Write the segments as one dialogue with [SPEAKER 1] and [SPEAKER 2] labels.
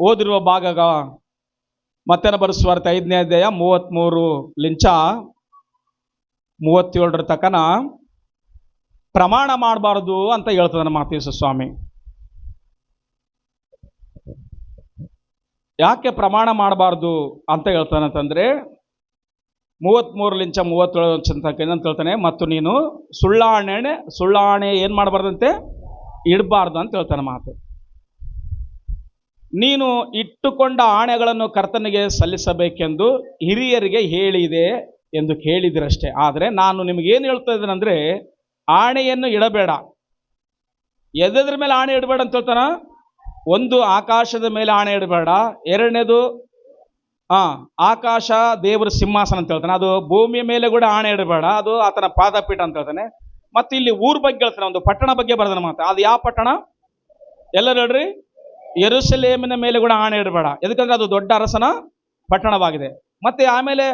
[SPEAKER 1] ಓದಿರುವ ಭಾಗ ಮತ್ತೇನ ಬರೆಸುವಾರ್ತೆ 5ನೇ ಅಧ್ಯಾಯ 33-37 ತಕನ ಪ್ರಮಾಣ ಮಾಡಬಾರದು ಅಂತ ಹೇಳ್ತದೆ ನಮ್ಮ ಯೇಸು ಸ್ವಾಮಿ. ಯಾಕೆ ಪ್ರಮಾಣ ಮಾಡಬಾರ್ದು ಅಂತ ಹೇಳ್ತಾನಂತಂದ್ರೆ 33-37 ತನಕ ಏನಂತ ಹೇಳ್ತಾನೆ, ಮತ್ತು ನೀನು ಸುಳ್ಳಾಣೆ ಏನ್ ಮಾಡಬಾರ್ದಂತೆ, ಇಡಬಾರ್ದು ಅಂತ ಹೇಳ್ತಾನೆ ಮಾತು. ನೀನು ಇಟ್ಟುಕೊಂಡ ಆಣೆಗಳನ್ನು ಕರ್ತನಿಗೆ ಸಲ್ಲಿಸಬೇಕೆಂದು ಹಿರಿಯರಿಗೆ ಹೇಳಿದೆ ಎಂದು ಕೇಳಿದಿರಷ್ಟೇ. ಆದರೆ ನಾನು ನಿಮಗೇನು ಹೇಳ್ತಾ ಇದ್ದೇನೆಂದ್ರೆ, ಆಣೆಯನ್ನು ಇಡಬೇಡ. ಎದ್ರ ಮೇಲೆ ಆಣೆ ಇಡಬೇಡ ಅಂತ ಹೇಳ್ತಾನ? ಒಂದು, ಆಕಾಶದ ಮೇಲೆ ಆಣೆ ಇಡಬೇಡ. ಎರಡನೇದು ಆಕಾಶ ದೇವರ ಸಿಂಹಾಸನ ಅಂತ ಹೇಳ್ತಾನೆ. ಅದು ಭೂಮಿಯ ಮೇಲೆ ಕೂಡ ಆಣೆ ಇಡಬೇಡ, ಅದು ಆತನ ಪಾದಪೀಠ ಅಂತ ಹೇಳ್ತಾನೆ. ಮತ್ತೆ ಇಲ್ಲಿ ಊರ್ ಬಗ್ಗೆ ಹೇಳ್ತಾನೆ, ಒಂದು ಪಟ್ಟಣ ಬಗ್ಗೆ ಬರ್ದಾನೆ ಮಾತು. ಅದು ಯಾವ ಪಟ್ಟಣ? ಎಲ್ಲರೂ ಹೇಳ್ರಿ, ಯೆರೂಸಲೇಮಿನ ಮೇಲೆ ಕೂಡ ಆಣೆ ಇಡಬೇಡ. ಯಾಕಂದ್ರೆ ಅದು ದೊಡ್ಡ ಅರಸನ ಪಟ್ಟಣವಾಗಿದೆ. ಮತ್ತೆ ಆಮೇಲೆ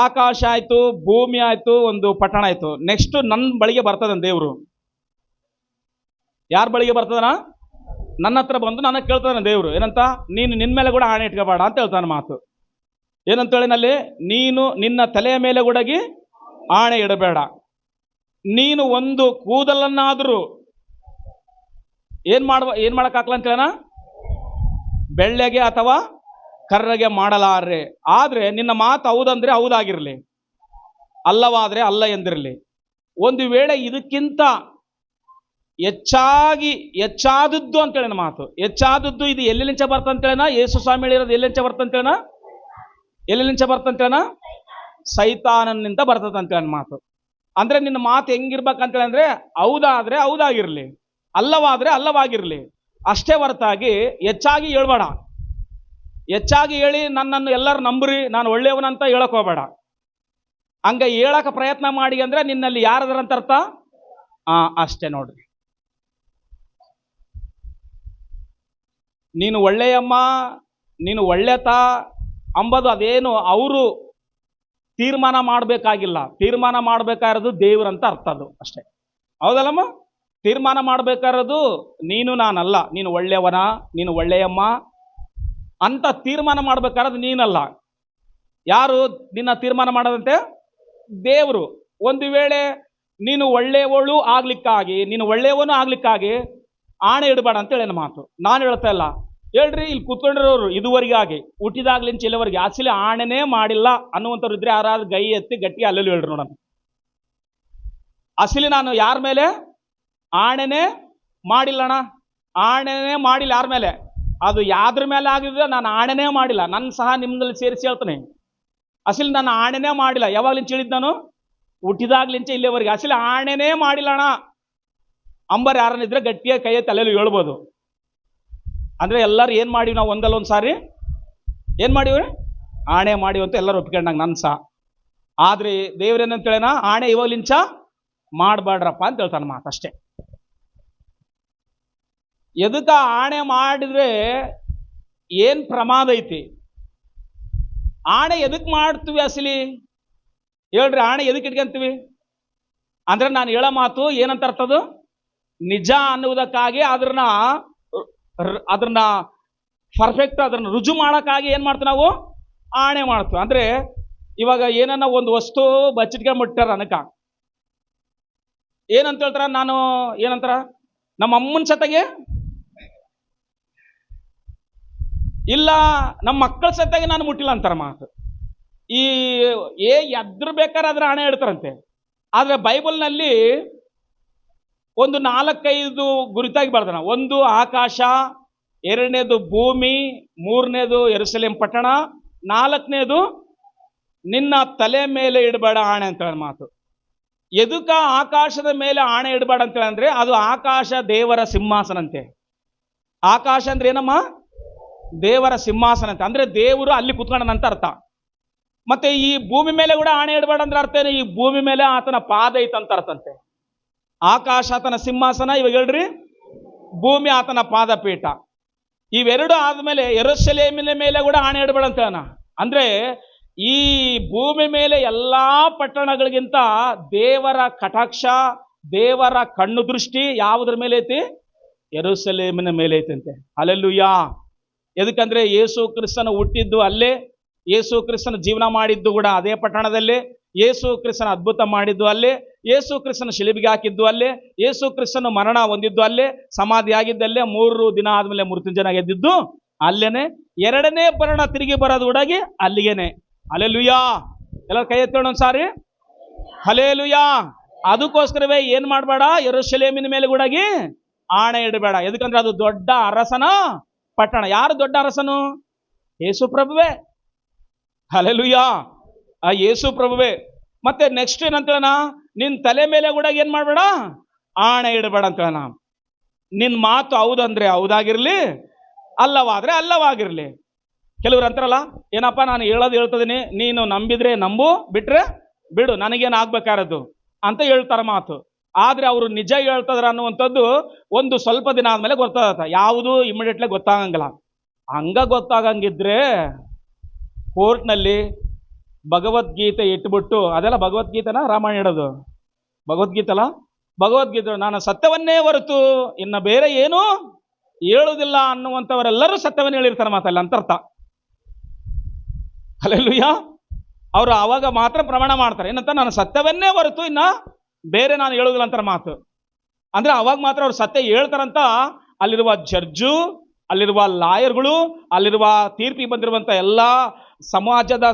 [SPEAKER 1] ಆಕಾಶ ಆಯ್ತು, ಭೂಮಿ ಆಯ್ತು, ಒಂದು ಪಟ್ಟಣ ಆಯ್ತು. ನೆಕ್ಸ್ಟ್ ನನ್ನ ಬಳಿಗೆ ಬರ್ತದ ದೇವರು. ಯಾರ ಬಳಿಗೆ ಬರ್ತದನ? ನನ್ನ ಹತ್ರ ಬಂದು ನನಗೆ ಕೇಳ್ತಾನೆ ದೇವರು ಏನಂತ, ನೀನು ನಿನ್ನ ಮೇಲೆ ಕೂಡ ಆಣೆ ಇಟ್ಕೋಬೇಡ ಅಂತ ಹೇಳ್ತಾನೆ ಮಾತು. ಏನಂತೇಳಿನಲ್ಲಿ, ನೀನು ನಿನ್ನ ತಲೆಯ ಮೇಲೆ ಕೂಡಗಿ ಆಣೆ ಇಡಬೇಡ. ನೀನು ಒಂದು ಕೂದಲನ್ನಾದರೂ ಏನ್ ಮಾಡಕ್ಕಾಗಲ್ಲ ಅಂತ ಹೇಳೋಣ, ಬೆಳ್ಳೆಗೆ ಅಥವಾ ಕರ್ರಗೆ ಮಾಡಲಾರೆ. ಆದ್ರೆ ನಿನ್ನ ಮಾತು ಹೌದಂದ್ರೆ ಹೌದಾಗಿರ್ಲಿ, ಅಲ್ಲವಾದ್ರೆ ಅಲ್ಲ ಎಂದಿರಲಿ. ಒಂದು ವೇಳೆ ಇದಕ್ಕಿಂತ ಹೆಚ್ಚಾದದ್ದು ಅಂತೇಳಿನ ಮಾತು. ಹೆಚ್ಚಾದದ್ದು ಇದು ಎಲ್ಲಿಂಚ ಬರ್ತಂತೇಳನ? ಯೇಸು ಸ್ವಾಮಿ ಹೇಳಿರೋದು ಎಲ್ಲಿಂಚ ಬರ್ತಂತೇಳನ? ಸೈತಾನನಿಂದ ಬರ್ತದಂತೇಳ ಮಾತು. ಅಂದ್ರೆ ನಿನ್ನ ಮಾತು ಹೆಂಗಿರ್ಬೇಕಂತೇಳಿ ಅಂದ್ರೆ, ಹೌದಾದ್ರೆ ಹೌದಾಗಿರ್ಲಿ, ಅಲ್ಲವಾದ್ರೆ ಅಲ್ಲವಾಗಿರ್ಲಿ ಅಷ್ಟೇ ಹೊರತಾಗಿ ಹೆಚ್ಚಾಗಿ ಹೇಳ್ಬೇಡ. ಹೆಚ್ಚಾಗಿ ಹೇಳಿ ನನ್ನನ್ನು ಎಲ್ಲರೂ ನಂಬ್ರಿ, ನಾನು ಒಳ್ಳೆಯವನಂತ ಹೇಳಕ್ ಹೋಗ್ಬೇಡ. ಹಂಗ ಹೇಳಕ ಪ್ರಯತ್ನ ಮಾಡಿ ಅಂದ್ರೆ ನಿನ್ನಲ್ಲಿ ಯಾರದರಂತ ಅರ್ಥ? ಅಷ್ಟೇ ನೋಡ್ರಿ. ನೀನು ಒಳ್ಳೆಯಮ್ಮ, ನೀನು ಒಳ್ಳೆತ ಅಂಬದು ಅದೇನು ಅವರು ತೀರ್ಮಾನ ಮಾಡಬೇಕಾಗಿಲ್ಲ. ತೀರ್ಮಾನ ಮಾಡಬೇಕಾಗಿರೋದು ದೇವ್ರಂತ ಅರ್ಥ, ಅದು ಅಷ್ಟೇ. ಹೌದಲ್ಲಮ್ಮ? ತೀರ್ಮಾನ ಮಾಡಬೇಕಾಗಿರೋದು ನೀನು ನಾನಲ್ಲ. ನೀನು ಒಳ್ಳೆಯವನ, ನೀನು ಒಳ್ಳೆಯಮ್ಮ ಅಂತ ತೀರ್ಮಾನ ಮಾಡಬೇಕಾಗಿರೋದು ನೀನಲ್ಲ. ಯಾರು ನಿನ್ನ ತೀರ್ಮಾನ ಮಾಡೋದಂತೆ? ದೇವರು. ಒಂದು ವೇಳೆ ನೀನು ಒಳ್ಳೆಯವಳು ಆಗ್ಲಿಕ್ಕಾಗಿ, ನೀನು ಒಳ್ಳೆಯವನು ಆಗ್ಲಿಕ್ಕಾಗಿ ಆಣೆ ಇಡಬೇಡ ಅಂತೇಳಿ ನನ್ನ ಮಾತು. ನಾನು ಹೇಳ್ತಾ ಇಲ್ಲ, ಹೇಳ್ರಿ ಇಲ್ಲಿ ಕೂತ್ಕೊಂಡಿರೋರು ಇದುವರೆಗಾಗಿ ಹುಟ್ಟಿದಾಗ್ಲಿಂಚ ಇಲ್ಲಿವರೆಗೆ ಅಸಲಿ ಆಣೆನೇ ಮಾಡಿಲ್ಲ ಅನ್ನುವಂಥವ್ರು ಇದ್ರೆ ಯಾರಾದ್ರೂ ಗೈ ಎತ್ತಿ ಗಟ್ಟಿ ಅಲ್ಲಲ್ಲಿ ಹೇಳ್ರಿ ನೋಡೋಣ. ಅಸಲಿ ನಾನು ಯಾರ ಮೇಲೆ ಆಣೆನೇ ಮಾಡಿಲ್ಲಣ್ಣ, ಆಣೆನೇ ಮಾಡಿಲ್ಲ ಯಾರ ಮೇಲೆ, ಅದು ಯಾವ್ದ್ರ ಮೇಲೆ ಆಗಿದ್ರೆ ನಾನು ಆಣೆನೇ ಮಾಡಿಲ್ಲ. ನನ್ನ ಸಹ ನಿಮ್ದಲ್ಲಿ ಸೇರಿಸಿ ಹೇಳ್ತಾನೆ, ಅಸಲಿ ನಾನು ಆಣೆನೇ ಮಾಡಿಲ್ಲ. ಯಾವಾಗ್ಲಿಂಚ ಹೇಳಿದ್ ನಾನು? ಹುಟ್ಟಿದಾಗ್ಲಿಂಚ ಇಲ್ಲಿವರೆಗೆ ಅಸಲಿ ಆಣೆನೇ ಮಾಡಿಲ್ಲಣ್ಣ ಅಂಬರ್ ಯಾರನ್ನಿದ್ರೆ ಗಟ್ಟಿಯಾಗಿ ಕೈ ಎತ್ತಿ ಅಲ್ಲೆಲ್ಲೂ ಹೇಳ್ಬೋದು. ಅಂದ್ರೆ ಎಲ್ಲರೂ ಏನ್ ಮಾಡಿವಿ ನಾವು? ಒಂದಲ್ಲ ಒಂದು ಸಾರಿ ಏನ್ ಮಾಡಿವಿ? ಆಣೆ ಮಾಡಿವಿ ಅಂತ ಎಲ್ಲರೂ ಒಪ್ಕೊಂಡಂಗ ನನ್ನ ಸಹ. ಆದ್ರೆ ದೇವ್ರೇನಂತೇಳೇನ, ಆಣೆ ಇವಾಗ್ಲಿಂಚ ಮಾಡಬೇಡ್ರಪ್ಪ ಅಂತ ಹೇಳ್ತಾನೆ ಮಾತಷ್ಟೇ. ಎದಕ್ಕ ಆಣೆ ಮಾಡಿದ್ರೆ ಏನ್ ಪ್ರಮಾದ ಐತಿ? ಆಣೆ ಎದಕ್ ಮಾಡ್ತೀವಿ ಅಸಲಿ ಹೇಳ್ರಿ? ಆಣೆ ಎದಕ್ ಇಟ್ಕೊಂತೀವಿ ಅಂದ್ರೆ ನಾನು ಹೇಳೋ ಮಾತು ಏನಂತ ಅರ್ಥದು? ನಿಜ ಅನ್ನುವುದಕ್ಕಾಗಿ ಅದನ್ನ ಪರ್ಫೆಕ್ಟ್ ಅದನ್ನ ರುಜು ಮಾಡೋಕ್ಕಾಗಿ ಏನ್ ಮಾಡ್ತೀವಿ ನಾವು? ಆಣೆ ಮಾಡ್ತೀವಿ. ಅಂದ್ರೆ ಇವಾಗ ಏನನ್ನ ಒಂದು ವಸ್ತು ಬಚ್ಚಿಟ್ಕೊಂಡ್ಬಿಟ್ಟಾರ ಅನಕ ಏನಂತ ಹೇಳ್ತಾರ? ನಾನು ಏನಂತಾರ, ನಮ್ಮ ಅಮ್ಮನ ಸತೆಗೆ ಇಲ್ಲ, ನಮ್ಮ ಮಕ್ಕಳ ಸತೆಗೆ ನಾನು ಮುಟ್ಟಿಲ್ಲ ಅಂತಾರ ಮಾತು. ಈ ಎದ್ರ ಬೇಕಾದ್ರೆ ಅದ್ರ ಆಣೆ ಇಡ್ತಾರಂತೆ. ಆದ್ರೆ ಬೈಬಲ್ನಲ್ಲಿ ಒಂದು 4-5 ಗುರಿತಾಗಿ ಬರ್ತಾನ. ಒಂದು ಆಕಾಶ, ಎರಡನೇದು ಭೂಮಿ, ಮೂರನೇದು ಯೆರೂಸಲೇಮ್ ಪಟ್ಟಣ, 4ನೇದು ನಿನ್ನ ತಲೆ ಮೇಲೆ ಇಡಬೇಡ ಆಣೆ ಅಂತ ಹೇಳ ಮಾತು. ಎದಕ್ಕ ಆಕಾಶದ ಮೇಲೆ ಆಣೆ ಇಡಬೇಡ ಅಂತ ಹೇಳಂದ್ರೆ, ಅದು ಆಕಾಶ ದೇವರ ಸಿಂಹಾಸನ ಅಂತೆ. ಆಕಾಶ ಅಂದ್ರೆ ಏನಮ್ಮ? ದೇವರ ಸಿಂಹಾಸನ ಅಂತ. ಅಂದ್ರೆ ದೇವರು ಅಲ್ಲಿ ಕುತ್ಕೊಂಡನಂತ ಅರ್ಥ. ಮತ್ತೆ ಈ ಭೂಮಿ ಮೇಲೆ ಕೂಡ ಆಣೆ ಇಡಬೇಡ ಅಂದ್ರೆ ಅರ್ಥ ಏನು? ಈ ಭೂಮಿ ಮೇಲೆ ಆತನ ಪಾದ ಐತಂತ ಅರ್ಥಂತೆ. ಆಕಾಶ ಆತನ ಸಿಂಹಾಸನ, ಇವಾಗ ಹೇಳ್ರಿ ಭೂಮಿ ಆತನ ಪಾದಪೀಠ. ಇವೆರಡು ಆದ್ಮೇಲೆ ಯೆರೂಸಲೇಮಿನ ಮೇಲೆ ಕೂಡ ಆಣೆ ಇಡಬೇಡ ಅಂತ ಹೇಳೋಣ. ಅಂದ್ರೆ ಈ ಭೂಮಿ ಮೇಲೆ ಎಲ್ಲಾ ಪಟ್ಟಣಗಳಿಗಿಂತ ದೇವರ ಕಟಾಕ್ಷ, ದೇವರ ಕಣ್ಣು ದೃಷ್ಟಿ ಯಾವುದ್ರ ಮೇಲೆ ಐತಿ? ಯೆರೂಸಲೇಮಿನ ಮೇಲೆ ಐತಂತೆ. ಹಲ್ಲೆಲೂಯಾ. ಎದಕ್ಕಂದ್ರೆ ಯೇಸು ಕ್ರಿಸ್ತನ ಹುಟ್ಟಿದ್ದು ಅಲ್ಲೇ, ಯೇಸು ಕ್ರಿಸ್ತನ ಜೀವನ ಮಾಡಿದ್ದು ಕೂಡ ಅದೇ ಪಟ್ಟಣದಲ್ಲೇ, ಯೇಸು ಕ್ರಿಸ್ತನ ಅದ್ಭುತ ಮಾಡಿದ್ದು ಅಲ್ಲೇ, ಯೇಸು ಕ್ರಿಸ್ತನ ಶಿಲುಬೆಗೆ ಹಾಕಿದ್ದು ಅಲ್ಲೇ, ಯೇಸು ಕ್ರಿಸ್ತನ ಮರಣ ಹೊಂದಿದ್ದು ಅಲ್ಲೇ, ಸಮಾಧಿ ಆಗಿದ್ದಲ್ಲೇ, 3 ದಿನ ಆದ್ಮೇಲೆ ಮೃತ್ಯುಂಜಯನ ಗೆದ್ದಿದ್ದು ಅಲ್ಲೇನೆ, 2ನೇ ಬರಣ ತಿರುಗಿ ಬರೋದು ಹುಡುಗಿ ಅಲ್ಲಿಗೇನೆ. ಹಲ್ಲೆಲೂಯಾ. ಎಲ್ಲರೂ ಕೈ ಎತ್ತೋಣ ಒಂದ್ಸಾರಿ. ಹಲ್ಲೆಲೂಯಾ. ಅದಕ್ಕೋಸ್ಕರವೇ ಏನ್ ಮಾಡಬೇಡ, ಯೆರೂಸಲೇಮಿನ ಮೇಲೆ ಕೂಡಾಗಿ ಆಣೆ ಇಡಬೇಡ. ಎದಕ್ಕಂದ್ರೆ ಅದು ದೊಡ್ಡ ಅರಸನ ಪಟ್ಟಣ. ಯಾರು ದೊಡ್ಡ ಅರಸನು? ಯೇಸು ಪ್ರಭುವೇ. ಹಲ್ಲೆಲೂಯಾ. ಆ ಯೇಸು ಪ್ರಭುವೇ. ಮತ್ತೆ ನೆಕ್ಸ್ಟ್ ಏನಂತೇಳಣ, ನಿನ್ ತಲೆ ಮೇಲೆ ಕೂಡ ಏನ್ ಮಾಡ್ಬೇಡ, ಆಣೆ ಇಡಬೇಡ ಅಂತ ಹೇಳೋಣ. ನಿನ್ ಮಾತು ಹೌದಂದ್ರೆ ಹೌದಾಗಿರ್ಲಿ, ಅಲ್ಲವಾದ್ರೆ ಅಲ್ಲವಾಗಿರ್ಲಿ. ಕೆಲವ್ರು ಅಂತಾರಲ್ಲ, ಏನಪ್ಪ ನಾನು ಹೇಳೋದು ಹೇಳ್ತದೀನಿ, ನೀನು ನಂಬಿದ್ರೆ ನಂಬು, ಬಿಟ್ರೆ ಬಿಡು, ನನಗೇನು ಆಗ್ಬೇಕಾರದು ಅಂತ ಹೇಳ್ತಾರ ಮಾತು. ಆದ್ರೆ ಅವರು ನಿಜ ಹೇಳ್ತದ್ರ ಅನ್ನುವಂಥದ್ದು ಒಂದು ಸ್ವಲ್ಪ ದಿನ ಆದ್ಮೇಲೆ ಗೊತ್ತಾಗತ್ತ. ಯಾವುದು ಇಮಿಡಿಯೇಟ್ಲಿ ಗೊತ್ತಾಗಂಗಿಲ್ಲ. ಹಂಗ ಗೊತ್ತಾಗಂಗಿದ್ರೆ ಕೋರ್ಟ್ನಲ್ಲಿ ಭಗವದ್ಗೀತೆ ಇಟ್ಬಿಟ್ಟು, ಅದೆಲ್ಲ ಭಗವದ್ಗೀತೆನ ರಾಮಾಯಣ ಇಡೋದು ಭಗವದ್ಗೀತಲ್ಲ, ಭಗವದ್ಗೀತೆ ನಾನು ಸತ್ಯವನ್ನೇ ಹೊರತು ಇನ್ನು ಬೇರೆ ಏನೂ ಹೇಳುವುದಿಲ್ಲ ಅನ್ನುವಂಥವರೆಲ್ಲರೂ ಸತ್ಯವನ್ನು ಹೇಳಿರ್ತಾರೆ ಮಾತಲ್ಲ ಅಂತರ್ಥ. ಹಲ್ಲೆಲೂಯಾ. ಅವರು ಆವಾಗ ಮಾತ್ರ ಪ್ರಮಾಣ ಮಾಡ್ತಾರೆ, ಏನಂತ, ನಾನು ಸತ್ಯವನ್ನೇ ಹೊರತು ಇನ್ನ ಬೇರೆ ನಾನು ಹೇಳುವುದಿಲ್ಲ ಅಂತಾರೆ ಮಾತು. ಅಂದ್ರೆ ಅವಾಗ ಮಾತ್ರ ಅವ್ರು ಸತ್ಯ ಹೇಳ್ತಾರಂತ ಅಲ್ಲಿರುವ ಜಡ್ಜು, ಅಲ್ಲಿರುವ ಲಾಯರ್ಗಳು, ಅಲ್ಲಿರುವ ತೀರ್ಪಿಗೆ ಬಂದಿರುವಂತ ಎಲ್ಲ ಸಮಾಜದ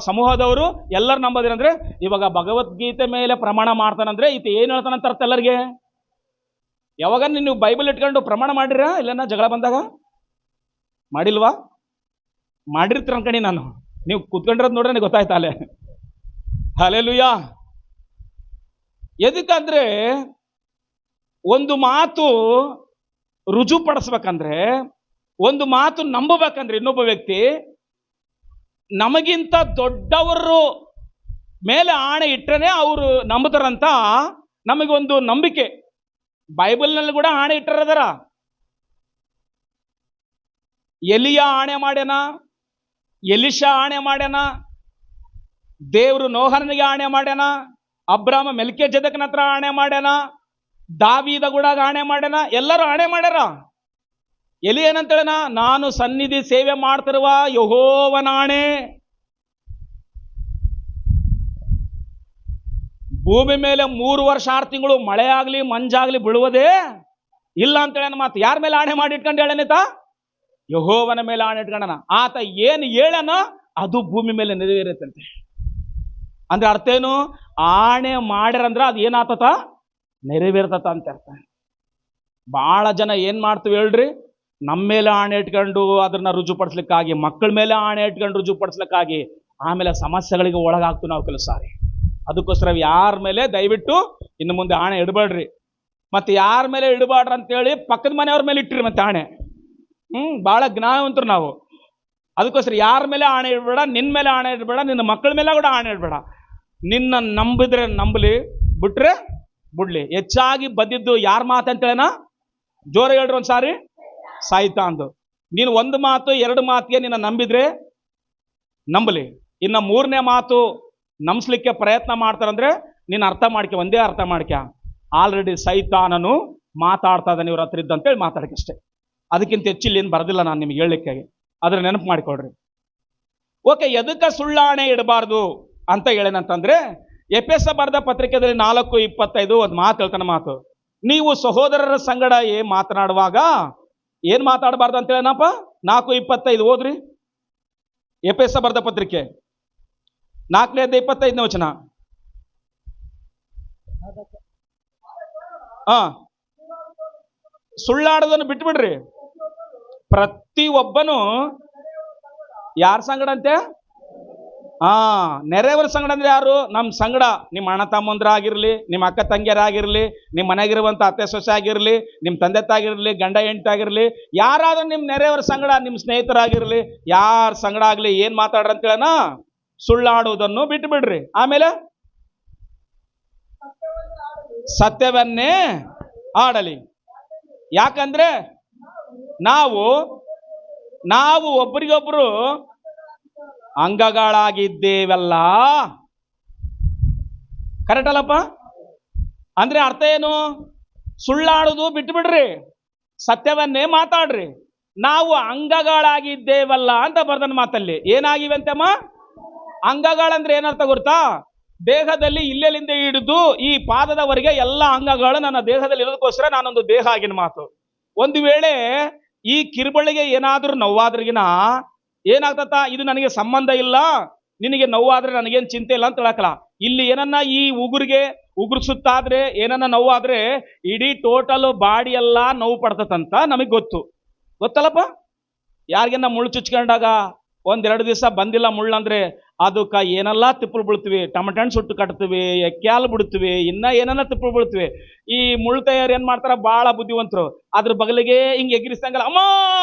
[SPEAKER 1] ಸಮೂಹದವರು ಎಲ್ಲರೂ ನಂಬೋದೇನಂದ್ರೆ, ಇವಾಗ ಭಗವದ್ಗೀತೆ ಮೇಲೆ ಪ್ರಮಾಣ ಮಾಡ್ತಾನಂದ್ರೆ ಈತ ಏನ್ ಹೇಳ್ತಾನಂತ ಅರ್ಥ ಎಲ್ಲರಿಗೆ. ಯಾವಾಗ ನೀವು ಬೈಬಲ್ ಇಟ್ಕೊಂಡು ಪ್ರಮಾಣ ಮಾಡಿರ ಇಲ್ಲೇನ ಜಗಳ ಬಂದಾಗ? ಮಾಡಿಲ್ವಾ? ಮಾಡಿರ್ತೀರ ಅನ್ಕಣಿ ನಾನು. ನೀವು ಕೂತ್ಕೊಂಡಿರೋದು ನೋಡ್ರೆ ನನಗೆ ಗೊತ್ತಾಯ್ತಾ ಅಲ್ಲೇ. ಹಲ್ಲೆಲೂಯಾ. ಎದಕ್ಕಂದ್ರೆ ಒಂದು ಮಾತು ರುಜುಪಡಿಸ್ಬೇಕಂದ್ರೆ, ಒಂದು ಮಾತು ನಂಬಬೇಕಂದ್ರೆ ಇನ್ನೊಬ್ಬ ವ್ಯಕ್ತಿ ನಮಗಿಂತ ದೊಡ್ಡವರು ಮೇಲೆ ಆಣೆ ಇಟ್ಟರೆ ಅವರು ನಂಬುತ್ತಾರಂತ ನಮಗೊಂದು ನಂಬಿಕೆ. ಬೈಬಲ್ನಲ್ಲಿ ಕೂಡ ಆಣೆ ಇಟ್ಟರದರ. ಎಲಿಯ ಆಣೆ ಮಾಡ್ಯಾನ, ಎಲಿಶಾ ಆಣೆ ಮಾಡ್ಯಾನ, ದೇವರು ನೋಹನಿಗೆ ಆಣೆ ಮಾಡ್ಯಾನ, ಅಬ್ರಾಮ ಮೆಲ್ಕಿಜೆದೇಕನ ಹತ್ರ ಆಣೆ ಮಾಡ್ಯಾನ, ದಾವೀದ ಕೂಡ ಆಣೆ ಮಾಡ್ಯಾನ, ಎಲ್ಲರೂ ಆಣೆ ಮಾಡ್ಯಾರ. ಎಲಿ ಏನಂತೇಳನ, ನಾನು ಸನ್ನಿಧಿ ಸೇವೆ ಮಾಡ್ತಿರುವ ಯೆಹೋವನ ಆಣೆ, ಭೂಮಿ ಮೇಲೆ 3 ವರ್ಷ 6 ತಿಂಗಳು ಮಳೆ ಆಗ್ಲಿ ಮಂಜಾಗ್ಲಿ ಬೀಳುವುದೇ ಇಲ್ಲ ಅಂತೇಳನ. ಮಾತು ಯಾರ ಮೇಲೆ ಆಣೆ ಮಾಡಿ ಇಟ್ಕೊಂಡು ಹೇಳನೇತ? ಯೆಹೋವನ ಮೇಲೆ ಆಣೆ ಇಟ್ಕೊಂಡನ. ಆತ ಏನು ಹೇಳನ ಅದು ಭೂಮಿ ಮೇಲೆ ನೆರವೇರುತ್ತಂತೆ. ಅಂದ್ರೆ ಅರ್ಥ ಏನು? ಆಣೆ ಮಾಡ್ಯಾರಂದ್ರ ಅದು ಏನಾತತ, ನೆರವೇರ್ತತ ಅಂತ ಅರ್ಥ. ಬಹಳ ಜನ ಏನ್ ಮಾಡ್ತೀವಿ ಹೇಳ್ರಿ, ನಮ್ಮ ಮೇಲೆ ಆಣೆ ಇಟ್ಕೊಂಡು ಅದನ್ನ ರುಜುಪಡಿಸ್ಲಿಕ್ಕಾಗಿ, ಮಕ್ಕಳ ಮೇಲೆ ಆಣೆ ಇಟ್ಕೊಂಡು ರುಜುಪಡಿಸ್ಲಿಕ್ಕಾಗಿ ಆಮೇಲೆ ಸಮಸ್ಯೆಗಳಿಗೆ ಒಳಗಾಗ್ತೀವಿ ನಾವು ಕೆಲವು ಸಾರಿ. ಅದಕ್ಕೋಸ್ಕರ ಯಾರ ಮೇಲೆ ದಯವಿಟ್ಟು ಇನ್ನು ಮುಂದೆ ಆಣೆ ಇಡಬೇಡ್ರಿ. ಮತ್ತೆ ಯಾರ ಮೇಲೆ ಇಡಬಾರ್ಡ್ರಿ ಅಂತೇಳಿ ಪಕ್ಕದ ಮನೆಯವ್ರ ಮೇಲೆ ಇಟ್ಟಿರಿ ಮತ್ತೆ ಆಣೆ. ಬಹಳ ಜ್ಞಾನವಂತರು ನಾವು. ಅದಕ್ಕೋಸ್ಕರ ಯಾರ ಮೇಲೆ ಆಣೆ ಇಡಬೇಡ, ನಿನ್ನ ಮೇಲೆ ಆಣೆ ಇಡಬೇಡ, ನಿನ್ನ ಮಕ್ಕಳ ಮೇಲೆ ಕೂಡ ಆಣೆ ಇಡಬೇಡ. ನಿನ್ನ ನಂಬಿದ್ರೆ ನಂಬಲಿ, ಬಿಟ್ರೆ ಬಿಡ್ಲಿ. ಹೆಚ್ಚಾಗಿ ಬದ್ದಿದ್ದು ಯಾರ ಮಾತು ಅಂತೇಳನ? ಜೋರ ಹೇಳ್ರಿ ಒಂದ್ಸಾರಿ. ಸಾಯ್ತಾಂದು. ನೀನು 1 ಮಾತು 2 ಮಾತಿಗೆ ನಿನ್ನ ನಂಬಿದ್ರೆ ನಂಬಲಿ, ಇನ್ನು 3ನೇ ಮಾತು ನಂಬಿಸ್ಲಿಕ್ಕೆ ಪ್ರಯತ್ನ ಮಾಡ್ತಾರಂದ್ರೆ ನೀನು ಅರ್ಥ ಮಾಡ್ಕೆ, ಒಂದೇ ಅರ್ಥ ಮಾಡ್ಕೆ, ಆಲ್ರೆಡಿ ಸೈತಾನನು ಮಾತಾಡ್ತಾ ಇದ್ದಾನೆ ಇವ್ರ ಹತ್ರ ಇದ್ದಂತೇಳಿ ಮಾತಾಡಕ್ಕಷ್ಟೇ. ಅದಕ್ಕಿಂತ ಹೆಚ್ಚಿಲ್ಲ ಏನು ಬರೋದಿಲ್ಲ ನಾನು ನಿಮ್ಗೆ ಹೇಳಲಿಕ್ಕೆ. ಅದ್ರ ನೆನಪು ಮಾಡಿಕೊಡ್ರಿ. ಓಕೆ, ಎದಕ್ಕೆ ಸುಳ್ಳಾಣೆ ಇಡಬಾರ್ದು ಅಂತ ಹೇಳೇನಂತಂದ್ರೆ, ಎಫೆಸ ಬರೆದ ಪತ್ರಿಕೆಯಲ್ಲಿ 4:25 ಒಂದು ಮಾತು ಹೇಳ್ತಾನೆ. ಮಾತು, ನೀವು ಸಹೋದರರ ಸಂಗಡ ಮಾತನಾಡುವಾಗ ಏನ್ ಮಾತಾಡಬಾರ್ದು ಅಂತ ಹೇಳನಪ್ಪ. 4:25 ಓದ್ರಿ. ಎಫೆಸ ಬರೆದ ಪತ್ರಿಕೆ 4:25 ವಚನ. ಸುಳ್ಳಾಡೋದನ್ನು ಬಿಟ್ಬಿಡ್ರಿ. ಪ್ರತಿ ಒಬ್ಬನು ಯಾರ ಸಂಗಡ ಅಂತೆ? ನೆರೆಯವರ ಸಂಗಡ ಅಂದ್ರೆ ಯಾರು? ನಮ್ಮ ಸಂಗಡ. ನಿಮ್ಮ ಅಣ್ಣ ತಮ್ಮಂದ್ರ ಆಗಿರ್ಲಿ, ನಿಮ್ಮ ಅಕ್ಕ ತಂಗಿಯರ ಆಗಿರ್ಲಿ, ನಿಮ್ಮ ಮನೆಗಿರುವಂತ ಅತ್ತೆ ಸೊಸೆ ಆಗಿರ್ಲಿ, ನಿಮ್ಮ ತಂದೆ ತಾಗಿರ್ಲಿ, ಗಂಡ ಹೆಂಡತಿ ಆಗಿರ್ಲಿ, ಯಾರಾದ್ರೂ ನಿಮ್ಮ ನೆರೆಯವರ ಸಂಗಡ, ನಿಮ್ಮ ಸ್ನೇಹಿತರಾಗಿರ್ಲಿ, ಯಾರ ಸಂಗಡ ಆಗ್ಲಿ ಏನ್ ಮಾತಾಡ್ರಿ ಅಂತೇಳನ, ಸುಳ್ಳಾಡುವುದನ್ನು ಬಿಟ್ಟು ಬಿಡ್ರಿ. ಆಮೇಲೆ ಸತ್ಯವನ್ನೇ ಆಡಲಿ. ಯಾಕಂದ್ರೆ ನಾವು ಒಬ್ಬರಿಗೊಬ್ರು ಅಂಗಗಳಾಗಿದ್ದೇವಲ್ಲ. ಕರೆಕ್ಟ್ ಅಲ್ಲಪ್ಪ? ಅಂದ್ರೆ ಅರ್ಥ ಏನು? ಸುಳ್ಳಾಡುವುದು ಬಿಟ್ಟು ಬಿಡ್ರಿ, ಸತ್ಯವನ್ನೇ ಮಾತಾಡ್ರಿ. ನಾವು ಅಂಗಗಳಾಗಿದ್ದೇವಲ್ಲ ಅಂತ ಬರ್ದನ ಮಾತಲ್ಲಿ. ಏನಾಗಿವೆ ಅಂತಮ್ಮ? ಅಂಗಗಳಂದ್ರೆ ಏನರ್ಥ ಗೊತ್ತಾ? ದೇಹದಲ್ಲಿ ಇಲ್ಲೆಲ್ಲಿಂದ ಹಿಡಿದು ಈ ಪಾದದವರೆಗೆ ಎಲ್ಲ ಅಂಗಗಳು ನನ್ನ ದೇಹದಲ್ಲಿ ಇರೋದಕ್ಕೋಸ್ಕರ ನಾನೊಂದು ದೇಹ ಆಗಿನ ಮಾತು. ಒಂದು ವೇಳೆ ಈ ಕಿರುಬಳಿಗೆ ಏನಾದ್ರೂ ನೋವಾದ್ರಿಗಿನ ಏನಾಗ್ತತ, ಇದು ನನಗೆ ಸಂಬಂಧ ಇಲ್ಲ, ನಿನಗೆ ನೋವಾದ್ರೆ ನನಗೇನು ಚಿಂತೆ ಇಲ್ಲ ಅಂತ ಹೇಳಕಲ್ಲ. ಇಲ್ಲಿ ಏನನ್ನ ಈ ಉಗುರು ಸುತ್ತಾದ್ರೆ ಏನನ್ನ ನೋವಾದ್ರೆ ಇಡೀ ಟೋಟಲ್ ಬಾಡಿ ಎಲ್ಲ ನೋವು ಪಡ್ತದಂತ ನಮಗೆ ಗೊತ್ತಲ್ಲಪ್ಪ. ಯಾರಿಗೆನ್ನ ಮುಳ್ಳು ಚುಚ್ಕೊಂಡಾಗ ಒಂದೆರಡು ದಿವಸ ಬಂದಿಲ್ಲ ಮುಳ್ಳಂದ್ರೆ ಅದಕ್ಕೆ ಏನೆಲ್ಲ ತಿಪ್ಪಲು ಬೀಳ್ತೀವಿ, ಟಮಟೆ ಹಣ್ಣು ಸುಟ್ಟು ಕಟ್ತೀವಿ, ಎಕ್ಕಾಲು ಬಿಡ್ತೀವಿ, ಇನ್ನ ಏನೆಲ್ಲ ತಿಪ್ಪಲು ಬೀಳ್ತೀವಿ. ಈ ಮುಳ್ಳು ತಯಾರು ಏನ್ ಮಾಡ್ತಾರ, ಬಹಳ ಬುದ್ಧಿವಂತರು, ಅದ್ರ ಬಗಲಿಗೆ ಹಿಂಗೆ ಎಗಿರಿಸಂಗಲ್ಲ, ಅಮ್ಮ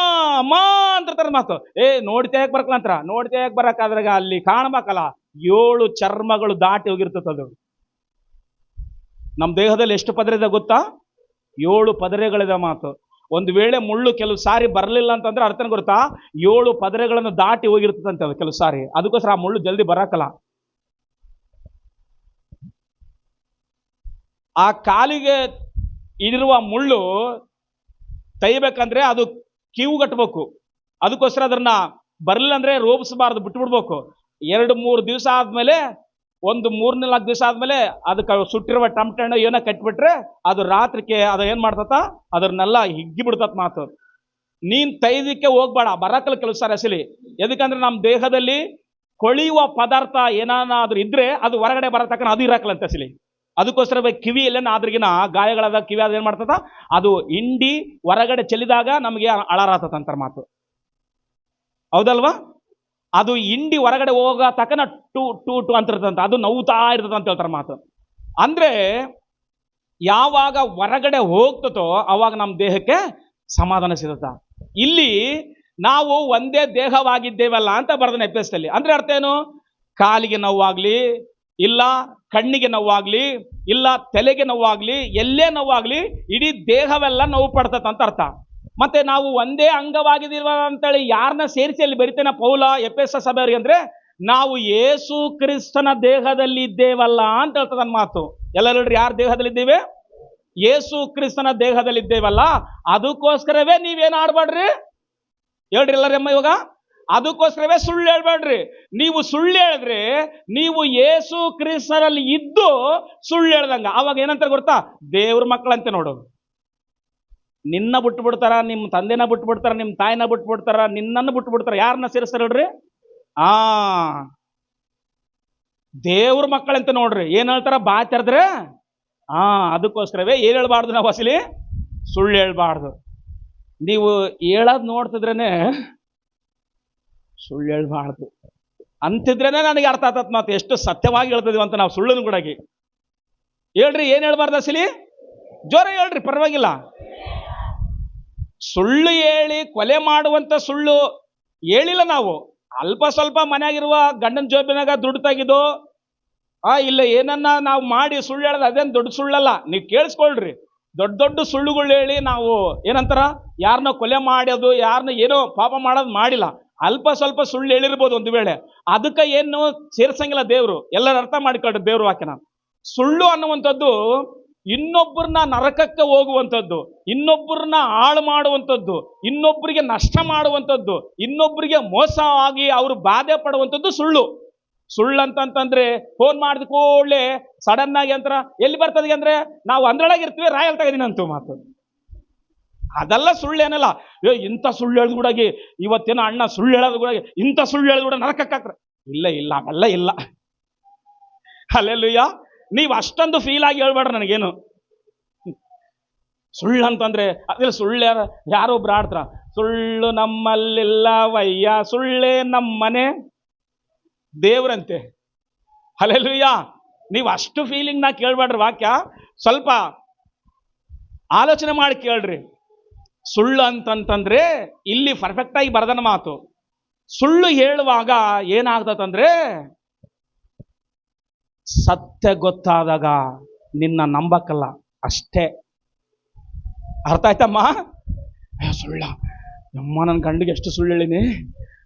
[SPEAKER 1] ಅಮ್ಮ ಅಂತಿರ್ತಾರ ಮಾತು. ನೋಡ್ತೇಕ್ ಬರ್ಕಲಂತರ, ನೋಡ್ತೇಕ್ ಬರಕಾದ್ರಾಗ ಅಲ್ಲಿ ಕಾಣ್ಬೇಕಲ್ಲ 7 ಚರ್ಮಗಳು ದಾಟಿ ಹೋಗಿರ್ತದ. ನಮ್ಮ ದೇಹದಲ್ಲಿ ಎಷ್ಟು ಪದರ ಇದೆ ಗೊತ್ತಾ? 7 ಪದರೆಗಳಿದೆ ಮಾತು. ಒಂದು ವೇಳೆ ಮುಳ್ಳು ಕೆಲವು ಸಾರಿ ಬರಲಿಲ್ಲ ಅಂತಂದ್ರೆ ಅರ್ಥನ ಗೊತ್ತಾ, 7 ಪದರೆಗಳನ್ನು ದಾಟಿ ಹೋಗಿರ್ತದಂತೆ ಅದು ಕೆಲವು ಸಾರಿ. ಅದಕ್ಕೋಸ್ಕರ ಆ ಮುಳ್ಳು ಜಲ್ದಿ ಬರಕಲ್ಲ. ಆ ಕಾಲಿಗೆ ಇರುವ ಮುಳ್ಳು ತೆಗಿಬೇಕಂದ್ರೆ ಅದು ಕಿವು ಕಟ್ಟಬೇಕು. ಅದಕ್ಕೋಸ್ಕರ ಅದನ್ನ ಬರಲಿಲ್ಲ ಅಂದ್ರೆ ರೋಪಿಸಬಾರ್ದು, ಬಿಟ್ಬಿಡ್ಬೇಕು. 2-3 ದಿವಸ ಆದ್ಮೇಲೆ, ಒಂದು 3-4 ದಿವಸ ಆದ್ಮೇಲೆ ಅದಕ್ಕೆ ಸುಟ್ಟಿರುವ ಟಮಟೆ ಹಣ್ಣು ಏನೋ ಕಟ್ಬಿಟ್ರೆ ಅದು ರಾತ್ರಿಗೆ ಅದು ಏನ್ ಮಾಡ್ತತ, ಅದನ್ನೆಲ್ಲ ಹಿಗ್ಗಿ ಬಿಡ್ತತ್ ಮಾತು. ನೀನ್ ತೈದಕ್ಕೆ ಹೋಗ್ಬೇಡ, ಬರಕಲ್ಲ ಕೆಲಸ ರಸಲಿ. ಎದಕ್ಕಂದ್ರೆ ನಮ್ಮ ದೇಹದಲ್ಲಿ ಕೊಳೆಯುವ ಪದಾರ್ಥ ಏನಾದ್ರೂ ಇದ್ರೆ ಅದು ಹೊರಗಡೆ ಬರತಕ್ಕ ಅದು ಇರಕಲ್ಲಂತ ಸಲಿ. ಅದಕ್ಕೋಸ್ಕರ ಕಿವಿ ಎಲ್ಲೇನ ಆದ್ರಿಗಿನ ಗಾಯಗಳಾದ ಕಿವಿ ಅದ ಏನ್ ಮಾಡ್ತದ, ಅದು ಹಿಂಡಿ ಹೊರಗಡೆ ಚೆಲ್ಲಿದಾಗ ನಮಗೆ ಅಳರಾತಂತ ಮಾತು. ಹೌದಲ್ವಾ? ಅದು ಹಿಂಡಿ ಹೊರಗಡೆ ಹೋಗ ತಕ್ಕನ ಟು ಟು ಟು ಅಂತಿರ್ತಂತ, ಅದು ನೋವುತ್ತಾ ಇರ್ತದ ಅಂತ ಹೇಳ್ತಾರೆ ಮಾತು. ಅಂದ್ರೆ ಯಾವಾಗ ಹೊರಗಡೆ ಹೋಗ್ತತೋ ಅವಾಗ ನಮ್ಮ ದೇಹಕ್ಕೆ ಸಮಾಧಾನ ಸಿಗುತ್ತ. ಇಲ್ಲಿ ನಾವು ಒಂದೇ ದೇಹವಾಗಿದ್ದೇವಲ್ಲ ಅಂತ ಬರ್ದನೆ ಎಫೆಸದಲ್ಲಿ. ಅಂದ್ರೆ ಅರ್ಥ ಏನು? ಕಾಲಿಗೆ ನೋವಾಗ್ಲಿ, ಇಲ್ಲ ಕಣ್ಣಿಗೆ ನೋವಾಗ್ಲಿ, ಇಲ್ಲ ತಲೆಗೆ ನೋವಾಗ್ಲಿ, ಎಲ್ಲೇ ನೋವಾಗ್ಲಿ ಇಡೀ ದೇಹವೆಲ್ಲ ನೋವು ಪಡ್ತತ್ ಅಂತ ಅರ್ಥ. ಮತ್ತೆ ನಾವು ಒಂದೇ ಅಂಗವಾಗಿದ್ದೀವ ಅಂತೇಳಿ ಯಾರನ್ನ ಸೇರಿಸಿ ಅಲ್ಲಿ ಬರಿತೇನೆ ಪೌಲ ಎಫೆಸ ಸಭೆಯವರಿಗೆ ಅಂದ್ರೆ ನಾವು ಯೇಸು ಕ್ರಿಸ್ತನ ದೇಹದಲ್ಲಿ ಇದ್ದೇವಲ್ಲ ಅಂತ ಹೇಳ್ತದ ನನ್ನ ಮಾತು. ಎಲ್ಲ ಹೇಳ್ರಿ, ಯಾರ ದೇಹದಲ್ಲಿ ಇದ್ದೇವೆ? ಯೇಸು ಕ್ರಿಸ್ತನ ದೇಹದಲ್ಲಿ ಇದ್ದೇವಲ್ಲ. ಅದಕ್ಕೋಸ್ಕರವೇ ನೀವೇನು ಆಡ್ಬೇಡ್ರಿ, ಹೇಳ್ರಿ ಎಲ್ಲರಮ್ಮ ಇವಾಗ. ಅದಕ್ಕೋಸ್ಕರವೇ ಸುಳ್ಳು ಹೇಳ್ಬೇಡ್ರಿ. ನೀವು ಸುಳ್ಳು ಹೇಳಿದ್ರೆ ನೀವು ಯೇಸು ಕ್ರಿಸ್ತನಲ್ಲಿ ಇದ್ದು ಸುಳ್ಳು ಹೇಳ್ದಂಗ. ಅವಾಗ ಏನಂತ ಗೊತ್ತಾ? ದೇವ್ರ ಮಕ್ಕಳಂತೆ ನೋಡು. ನಿನ್ನ ಬಿಟ್ಟು ಬಿಡ್ತಾರ, ನಿಮ್ಮ ತಂದೆನ ಬಿಟ್ಟು ಬಿಡ್ತಾರ, ನಿಮ್ಮ ತಾಯಿನ ಬಿಟ್ಟು ಬಿಡ್ತಾರ, ನಿನ್ನನ್ನು ಬಿಟ್ಟು ಬಿಡ್ತಾರ. ಯಾರನ್ನ ಸೇರಿಸ್ತಾರ ಹೇಳ್ರಿ? ದೇವ್ರ ಮಕ್ಕಳಂತೆ ನೋಡ್ರಿ. ಏನ್ ಹೇಳ್ತಾರ? ಬಾ ತೆರೆದ್ರೆ ಅದಕ್ಕೋಸ್ಕರವೇ ಏನ್ ಹೇಳ್ಬಾರ್ದು ನಾವು ಅಸಲಿ? ಸುಳ್ಳು ಹೇಳ್ಬಾರ್ದು. ನೀವು ಹೇಳೋದ್ ನೋಡ್ತಿದ್ರೇನೆ ಸುಳ್ಳು ಹೇಳ್ಬಾರ್ದು ಅಂತಿದ್ರೇನೆ ನನಗೆ ಅರ್ಥ ಆತತ್ ಮಾತು ಎಷ್ಟು ಸತ್ಯವಾಗಿ ಹೇಳ್ತಿದೀವಿ ಅಂತ. ನಾವು ಸುಳ್ಳನ್ನು ಕೂಡಾಗಿ ಹೇಳ್ರಿ, ಏನ್ ಹೇಳ್ಬಾರ್ದು ಅಸಲಿ? ಜೋರ ಹೇಳ್ರಿ, ಪರವಾಗಿಲ್ಲ. ಸುಳ್ಳು ಹೇಳಿ ಕೊಲೆ ಮಾಡುವಂತ ಸುಳ್ಳು ಹೇಳಿಲ್ಲ ನಾವು. ಅಲ್ಪ ಸ್ವಲ್ಪ ಮನೆಯಾಗಿರುವ ಗಂಡನ ಜೋಬಿನಾಗ ದುಡ್ಡು ತೆಗೆದು ಇಲ್ಲ ಏನನ್ನ ನಾವು ಮಾಡಿ ಸುಳ್ಳು ಹೇಳೋದು ಅದೇನು ದೊಡ್ಡ ಸುಳ್ಳಲ್ಲ. ನೀವು ಕೇಳಿಸ್ಕೊಳ್ರಿ, ದೊಡ್ಡ ಸುಳ್ಳುಗಳು ಹೇಳಿ ನಾವು ಏನಂತಾರ, ಯಾರನ್ನ ಕೊಲೆ ಮಾಡೋದು, ಯಾರನ್ನ ಏನೋ ಪಾಪ ಮಾಡೋದು ಮಾಡಿಲ್ಲ. ಅಲ್ಪ ಸ್ವಲ್ಪ ಸುಳ್ಳು ಹೇಳಿರ್ಬೋದು ಒಂದು ವೇಳೆ, ಅದಕ್ಕೆ ಏನು ಸೇರ್ಸಂಗಿಲ್ಲ ದೇವರು. ಎಲ್ಲರೂ ಅರ್ಥ ಮಾಡಿಕೊಳ್ರಿ ದೇವ್ರ ವಾಕ್ಯನ. ಸುಳ್ಳು ಅನ್ನುವಂಥದ್ದು ಇನ್ನೊಬ್ಬರನ್ನ ನರಕಕ್ಕೆ ಹೋಗುವಂಥದ್ದು, ಇನ್ನೊಬ್ಬರನ್ನ ಹಾಳು ಮಾಡುವಂಥದ್ದು, ಇನ್ನೊಬ್ಬರಿಗೆ ನಷ್ಟ ಮಾಡುವಂಥದ್ದು, ಇನ್ನೊಬ್ಬರಿಗೆ ಮೋಸ ಆಗಿ ಅವರು ಬಾಧೆ ಪಡುವಂಥದ್ದು ಸುಳ್ಳು ಅಂತಂತಂದ್ರೆ ಫೋನ್ ಮಾಡಿದ ಕೂಡಲೇ ಸಡನ್ ಆಗಿ ಅಂತರ ಎಲ್ಲಿ ಬರ್ತದೆ ಅಂದ್ರೆ ನಾವು ಅಂದ್ರೊಳಗಿರ್ತೀವಿ, ರಾಯಲ್ ತಗದಿನಂತೂ ಮಾತು. ಅದೆಲ್ಲ ಸುಳ್ಳೇನಲ್ಲ. ಇಂಥ ಸುಳ್ಳು ಹೇಳಿದ್ ಕೂಡಾಗಿ ಇವತ್ತೇನೋ ಅಣ್ಣ ಸುಳ್ಳು ಹೇಳೋದು ಕೂಡ, ಇಂಥ ಸುಳ್ಳು ಹೇಳಿದ್ ಕೂಡ ನರಕಕ್ಕಾಕ್ರ. ಇಲ್ಲ ಅವೆಲ್ಲ ಇಲ್ಲ. ಹಲ್ಲೆಲೂಯಾ. ನೀವು ಅಷ್ಟೊಂದು ಫೀಲ್ ಆಗಿ ಹೇಳ್ಬೇಡ್ರಿ ನನಗೇನು. ಸುಳ್ಳು ಅಂತಂದ್ರೆ ಅದೇ ಸುಳ್ಳು ಯಾರೊಬ್ರು ಆಡ್ತಾರ, ಸುಳ್ಳು ನಮ್ಮಲ್ಲಿಲ್ಲ ವಯ್ಯ, ಸುಳ್ಳೇ ನಮ್ಮನೆ ದೇವ್ರಂತೆ. ಹಲ್ಲೆಲೂಯಾ. ನೀವು ಅಷ್ಟು ಫೀಲಿಂಗ್ ನಾ ಕೇಳ್ಬೇಡ್ರಿ. ವಾಕ್ಯ ಸ್ವಲ್ಪ ಆಲೋಚನೆ ಮಾಡಿ ಕೇಳ್ರಿ. ಸುಳ್ಳು ಅಂತಂತಂದ್ರೆ ಇಲ್ಲಿ ಪರ್ಫೆಕ್ಟ್ ಆಗಿ ಬರದನ ಮಾತು. ಸುಳ್ಳು ಹೇಳುವಾಗ ಏನಾಗ್ತದಂದ್ರೆ ಸತ್ಯ ಗೊತ್ತಾದಾಗ ನಿನ್ನ ನಂಬಕ್ಕಲ್ಲ ಅಷ್ಟೇ. ಅರ್ಥ ಆಯ್ತಮ್ಮ? ಸುಳ್ಳ ನಮ್ಮ ನನ್ನ ಗಂಡಿಗೆ ಎಷ್ಟು ಸುಳ್ಳು ಹೇಳಿನಿ,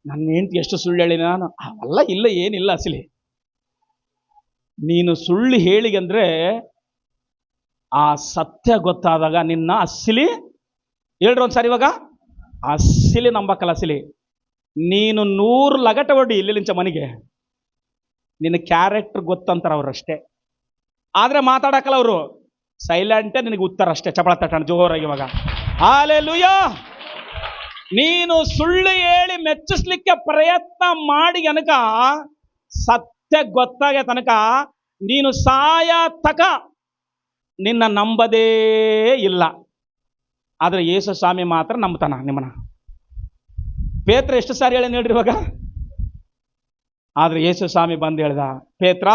[SPEAKER 1] ನನ್ನ ಹೆಂಡತಿ ಎಷ್ಟು ಸುಳ್ಳು ಹೇಳಿನಿ ನಾನು, ಅವೆಲ್ಲ ಇಲ್ಲ, ಏನಿಲ್ಲ ಅಸಲಿ. ನೀನು ಸುಳ್ಳು ಹೇಳಿಗಂದ್ರೆ ಆ ಸತ್ಯ ಗೊತ್ತಾದಾಗ ನಿನ್ನ ಅಸಲಿ ಹೇಳ್ರಿ ಒಂದ್ಸಾರಿ ಇವಾಗ ಅಸಿಲಿ ನಂಬಕ್ಕಲ್ಲ ಅಸಿಲಿ. ನೀನು 100 ಲಗಟ ಹೊಡಿ ಇಲ್ಲಿಂಚ ಮನೆಗೆ, ನಿನ್ನ ಕ್ಯಾರೆಕ್ಟರ್ ಗೊತ್ತಂತಾರ ಅವ್ರಷ್ಟೇ. ಆದ್ರೆ ಮಾತಾಡಕಲ್ಲ ಅವರು, ಸೈಲೆಂಟೇ ನಿನಗೆ ಉತ್ತರ ಅಷ್ಟೇ. ಚಪಳ ತಟ್ಟಣ ಜೋರಾಗಿ ಇವಾಗ. ಹಲ್ಲೆಲೂಯಾ. ನೀನು ಸುಳ್ಳು ಹೇಳಿ ಮೆಚ್ಚಿಸ್ಲಿಕ್ಕೆ ಪ್ರಯತ್ನ ಮಾಡಿ ಅನಕ ಸತ್ಯ ಗೊತ್ತಾಗ ತನಕ ನೀನು ಸಾಯ ತಕ ನಿನ್ನ ನಂಬದೇ ಇಲ್ಲ. ಆದ್ರೆ ಯೇಸು ಸ್ವಾಮಿ ಮಾತ್ರ ನಂಬ್ತಾನ ನಿಮ್ಮನ್ನ. ಪೇತ್ರ ಎಷ್ಟು ಸಾರಿ ಹೇಳಿ ನೋಡ್ರಿ ಇವಾಗ. ಆದ್ರೆ ಯೇಸು ಸ್ವಾಮಿ ಬಂದು ಹೇಳ್ದ, ಪೇತ್ರ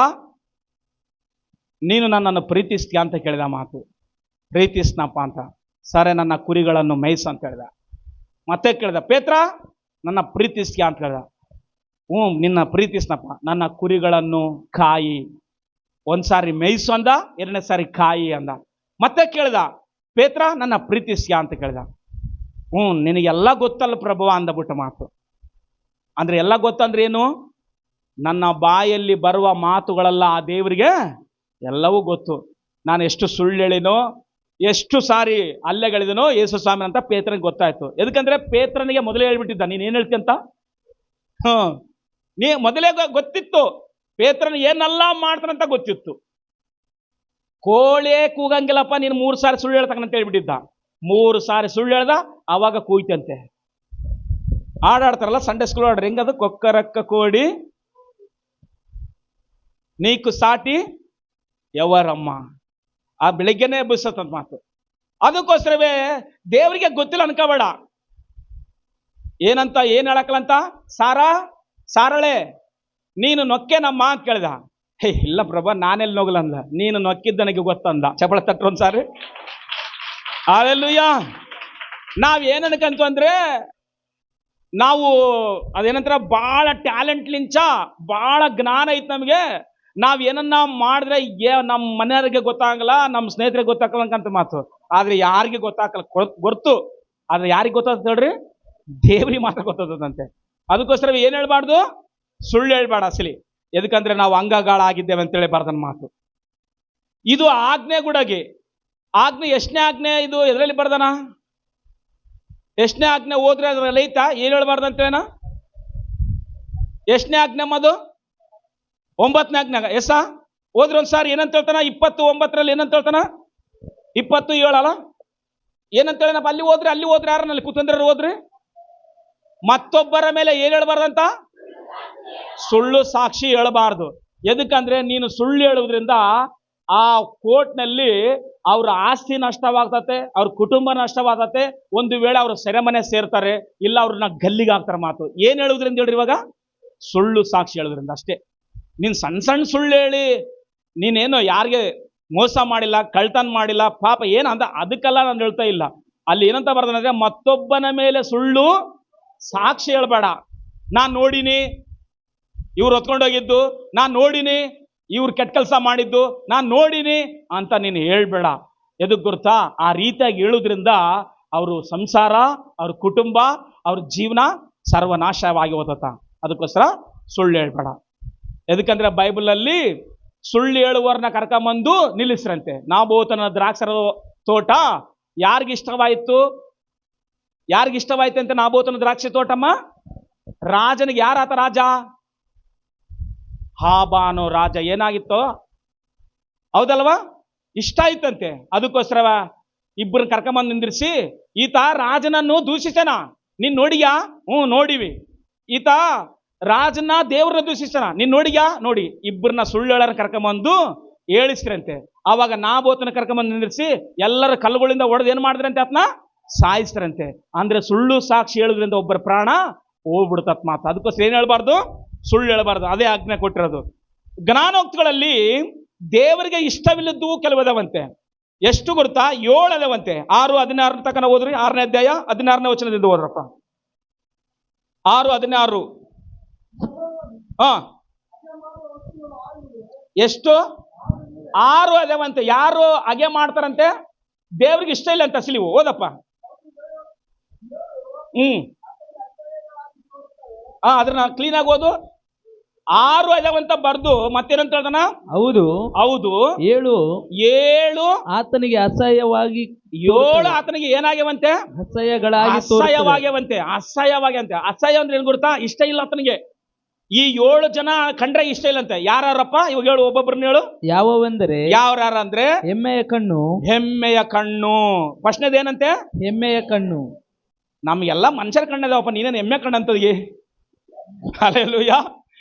[SPEAKER 1] ನೀನು ನನ್ನನ್ನು ಪ್ರೀತಿಸ್ತೀಯ ಅಂತ ಕೇಳಿದ ಮಾತು. ಪ್ರೀತಿಸ್ನಪ್ಪ ಅಂತ. ಸರಿ, ನನ್ನ ಕುರಿಗಳನ್ನು ಮೇಯ್ಸು ಅಂತ ಹೇಳ್ದ. ಮತ್ತೆ ಕೇಳ್ದ, ಪೇತ್ರ ನನ್ನ ಪ್ರೀತಿಸ್ತೀಯ ಅಂತ ಹೇಳ್ದ. ನಿನ್ನ ಪ್ರೀತಿಸ್ನಪ್ಪ, ನನ್ನ ಕುರಿಗಳನ್ನು ಕಾಯಿ. ಒಂದ್ಸಾರಿ ಮೇಯ್ಸು ಅಂದ, ಎರಡನೇ ಸಾರಿ ಕಾಯಿ ಅಂದ. ಮತ್ತೆ ಕೇಳ್ದ, ಪೇತ್ರ ನನ್ನ ಪ್ರೀತಿಸ್ತೀಯ ಅಂತ ಕೇಳ್ದ. ನಿನಗೆಲ್ಲ ಗೊತ್ತಲ್ಲ ಪ್ರಭು ಅಂದಬಿಟ್ಟ ಮಾತು. ಅಂದ್ರೆ ಎಲ್ಲ ಗೊತ್ತಂದ್ರೆ ಏನು? ನನ್ನ ಬಾಯಲ್ಲಿ ಬರುವ ಮಾತುಗಳೆಲ್ಲ ಆ ದೇವರಿಗೆ ಎಲ್ಲವೂ ಗೊತ್ತು. ನಾನು ಎಷ್ಟು ಸುಳ್ಳು ಹೇಳಿನೋ, ಎಷ್ಟು ಸಾರಿ ಅಲ್ಲೆಗಳಿದನೋ ಯೇಸು ಸ್ವಾಮಿ ಅಂತ ಪೇತ್ರನಿಗೆ ಗೊತ್ತಾಯ್ತು. ಎದಕ್ಕಂದ್ರೆ ಪೇತ್ರನಿಗೆ ಮೊದಲೇ ಹೇಳ್ಬಿಟ್ಟಿದ್ದ, ನೀನು ಏನು ಹೇಳ್ತೀಯಂತ. ನೀ ಮೊದಲೇ ಗೊತ್ತಿತ್ತು ಪೇತ್ರನ ಏನೆಲ್ಲ ಮಾಡ್ತಾನಂತ ಗೊತ್ತಿತ್ತು. ಕೋಳೆ ಕೂಗಂಗಿಲ್ಲಪ್ಪ ನೀನು 3 ಸಾರಿ ಸುಳ್ಳು ಹೇಳ್ತಕ್ಕಂತ ಹೇಳ್ಬಿಟ್ಟಿದ್ದ. 3 ಸಾರಿ ಸುಳ್ಳು ಹೇಳ್ದ, ಅವಾಗ ಕೂಯ್ತಂತೆ. ಆಡಾಡ್ತಾರಲ್ಲ ಸಂಡೇ ಸ್ಕೂಲ್ ಆಡ್ರಿ, ಹೆಂಗದು? ಕೊಕ್ಕರಕ್ಕ ಕೋಡಿ ನೀಕು ಸಾಟಿ ಯವರಮ್ಮ. ಆ ಬೆಳಿಗ್ಗೆನೆ ಎಬ್ಬಿಸತ್ತಂತ ಮಾತು. ಅದಕ್ಕೋಸ್ಕರವೇ ದೇವರಿಗೆ ಗೊತ್ತಿಲ್ಲ ಅನ್ಕೋಬೇಡ. ಏನಂತ ಏನ್ ಹೇಳಕ್ಕಲಂತ, ಸಾರಳೆ ನೀನು ನೊಕ್ಕೇನಮ್ಮ ಅಂತ ಕೇಳ್ದ. ಇಲ್ಲ ಪ್ರಭಾ ನಾನೆಲ್ಲಿ ನೋಗಲ್ಲ ಅಂದ. ನೀನು ನೊಕ್ಕಿದ್ದ ನನಗೆ ಗೊತ್ತಂದ. ಚಪಳ ತಟ್ರು ಒಂದ್ಸಾರಿ. ಹಲ್ಲೆಲೂಯಾ. ನಾವೇನ್ ಅನ್ಕಂತ ಅಂದ್ರೆ, ನಾವು ಅದೇನಂತಾರ ಭಾಳ ಟ್ಯಾಲೆಂಟ್ಲಿಂಚ ಭಾಳ ಜ್ಞಾನ ಐತೆ ನಮಗೆ. ನಾವ್ ಏನನ್ನ ಮಾಡಿದ್ರೆ ನಮ್ಮ ಮನೆಯವ್ರಿಗೆ ಗೊತ್ತಾಗಲ್ಲ, ನಮ್ಮ ಸ್ನೇಹಿತರಿಗೆ ಗೊತ್ತಾಗಲ್ಲ ಅಂತ ಮಾತು. ಆದ್ರೆ ಯಾರಿಗೆ ಗೊತ್ತಾಗಲ್ಲ ಗೊತ್ತು. ಆದ್ರೆ ಯಾರಿಗೆ ಗೊತ್ತಾಗ್ತದೆ ಹೇಳ್ರಿ? ದೇವ್ರಿಗೆ ಮಾತ್ರ ಗೊತ್ತಾದಂತೆ. ಅದಕ್ಕೋಸ್ಕರ ಏನ್ ಹೇಳ್ಬಾರ್ದು? ಸುಳ್ಳು ಹೇಳ್ಬೇಡ ಅಸಲಿ. ಎದಕ್ಕಂದ್ರೆ ನಾವು ಅಂಗಗಳಾಗಿದ್ದೇವೆ ಅಂತೇಳಿ ಬರ್ದನ್ ಮಾತು. ಇದು ಆಜ್ಞೆ ಗುಡಗಿ. ಆಜ್ಞೆ ಎಷ್ಟನೇ ಆಜ್ಞೆ ಇದು? ಎದರಲ್ಲಿ ಬರ್ದನ? ಎಷ್ಟನೇ ಆಜ್ಞೆ ಓದ್ರೆ ಅದ್ರಲ್ಲಿ ಐತಾ ಏನ್ ಹೇಳ್ಬಾರ್ದಂತೇನ? ಎಷ್ಟನೇ ಆಜ್ಞೆ ಅದು? 9ನೇ ಆಜ್ಞಾಗ ಎಸ ಓದ್ರಿ ಒಂದ್ಸಾರಿ. ಏನಂತ ಹೇಳ್ತಾನ? 29ರಲ್ಲಿ ಏನಂತ ಹೇಳ್ತಾನ? 27 ಅಲ್ಲ, ಏನಂತ ಹೇಳನಪ್ಪ? ಅಲ್ಲಿ ಓದ್ರಿ ಯಾರನಲ್ಲಿ ಕೂತಂದ್ರೆ ಓದ್ರಿ. ಮತ್ತೊಬ್ಬರ ಮೇಲೆ ಏನ್ ಹೇಳ್ಬಾರ್ದಂತ? ಸುಳ್ಳು ಸಾಕ್ಷಿ ಹೇಳಬಾರ್ದು. ಎದಕ್ಕಂದ್ರೆ ನೀನು ಸುಳ್ಳು ಹೇಳುವುದರಿಂದ ಆ ಕೋರ್ಟ್ನಲ್ಲಿ ಅವ್ರ ಆಸ್ತಿ ನಷ್ಟವಾಗ್ತತೆ, ಅವ್ರ ಕುಟುಂಬ ನಷ್ಟವಾಗತ್ತೆ. ಒಂದು ವೇಳೆ ಅವ್ರ ಸೆರೆಮನೆ ಸೇರ್ತಾರೆ, ಇಲ್ಲ ಅವ್ರನ್ನ ಗಲ್ಲಿಗೆ ಹಾಕ್ತಾರೆ ಮಾತು. ಏನ್ ಹೇಳುವುದ್ರಿಂದ ಹೇಳ್ರಿ ಇವಾಗ? ಸುಳ್ಳು ಸಾಕ್ಷಿ ಹೇಳುವುದ್ರಿಂದ ಅಷ್ಟೇ. ನೀನ್ ಸಣ್ಣ ಸುಳ್ಳು ಹೇಳಿ ನೀನೇನೋ ಯಾರಿಗೆ ಮೋಸ ಮಾಡಿಲ್ಲ, ಕಳ್ತನ ಮಾಡಿಲ್ಲ, ಪಾಪ ಏನ ಅಂದ ಅದಕ್ಕೆಲ್ಲ ನಾನು ಹೇಳ್ತಾ ಇಲ್ಲ. ಅಲ್ಲಿ ಏನಂತ ಬರ್ದಂದ್ರೆ, ಮತ್ತೊಬ್ಬನ ಮೇಲೆ ಸುಳ್ಳು ಸಾಕ್ಷಿ ಹೇಳ್ಬೇಡ. ನಾನ್ ನೋಡಿನಿ ಇವ್ರು ಹೊತ್ಕೊಂಡೋಗಿದ್ದು, ನಾನ್ ನೋಡಿನಿ ಇವ್ರು ಕೆಟ್ಟ ಕೆಲಸ ಮಾಡಿದ್ದು, ನಾನ್ ನೋಡಿನಿ ಅಂತ ನೀನು ಹೇಳ್ಬೇಡ. ಎದಕ್ ಗೊತ್ತಾ? ಆ ರೀತಿಯಾಗಿ ಹೇಳುದ್ರಿಂದ ಅವರು ಸಂಸಾರ, ಅವ್ರ ಕುಟುಂಬ, ಅವ್ರ ಜೀವನ ಸರ್ವನಾಶವಾಗಿ ಹೋದತ್ತ. ಅದಕ್ಕೋಸ್ಕರ ಸುಳ್ಳು ಹೇಳ್ಬೇಡ. ಎದಕ್ಕಂದ್ರೆ ಬೈಬಲಲ್ಲಿ ಸುಳ್ಳು ಹೇಳುವವ್ರನ್ನ ಕರ್ಕೊಂಬಂದು ನಿಲ್ಲಿಸ್ರಂತೆ. ನಾಬೋತನ ದ್ರಾಕ್ಷರ ತೋಟ ಯಾರಿಗಿಷ್ಟವಾಯಿತು ಅಂತ? ನಾಬೋತನ ದ್ರಾಕ್ಷಿ ತೋಟಮ್ಮ ರಾಜನಿಗೆ. ಯಾರಾತ ರಾಜ? ಹಾಬಾನೋ ರಾಜ. ಏನಾಗಿತ್ತೋ ಹೌದಲ್ವಾ? ಇಷ್ಟ ಆಯ್ತಂತೆ. ಅದಕ್ಕೋಸ್ಕರ ಇಬ್ಬರನ್ನ ಕರ್ಕೊಂಬಂದು ನಿಂದಿರಿಸಿ, ಈತ ರಾಜನನ್ನು ದೂಷಿಸನ, ನೀನ್ ನೋಡಿಯಾ? ನೋಡಿವಿ. ಈತ ರಾಜನ ದೇವ್ರನ್ನ ದೂಷಿಸನ, ನೀನ್ ನೋಡಿಯಾ? ನೋಡಿ. ಇಬ್ಬರನ್ನ ಸುಳ್ಳು ಹೇಳೋರನ್ನ ಕರ್ಕೊಂಬಂದು ಹೇಳಿಸ್ರಂತೆ. ಆವಾಗ ನಾಬೋತನ ಕರ್ಕೊಂಬಂದು ನಿಂದಿರಿಸಿ ಎಲ್ಲರ ಕಲ್ಲುಗಳಿಂದ ಹೊಡೆದು ಏನ್ ಮಾಡಿದ್ರಂತೆ? ಆತನ ಸಾಯಿಸ್ತಾರಂತೆ. ಅಂದ್ರೆ ಸುಳ್ಳು ಸಾಕ್ಷಿ ಹೇಳುದ್ರಿಂದ ಒಬ್ಬರ ಪ್ರಾಣ ಹೋಗ್ಬಿಡ್ತತ್ ಮಾತು. ಅದಕ್ಕೋಸ್ಕರ ಏನ್ ಹೇಳ್ಬಾರ್ದು? ಸುಳ್ಳು ಹೇಳಬಾರ್ದು. ಅದೇ ಆಜ್ಞೆ ಕೊಟ್ಟಿರೋದು. ಜ್ಞಾನೋಕ್ತಿಗಳಲ್ಲಿ ದೇವರಿಗೆ ಇಷ್ಟವಿಲ್ಲದ್ದು ಕೆಲವದವಂತೆ. ಎಷ್ಟು ಗೊತ್ತಾ? 7 ಅದವಂತೆ. 6:16 ತನಕ ಓದ್ರಿ. 6ನೇ ಅಧ್ಯಾಯ 16ನೇ ವಚನದಿಂದ ಓದ್ರಪ್ಪ. 6:16. ಎಷ್ಟು? 6 ಅದವಂತೆ. ಯಾರು ಹಾಗೆ ಮಾಡ್ತಾರಂತೆ? ದೇವ್ರಿಗೆ ಇಷ್ಟ ಇಲ್ಲ ಅಂತ ಅಸಲಿ. ಓದಪ್ಪ. ಅದನ್ನ ಕ್ಲೀನ್ ಆಗಿ ಓದು. 6 ಇದಾವಂತ ಬರ್ದು ಮತ್ತೇನಂತ ಹೇಳ್ತಾನ?
[SPEAKER 2] ಹೌದು
[SPEAKER 1] ಹೌದು 7
[SPEAKER 2] ಆತನಿಗೆ ಅಸಹ್ಯವಾಗಿ
[SPEAKER 1] 7 ಆತನಿಗೆ ಏನಾಗ್ಯವಂತೆ?
[SPEAKER 2] ಅಸಹ್ಯಗಳಾಗಿ
[SPEAKER 1] ಅಸಹ್ಯವಾಗ್ಯವಂತೆ. ಅಸಹ್ಯವಾಗ್ಯಂತೆ. ಅಸಹ್ಯ ಅಂದ್ರೆ ಏನ್ ಗೊತ್ತಾ? ಇಷ್ಟ ಇಲ್ಲ ಆತನಿಗೆ. ಈ 7 ಜನ ಕಂಡ್ರೆ ಇಷ್ಟ ಇಲ್ಲಂತೆ. ಯಾರಪ್ಪ ಇವಾಗ ಹೇಳು, ಒಬ್ಬೊಬ್ರನ್ನ ಹೇಳು.
[SPEAKER 2] ಯಾವೆಂದರೆ
[SPEAKER 1] ಯಾರ ಅಂದ್ರೆ
[SPEAKER 2] ಹೆಮ್ಮೆಯ ಕಣ್ಣು.
[SPEAKER 1] ಹೆಮ್ಮೆಯ ಕಣ್ಣು. ಫಸ್ಟ್ನೇದೇನಂತೆ?
[SPEAKER 2] ಹೆಮ್ಮೆಯ ಕಣ್ಣು.
[SPEAKER 1] ನಮ್ಗೆಲ್ಲ ಮನುಷ್ಯರ ಕಣ್ಣದಾವಪ್ಪ, ನೀನೇನು ಎಮ್ಮೆ ಕಣ್ಣಂತದ್ಗಿ? ಹಲ್ಲೆಲೂಯಾ.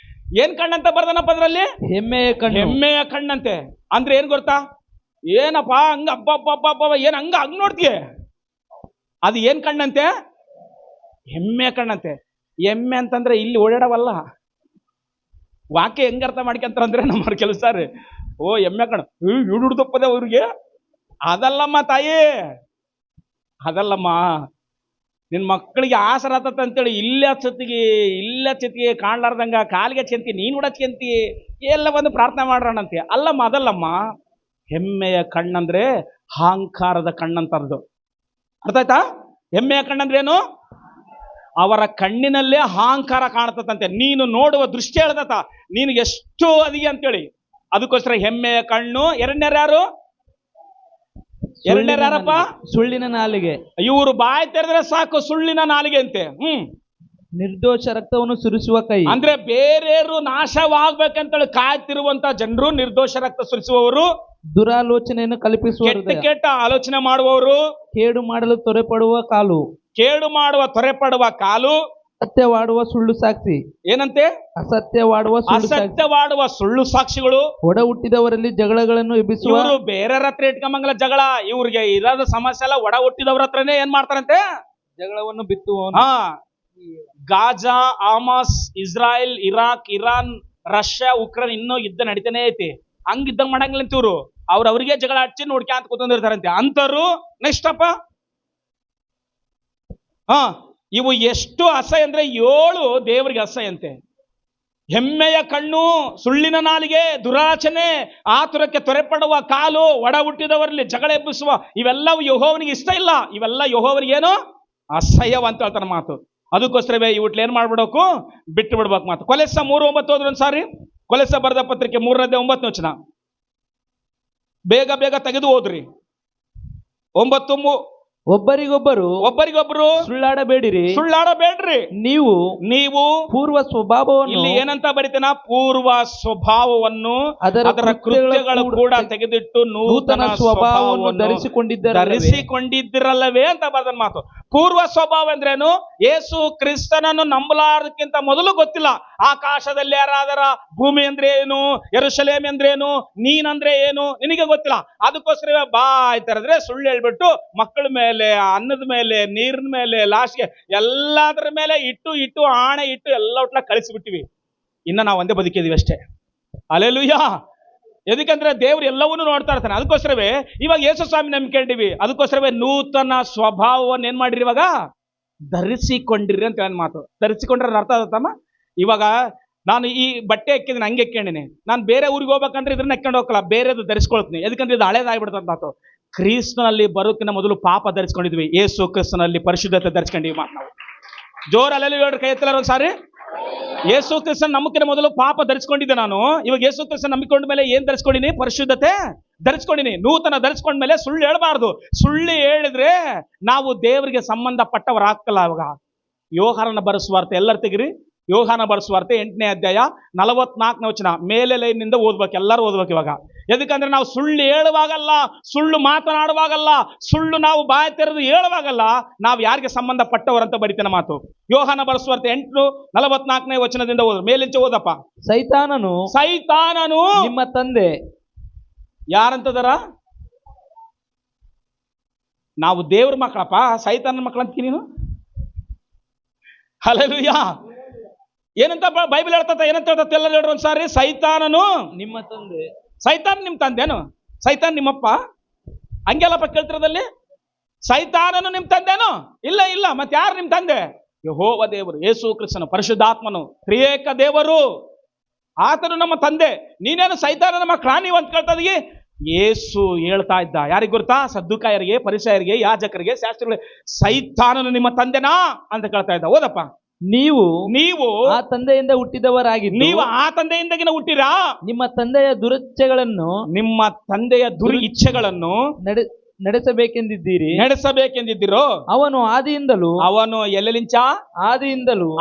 [SPEAKER 1] ಏನ್ ಕಣ್ಣಂತ ಬರ್ದನಪ್ಪ ಅದ್ರಲ್ಲಿ?
[SPEAKER 2] ಹೆಮ್ಮೆಯ ಕಣ್ಣು.
[SPEAKER 1] ಹೆಮ್ಮೆಯ ಕಣ್ಣಂತೆ. ಅಂದ್ರೆ ಏನ್ ಗೊತ್ತಾ? ಏನಪ್ಪಾ ಹಂಗ ಅಬ್ಬ ಏನ್ ಹಂಗ ನೋಡ್ತೀಯ? ಅದು ಏನ್ ಕಣ್ಣಂತೆ? ಹೆಮ್ಮೆಯ ಕಣ್ಣಂತೆ. ಎಮ್ಮೆ ಅಂತಂದ್ರೆ ಇಲ್ಲಿ ಓಡಾಡವಲ್ಲ. ವಾಕ್ಯ ಹೆಂಗ ಅರ್ಥ ಮಾಡ್ಕೊಂತಾರಂದ್ರೆ ನಮ್ಮ ಕೆಲಸ ರೀ, ಓ ಎಮ್ಮೆ ಕಣ ಹಿಡುದಪ್ಪದೆ ಅವ್ರಿಗೆ. ಅದಲ್ಲಮ್ಮ ತಾಯಿ, ಅದಲ್ಲಮ್ಮ. ನಿನ್ ಮಕ್ಕಳಿಗೆ ಆಸರ ಆತತ್ ಅಂತೇಳಿ ಇಲ್ಲ ಚತ್ತಿಗೆ ಕಾಣ್ಲಾರ್ದಂಗ ಕಾಲಿಗೆ ಚೆಂತಿ ನೀನ್ ಉಡಚ್ಕೆಂತಿ ಎಲ್ಲ ಬಂದು ಪ್ರಾರ್ಥನೆ ಮಾಡ್ರಣಂತೆ. ಅಲ್ಲಮ್ಮ, ಅದಲ್ಲಮ್ಮ. ಹೆಮ್ಮೆಯ ಕಣ್ಣಂದ್ರೆ ಅಹಂಕಾರದ ಕಣ್ಣಂತರ್ದು. ಅರ್ಥ ಆಯ್ತಾ? ಹೆಮ್ಮೆಯ ಕಣ್ಣಂದ್ರೆ ಏನು? ಅವರ ಕಣ್ಣಿನಲ್ಲೇ ಅಹಂಕಾರ ಕಾಣತಂತೆ. ನೀನು ನೋಡುವ ದೃಷ್ಟಿ ಹೇಳ್ದತ ನೀನು ಎಷ್ಟು ಅದಿಗೆ ಅಂತೇಳಿ. ಅದಕ್ಕೋಸ್ಕರ ಹೆಮ್ಮೆಯ ಕಣ್ಣು. ಎರಡನೇರು ಯಾರಪ್ಪ?
[SPEAKER 2] ಸುಳ್ಳಿನ ನಾಲಿಗೆ.
[SPEAKER 1] ಇವರು ಬಾಯಿ ತೆರೆದ್ರೆ ಸಾಕು ಸುಳ್ಳಿನ ನಾಲಿಗೆ ಅಂತೆ.
[SPEAKER 2] ನಿರ್ದೋಷ ರಕ್ತವನ್ನು ಸುರಿಸುವ ಕೈ. ಅಂದ್ರೆ
[SPEAKER 1] ಬೇರೆಯವರು ನಾಶವಾಗ್ಬೇಕಂತೇಳಿ ಕಾಯ್ತಿರುವಂತ ಜನರು ನಿರ್ದೋಷ ರಕ್ತ ಸುರಿಸುವವರು,
[SPEAKER 2] ದುರಾಲೋಚನೆಯನ್ನು ಕಲ್ಪಿಸುವ,
[SPEAKER 1] ಕೆಟ್ಟ ಆಲೋಚನೆ ಮಾಡುವವರು,
[SPEAKER 2] ಕೇಡು ಮಾಡಲು ತ್ವರೆಪಡುವ ಕಾಲು,
[SPEAKER 1] ಕೇಡು ಮಾಡುವ ತ್ವರೆಪಡುವ ಕಾಲು,
[SPEAKER 2] ಸತ್ಯವಾಡುವ ಸುಳ್ಳು ಸಾಕ್ಷಿ.
[SPEAKER 1] ಏನಂತೆ? ಅಸತ್ಯವಾಡುವ ಸುಳ್ಳು ಸಾಕ್ಷಿಗಳು,
[SPEAKER 2] ಒಡ ಹುಟ್ಟಿದವರಲ್ಲಿ ಜಗಳಗಳನ್ನು ಎಬ್ಬಿಸುವ.
[SPEAKER 1] ಇವರು ಬೇರೆ ಹತ್ರ ಇಟ್ಕೊಂಬಂಗಲ ಜಗಳ. ಇವ್ರಿಗೆ ಇರೋದ ಸಮಸ್ಯೆ ಎಲ್ಲ ಒಡ ಹುಟ್ಟಿದವ್ರ ಹತ್ರನೇ ಏನ್ ಮಾಡ್ತಾರಂತೆ?
[SPEAKER 2] ಜಗಳವನ್ನು ಬಿತ್ತುವ.
[SPEAKER 1] Gaza, Hamas, Israel, Iraq, Iran, Russia, Ukraine ಇನ್ನೂ ಯುದ್ಧ ನಡೀತಾನೆ ಐತಿ. ಹಂಗಿದ್ದಂಗ ಮಾಡಂಗಿಲ್ಲ ಇವ್ರು. ಅವ್ರಿಗೆ ಜಗಳ ಹಚ್ಚಿ ನೋಡ್ಕ್ಯಾಂತ ಕೂತ್ಕೊಂಡಿರ್ತಾರಂತೆ ಅಂತರು. ನೆಕ್ಸ್ಟ್ ಅಪ್ಪ, ಇವು ಎಷ್ಟು ಅಸಹ್ಯ ಅಂದ್ರೆ 7 ದೇವರಿಗೆ ಅಸಹ್ಯ ಅಂತೆ. ಹೆಮ್ಮೆಯ ಕಣ್ಣು, ಸುಳ್ಳಿನ ನಾಲಿಗೆ, ದುರಾಚನೆ, ಆತುರಕ್ಕೆ ತ್ವರೆಪಡುವ ಕಾಲು, ಒಡ ಹುಟ್ಟಿದವರಲ್ಲಿ ಜಗಳ ಎಬ್ಬಿಸುವ, ಇವೆಲ್ಲವೂ ಯೆಹೋವನಿಗೆ ಇಷ್ಟ ಇಲ್ಲ. ಇವೆಲ್ಲ ಯೆಹೋವನಿಗೆ ಏನು? ಅಸಹ್ಯವಂತ ಹೇಳ್ತಾನೆ ಮಾತು. ಅದಕ್ಕೋಸ್ಕರವೇ ಇವುಟ್ಲು ಏನ್ ಮಾಡ್ಬಿಡಬೇಕು? ಬಿಟ್ಟು ಬಿಡ್ಬೇಕು ಮಾತು. ಕೊಲೆಸ 3:9 ಹೋದ್ರು ಒಂದ್ಸಾರಿ. ಕೊಲೆಸ ಬರೆದ ಪತ್ರಿಕೆ 3:9 ಬೇಗ ತೆಗೆದು ಹೋದ್ರಿ. 9 ಒಬ್ಬರಿಗೊಬ್ಬರು ಸುಳ್ಳಾಡಬೇಡ್ರಿ. ನೀವು ಪೂರ್ವ ಸ್ವಭಾವವನ್ನು, ಇಲ್ಲಿ ಏನಂತ ಬರಿತೇನ? ಪೂರ್ವ ಸ್ವಭಾವವನ್ನು ಅದರ ಕೃತ್ಯಗಳು ಕೂಡ ತೆಗೆದಿಟ್ಟು ನೂತನ ಸ್ವಭಾವವನ್ನು ಧರಿಸಿಕೊಂಡಿದ್ದಿರಲ್ಲವೇ ಅಂತ ಬರ್ದನ್ ಮಾತು. ಪೂರ್ವ ಸ್ವಭಾವ ಅಂದ್ರೇನು? ಯೇಸು ಕ್ರಿಸ್ತನನ್ನು ನಂಬಲಾರದಕ್ಕಿಂತ ಮೊದಲು ಗೊತ್ತಿಲ್ಲ. ಆಕಾಶದಲ್ಲಿ ಯಾರಾದರ, ಭೂಮಿ ಅಂದ್ರೆ ಏನು, ಯೆರೂಸಲೇಮ್ ಅಂದ್ರೇನು, ನೀನಂದ್ರೆ ಏನು ನಿನಗೆ ಗೊತ್ತಿಲ್ಲ. ಅದಕ್ಕೋಸ್ಕರ ಬಾಯ್ ತೆರೆದ್ರೆ ಸುಳ್ಳು ಹೇಳ್ಬಿಟ್ಟು ಮಕ್ಕಳ ಮೇಲೆ, ಅನ್ನದ ಮೇಲೆ, ನೀರಿನ ಮೇಲೆ, ಲಾಸ್ಟ್ಗೆ ಎಲ್ಲಾದ್ರ ಮೇಲೆ ಇಟ್ಟು ಆಣೆ ಇಟ್ಟು ಎಲ್ಲ ಒಟ್ಲ ಕಳಿಸಿಬಿಟ್ಟಿವಿ. ಇನ್ನ ನಾವು ಒಂದೇ ಬದುಕಿದೀವಿ ಅಷ್ಟೇ. ಹಲ್ಲೆಲೂಯಾ. ಎದಕ್ಕಂದ್ರೆ ದೇವ್ರು ಎಲ್ಲವನ್ನೂ ನೋಡ್ತಾ ಇರ್ತಾನೆ. ಅದಕ್ಕೋಸ್ಕರವೇ ಇವಾಗ ಯೇಸು ಸ್ವಾಮಿ ನಂಬಿಕೊಂಡಿವಿ. ಅದಕ್ಕೋಸ್ಕರವೇ ನೂತನ ಸ್ವಭಾವವನ್ನು ಏನ್ ಮಾಡಿರಿ? ಇವಾಗ ಧರಿಸಿಕೊಂಡಿರಿ ಅಂತ ಹೇಳಿ ಮಾತು. ಧರಿಸಿಕೊಂಡ್ರೆ ಅರ್ಥ ಆಗುತ್ತಮ್ಮ. ಇವಾಗ ನಾನು ಈ ಬಟ್ಟೆ ಹಾಕಿದ್ದೀನಿ, ಹಂಗೆ ಹಾಕೊಂಡಿನಿ. ನಾನು ಬೇರೆ ಊರಿಗೆ ಹೋಗ್ಬೇಕಂದ್ರೆ ಇದನ್ನ ಹಾಕೊಂಡು ಹೋಗಲ್ಲ, ಬೇರೆದು ಧರಿಸ್ಕೊಳ್ತೀನಿ. ಎದಕ್ಕಂದ್ರೆ ಇದು ಹಳೇದಾಗ್ಬಿಡ್ತಂತ ಮಾತು. ಕ್ರಿಸ್ತನಲ್ಲಿ ಬರೋಕಿನ ಮೊದಲು ಪಾಪ ಧರಿಸ್ಕೊಂಡಿದ್ವಿ, ಯೇಸು ಕ್ರಿಸ್ತನಲ್ಲಿ ಪರಿಶುದ್ಧತೆ ಧರಿಸ್ಕೊಂಡಿವಿ. ಮಾತು ನಾವು ಜೋರಲ್ಲಿ ಹೇಳ್ರಿ, ಕೈ ಎತ್ತಲಾರ ಒಂದ್ಸಾರಿ. ಯೇಸು ಕ್ರಿಸ್ತನ ನಂಬಿಕೆನ ಮೊದಲು ಪಾಪ ಧರಿಸ್ಕೊಂಡಿದ್ದೆ ನಾನು. ಇವಾಗ ಯೇಸು ಕ್ರಿಸ್ತನ ನಂಬಿಕೊಂಡ ಮೇಲೆ ಏನ್ ಧರಿಸ್ಕೊಂಡಿನಿ? ಪರಿಶುದ್ಧತೆ ಧರಿಸ್ಕೊಂಡಿನಿ. ನೂತನ ಧರಿಸ್ಕೊಂಡ್ಮೇಲೆ ಸುಳ್ಳು ಹೇಳ್ಬಾರ್ದು. ಸುಳ್ಳು ಹೇಳಿದ್ರೆ ನಾವು ದೇವರಿಗೆ ಸಂಬಂಧಪಟ್ಟವರಾಗ್ತಲ್ಲ. ಅವಾಗ ಯೋಹಾನನ ಬರೆಸುವಾರ್ತೆ ಎಲ್ಲರೂ ತೆಗಿರಿ. ಯೋಹಾನ ಬರೆಸುವಾರ್ತೆ 8ನೇ ಅಧ್ಯಾಯ 44 ಮೇಲೆ ಲೈನ್ನಿಂದ ಓದ್ಬೇಕು, ಎಲ್ಲರೂ ಓದ್ಬೇಕು ಇವಾಗ. ಎದಕ್ಕಂದ್ರೆ ನಾವು ಸುಳ್ಳು ಹೇಳುವಾಗಲ್ಲ, ಸುಳ್ಳು ಮಾತನಾಡುವಾಗಲ್ಲ, ಸುಳ್ಳು ನಾವು ಬಾಯಿ ತೆರೆದು ಹೇಳುವಾಗಲ್ಲ, ನಾವು ಯಾರಿಗೆ ಸಂಬಂಧಪಟ್ಟವರಂತ ಬರಿತೇನೆ ಮಾತು. ಯೋಹಾನ ಬರೆಸುವಾರ್ತೆ 8:44 ಓದ್ರು. ಮೇಲಿಂಚೆ ಓದಪ್ಪ. ಸೈತಾನನು
[SPEAKER 2] ನಿಮ್ಮ ತಂದೆ.
[SPEAKER 1] ಯಾರಂತದಾರ? ನಾವು ದೇವ್ರ ಮಕ್ಕಳಪ್ಪ, ಸೈತಾನನ ಮಕ್ಕಳಂತ ನೀನು. ಹಲ್ಲೆಲೂಯಾ. ಏನಂತ ಬೈಬಲ್ ಹೇಳ್ತದ? ಏನಂತ ಹೇಳ್ತದ? ಎಲ್ಲರೂ ಹೇಳ್ರಿ ಒಂದ್ಸಾರಿ. ಸೈತಾನನು
[SPEAKER 2] ನಿಮ್ಮ ತಂದೆ.
[SPEAKER 1] ಸೈತಾನ್ ನಿಮ್ ತಂದೆನು? ಸೈತಾನ್ ನಿಮ್ಮಪ್ಪ? ಹಂಗೆಲ್ಲಪ್ಪ ಕೇಳ್ತಿರೋದಲ್ಲಿ. ಸೈತಾನನು ನಿಮ್ ತಂದೆನು? ಇಲ್ಲ. ಮತ್ತೆ ಯಾರು ನಿಮ್ ತಂದೆ? ಯೆಹೋವ ದೇವರು, ಯೇಸು ಕ್ರಿಸ್ತನು, ಪರಿಶುದ್ಧಾತ್ಮನು, ತ್ರಿಯೇಕ ದೇವರು, ಆತನು ನಮ್ಮ ತಂದೆ. ನೀನೇನು ಸೈತಾನನ ಮಕ್ಕಳ ನೀವು ಅಂತ ಕೇಳ್ತದೀ? ಯೇಸು ಹೇಳ್ತಾ ಇದ್ದ. ಯಾರಿಗೆ ಗೊತ್ತಾ? ಸದ್ದುಕಾಯರಿಗೆ, ಪರಿಸಯರಿಗೆ, ಯಾಜಕರಿಗೆ, ಶಾಸ್ತ್ರಿಗಳಿಗೆ. ಸೈತಾನನು ನಿಮ್ಮ ತಂದೆನಾ ಅಂತ ಕೇಳ್ತಾ ಇದ್ದ. ಓದಪ್ಪ.
[SPEAKER 2] ನೀವು ಆ ತಂದೆಯಿಂದ ಹುಟ್ಟಿದವರಾಗಿದ್ದು
[SPEAKER 1] ನೀವು ಆ ತಂದೆಯಿಂದಗಿನ ಹುಟ್ಟಿರಾ,
[SPEAKER 2] ನಿಮ್ಮ ತಂದೆಯ ದುರಿಚ್ಛೆಗಳನ್ನು
[SPEAKER 1] ನಿಮ್ಮ ತಂದೆಯ ದುರಿ ಇಚ್ಛೆಗಳನ್ನು
[SPEAKER 2] ನಡೆಸಬೇಕೆಂದಿದ್ದೀರಿ.
[SPEAKER 1] ಅವನು ಆದಿಯಿಂದಲೂ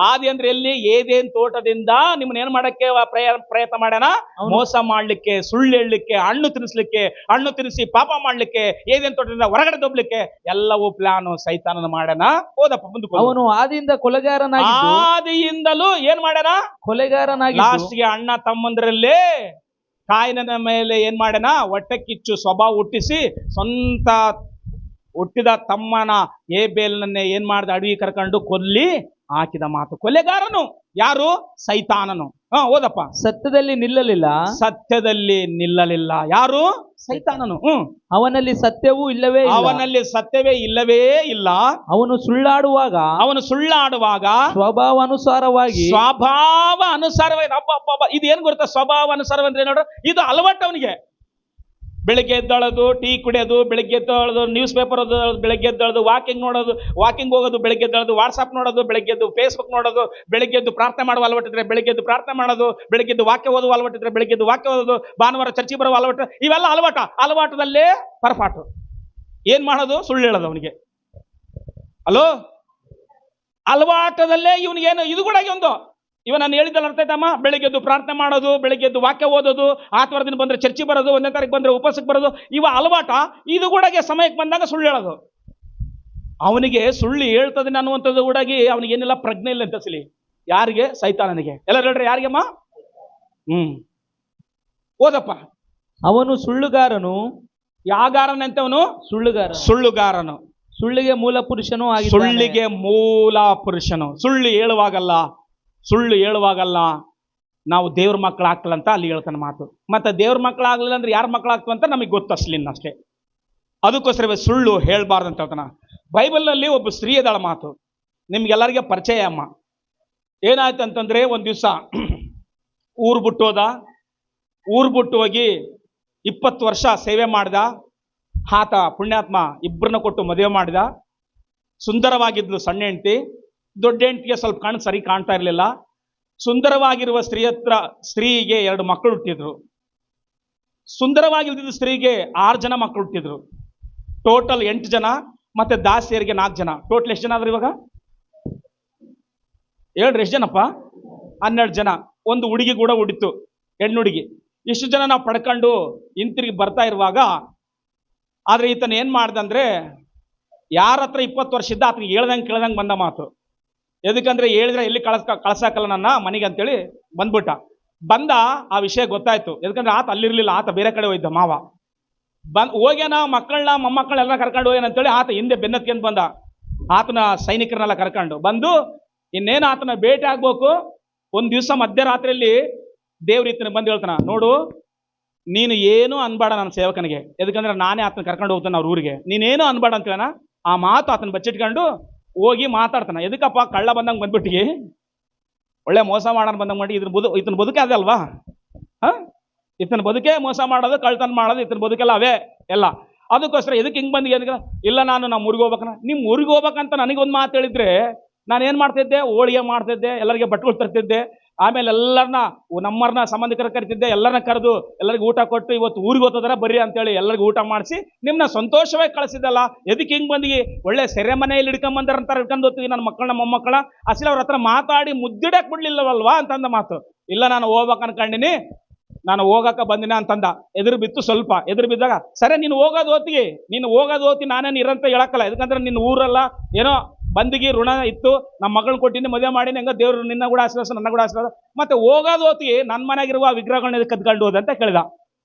[SPEAKER 1] ಆದಿ ಅಂದ್ರೆ ಎಲ್ಲಿ? ಏದೇನ್ ತೋಟದಿಂದ ನಿಮ್ಮನ್ನ ಏನ್ ಮಾಡಕ್ಕೆ ಪ್ರಯತ್ನ ಮಾಡ್ಯಾನ? ಮೋಸ ಮಾಡ್ಲಿಕ್ಕೆ, ಸುಳ್ಳು ಹೇಳಲಿಕ್ಕೆ, ಹಣ್ಣು ತಿನ್ನಿಸಿ ಪಾಪ ಮಾಡ್ಲಿಕ್ಕೆ, ಏದೇನ್ ತೋಟದಿಂದ ಹೊರಗಡೆ ದೊಬ್ಲಿಕ್ಕೆ ಎಲ್ಲವೂ ಪ್ಲಾನು ಸೈತಾನನ ಮಾಡ್ಯಾನ. ಹೋದಪ್ಪ ಮುಂದಕ್ಕೆ.
[SPEAKER 2] ಅವನು ಆದಿಯಿಂದ
[SPEAKER 1] ಆದಿಯಿಂದಲೂ ಏನ್ ಮಾಡ್ಯಾನ?
[SPEAKER 2] ಕೊಲೆಗಾರನಾಗಿ
[SPEAKER 1] ಲಾಸ್ಟ್ಗೆ ಅಣ್ಣ ತಮ್ಮಂದ್ರಲ್ಲೇ ಕಾಯಿನ ಮೇಲೆ ಏನ್ ಮಾಡ್ಯಾನ? ಹೊಟ್ಟೆ ಕಿಚ್ಚು ಸ್ವಭಾವ ಹುಟ್ಟಿಸಿ ಸ್ವಂತ ಹುಟ್ಟಿದ ತಮ್ಮನ ಏಬೇಲನ್ನೇ ಏನ್ ಮಾಡ್ದ? ಅಡವಿ ಕರ್ಕೊಂಡು ಕೊಲ್ಲಿ ಹಾಕಿದ ಮಾತು. ಕೊಲೆಗಾರನು ಯಾರು? ಸೈತಾನನು. ಓದಪ್ಪ.
[SPEAKER 2] ಸತ್ಯದಲ್ಲಿ
[SPEAKER 1] ನಿಲ್ಲಲಿಲ್ಲ. ಯಾರು? ಸೈತಾನನು.
[SPEAKER 2] ಅವನಲ್ಲಿ ಸತ್ಯವೂ
[SPEAKER 1] ಇಲ್ಲವೇ ಇಲ್ಲ.
[SPEAKER 2] ಅವನು ಸುಳ್ಳಾಡುವಾಗ ಸ್ವಭಾವಾನುಸಾರವಾಗಿ
[SPEAKER 1] ಹಬ್ಬ. ಇದು ಏನ್ ಗೊತ್ತಾ? ಸ್ವಭಾವಾನುಸಾರ ಅಂದ್ರೆ ನೋಡ್ರ, ಇದು ಅಲವಾಟು ಅವನಿಗೆ. ಬೆಳಿಗ್ಗೆ ಎದ್ದಳೋದು, ಟೀ ಕುಡಿಯೋದು, ಬೆಳಿಗ್ಗೆ ಎದ್ದಳೋದು, ನ್ಯೂಸ್ ಪೇಪರ್ ಓದೋದು, ಬೆಳಿಗ್ಗೆ ಎದ್ದಳೋದು, ವಾಕಿಂಗ್ ಹೋಗೋದು, ಬೆಳಿಗ್ಗೆ ಎದ್ದಳೋದು, ವಾಟ್ಸಾಪ್ ನೋಡೋದು, ಬೆಳಿಗ್ಗೆ ಎದ್ದು ಫೇಸ್ಬುಕ್ ನೋಡೋದು, ಬೆಳಿಗ್ಗೆ ಎದ್ದು ಪ್ರಾರ್ಥನೆ ಮಾಡುವ ಅಲವಟ್ಟಿದ್ರೆ ಬೆಳಿಗ್ಗೆ ಎದ್ದು ಪ್ರಾರ್ಥನೆ ಮಾಡೋದು, ಬೆಳಿಗ್ಗೆ ಎದ್ದು ವಾಕ್ಯ ಓದುವ ಅಲವಟ್ಟಿದ್ರೆ ಬೆಳಿಗ್ಗೆ ಎದ್ದು ವಾಕ್ಯ ಓದೋದು, ಭಾನುವಾರ ಚರ್ಚಿಗೆ ಬರುವ ಅಲವಾಟು, ಇವೆಲ್ಲ ಅಲವಾಟದಲ್ಲೇ ಪರಪಾಟು. ಏನ್ ಮಾಡೋದು? ಸುಳ್ಳು ಹೇಳೋದು ಅವನಿಗೆ. ಅಲೋ, ಅಲವಾಟದಲ್ಲೇ ಇವನಿಗೇನು ಇದು ಕೂಡ ಒಂದು ನಾನು ಹೇಳಿದ್ದಲ್ಲ, ಅರ್ಥ ಆಯ್ತಮ್ಮ? ಬೆಳಿಗ್ಗೆ ಎದ್ದು ಪ್ರಾರ್ಥನೆ ಮಾಡೋದು, ಬೆಳಿಗ್ಗೆ ಎದ್ದು ವಾಕ್ಯ ಓದೋದು, ಆತ್ವಾರ ದಿನ ಬಂದ್ರೆ ಚರ್ಚಿ ಬರೋದು, 1ನೇ ತಾರೀಕು ಬಂದ್ರೆ ಉಪವಾಸಕ್ಕೆ ಬರೋದು, ಇವ ಅಲವಾಟ. ಇದು ಕೂಡ ಸಮಯಕ್ಕೆ ಬಂದಾಗ ಸುಳ್ಳು ಹೇಳೋದು. ಅವನಿಗೆ ಸುಳ್ಳು ಹೇಳ್ತದೆ ಅನ್ನುವಂಥದ್ದು ಕೂಡ ಅವನಿಗೇನಿಲ್ಲ, ಪ್ರಜ್ಞೆ ಇಲ್ಲ ಅಂತ ಅಸಲಿ. ಯಾರಿಗೆ? ಸೈತಾನನಿಗೆ. ಎಲ್ಲರೂ ಹೇಳ್ರಿ, ಯಾರಿಗಮ್ಮ? ಓದಪ್ಪ.
[SPEAKER 2] ಅವನು ಸುಳ್ಳುಗಾರನು.
[SPEAKER 1] ಯಾಗಾರನಂತವನು? ಸುಳ್ಳುಗಾರನು.
[SPEAKER 2] ಸುಳ್ಳಿಗೆ ಮೂಲ ಪುರುಷನು.
[SPEAKER 1] ಸುಳ್ಳು ಹೇಳುವಾಗಲ್ಲ ನಾವು ದೇವ್ರ ಮಕ್ಕಳಾಗ್ತಲ್ಲ ಅಂತ ಅಲ್ಲಿ ಹೇಳ್ತಾನೆ ಮಾತು. ಮತ್ತೆ ದೇವ್ರ ಮಕ್ಕಳಾಗ್ಲಿಲ್ಲ ಅಂದ್ರೆ ಯಾರ ಮಕ್ಕಳಾಗ್ತವ ಅಂತ ನಮಗೆ ಗೊತ್ತು ಅಷ್ಟೇ. ಅದಕ್ಕೋಸ್ಕರವೇ ಸುಳ್ಳು ಹೇಳ್ಬಾರ್ದು ಅಂತ ಹೇಳ್ತಾನ. ಬೈಬಲ್ನಲ್ಲಿ ಒಬ್ಬ ಸ್ತ್ರೀ ಇದ್ದಾಳ ಮಾತು, ನಿಮ್ಗೆಲ್ಲರಿಗೆ ಪರಿಚಯ ಅಮ್ಮ. ಏನಾಯ್ತು ಅಂತಂದ್ರೆ, ಒಂದ್ ದಿವಸ ಊರು ಬಿಟ್ಟು ಹೋಗಿ 20 ವರ್ಷ ಸೇವೆ ಮಾಡ್ದ. ಆತ ಪುಣ್ಯಾತ್ಮ ಇಬ್ಬರನ್ನ ಕೊಟ್ಟು ಮದುವೆ ಮಾಡಿದ. ಸುಂದರವಾಗಿದ್ಲು ಸಣ್ಣ ಹೆಂಡತಿ. ದೊಡ್ಡ ಹೆಂಡತಿಗೆ ಸ್ವಲ್ಪ ಕಣ್ಣು ಸರಿ ಕಾಣ್ತಾ ಇರಲಿಲ್ಲ. ಸುಂದರವಾಗಿರುವ ಸ್ತ್ರೀಗೆ 2 ಮಕ್ಕಳು ಹುಟ್ಟಿದ್ರು. ಸುಂದರವಾಗಿದ್ದ ಸ್ತ್ರೀಗೆ 6 ಜನ ಮಕ್ಕಳು ಹುಟ್ಟಿದ್ರು. ಟೋಟಲ್ 8 ಜನ, ಮತ್ತೆ ದಾಸಿಯರಿಗೆ 4 ಜನ. ಟೋಟಲ್ ಎಷ್ಟು ಜನ ಆದ್ರೆ ಇವಾಗ? ಹೇಳ್ರಿ, ಎಷ್ಟು ಜನಪ್ಪ? 12 ಜನ. ಒಂದು ಹುಡುಗಿ ಕೂಡ ಹುಟ್ಟಿತು, ಹೆಣ್ಣು ಹುಡುಗಿ. ಇಷ್ಟು ಜನ ನಾವು ಪಡ್ಕೊಂಡು ಹಿಂತಿರುಗಿ ಬರ್ತಾ ಇರುವಾಗ, ಆದ್ರೆ ಈತನ ಏನ್ ಮಾಡ್ದಂದ್ರೆ, ಯಾರ ಹತ್ರ 20 ವರ್ಷ ಇದ್ದ ಆತನಿಗೆ ಕೇಳ್ದಂಗೆ ಬಂದ ಮಾತು. ಎದಕ್ಕಂದ್ರೆ ಹೇಳಿದ್ರೆ ಎಲ್ಲಿ ಕಳ್ಸಾಕಲ್ಲ ನನ್ನ ಮನೆಗೆ ಅಂತೇಳಿ ಬಂದ್ಬಿಟ್ಟ. ಆ ವಿಷಯ ಗೊತ್ತಾಯ್ತು. ಎದಕ್ಕಂದ್ರೆ ಆತ ಅಲ್ಲಿರ್ಲಿಲ್ಲ, ಆತ ಬೇರೆ ಕಡೆ ಹೋಯ್ದ ಮಾವ. ಹೋಗ್ಯಾನ, ಮಕ್ಕಳನ್ನ ಮೊಮ್ಮಕ್ಕಳನ್ನೆಲ್ಲ ಕರ್ಕೊಂಡು ಹೋಗ್ಯಾನ ಅಂತೇಳಿ ಆತ ಹಿಂದೆ ಬೆನ್ನತ್ಕೊಂಡು ಬಂದ. ಆತನ ಸೈನಿಕರನ್ನೆಲ್ಲ ಕರ್ಕೊಂಡು ಬಂದು ಇನ್ನೇನು ಆತನ ಭೇಟಿ ಆಗ್ಬೇಕು. ಒಂದ್ ದಿವಸ ಮಧ್ಯರಾತ್ರಿಯಲ್ಲಿ ದೇವ್ರ ಈತನ ಬಂದು ಹೇಳ್ತಾನ, ನೋಡು ನೀನು ಏನು ಅನ್ಬೇಡ ನನ್ನ ಸೇವಕನಿಗೆ, ಎದಕ್ಕಂದ್ರೆ ನಾನೇ ಆತನ ಕರ್ಕೊಂಡು ಹೋಗ್ತಾನೆ ಅವ್ರ ಊರಿಗೆ, ನೀನೇನು ಅನ್ಬೇಡ ಅಂತ ಹೇಳೋಣ. ಆ ಮಾತು ಆತನ ಬಚ್ಚಿಟ್ಕೊಂಡು ಹೋಗಿ ಮಾತಾಡ್ತಾನ. ಎದಕ್ಕಪ್ಪ? ಕಳ್ಳ ಬಂದಂಗೆ ಬಂದ್ಬಿಟ್ಟಿಗೆ, ಒಳ್ಳೆ ಮೋಸ ಮಾಡೋಣ ಬಂದಂಗೆ ಮಾಡಿ. ಇತನ ಬದುಕೆ ಅದೇ ಅಲ್ವಾ? ಇತನ ಬದುಕೆ ಮೋಸ ಮಾಡೋದು, ಕಳ್ತನ ಮಾಡೋದು, ಇತನ ಬದುಕೆಲ್ಲ ಅವೇ ಎಲ್ಲ. ಅದಕ್ಕೋಸ್ಕರ ಎದಕ್ಕೆ ಹಿಂಗೆ ಬಂದಿಗೆ? ಇಲ್ಲ, ನಾನು ನಮ್ಮ ಊರಿಗೆ ಹೋಗ್ಬೇಕನ. ನಿಮ್ಮ ಊರಿಗೆ ಹೋಗ್ಬೇಕಂತ ನನಗೊಂದು ಮಾತು ಹೇಳಿದ್ರೆ ನಾನು ಏನು ಮಾಡ್ತಿದ್ದೆ? ಹೋಳಿಗೆ ಮಾಡ್ತಿದ್ದೆ, ಎಲ್ಲರಿಗೆ ಬಟ್ಟೆಗಳು ತರ್ತಿದ್ದೆ, ಆಮೇಲೆ ಎಲ್ಲರನ್ನ ನಮ್ಮರನ್ನ ಸಂಬಂಧಿಕರ ಕರಿತಿದ್ದೆ, ಎಲ್ಲರನ್ನ ಕರೆದು ಎಲ್ಲರಿಗೂ ಊಟ ಕೊಟ್ಟು ಇವತ್ತು ಊರಿಗೆ ಹೋಗ್ತದಾರ ಬರ್ರಿ ಅಂತೇಳಿ ಎಲ್ಲರಿಗೂ ಊಟ ಮಾಡಿಸಿ ನಿಮ್ಮನ್ನ ಸಂತೋಷವಾಗಿ ಕಳಿಸಿದ್ದಲ್ಲ. ಎದಕ್ಕೆ ಹಿಂಗೆ ಬಂದಿಗೆ? ಒಳ್ಳೆ ಸೆರೆಮನೆಯಲ್ಲಿ ಹಿಡ್ಕೊಂಬಂದಾರಂತಾರೆ, ಹಿಡ್ಕೊಂಡು ಹೋಗ್ತೀವಿ ನನ್ನ ಮಕ್ಕಳನ್ನ ಮೊಮ್ಮಕ್ಕಳ. ಅಸಲಿ ಅವ್ರ ಹತ್ರ ಮಾತಾಡಿ ಮುದ್ದಿಡಕ್ಕೆ ಬಿಡ್ಲಿಲ್ಲವಲ್ವಾ ಅಂತಂದ ಮಾತು. ಇಲ್ಲ, ನಾನು ಹೋಗ್ಬೇಕು ಅನ್ಕೊಂಡಿನಿ, ನಾನು ಹೋಗಕ್ಕ ಬಂದಿನ ಅಂತಂದ. ಎದುರು ಬಿತ್ತು, ಸ್ವಲ್ಪ ಎದುರು ಬಿದ್ದಾಗ, ಸರಿ ನೀನು ಹೋಗೋದು ಓದ್ತಿ ನಾನೇನು ಇರಂತ ಹೇಳಕ್ಕಲ್ಲ, ಯಾಕಂದ್ರೆ ನಿನ್ನ ಊರಲ್ಲ ಏನೋ ಬಂದಿಗೆ ಋಣ ಇತ್ತು, ನಮ್ಮ ಮಗಳನ್ನ ಕೊಟ್ಟಿನಿ, ಮದುವೆ ಮಾಡೀನಿ, ಹಂಗ ದೇವ್ರು ನಿನ್ನ ಕೂಡ ಆಶೀರ್ವಾದ, ನನ್ನ ಕೂಡ ಆಶೀರ್ವಾದ. ಮತ್ತೆ ಹೋಗೋದು ಹೊತ್ತಿಗೆ ನನ್ನ ಮನೆಯಾಗಿರುವ ವಿಗ್ರಹಗಳನ್ನ ಕದ್ಕೊಂಡು ಹೋದ ಅಂತ ಕೇಳಿದ.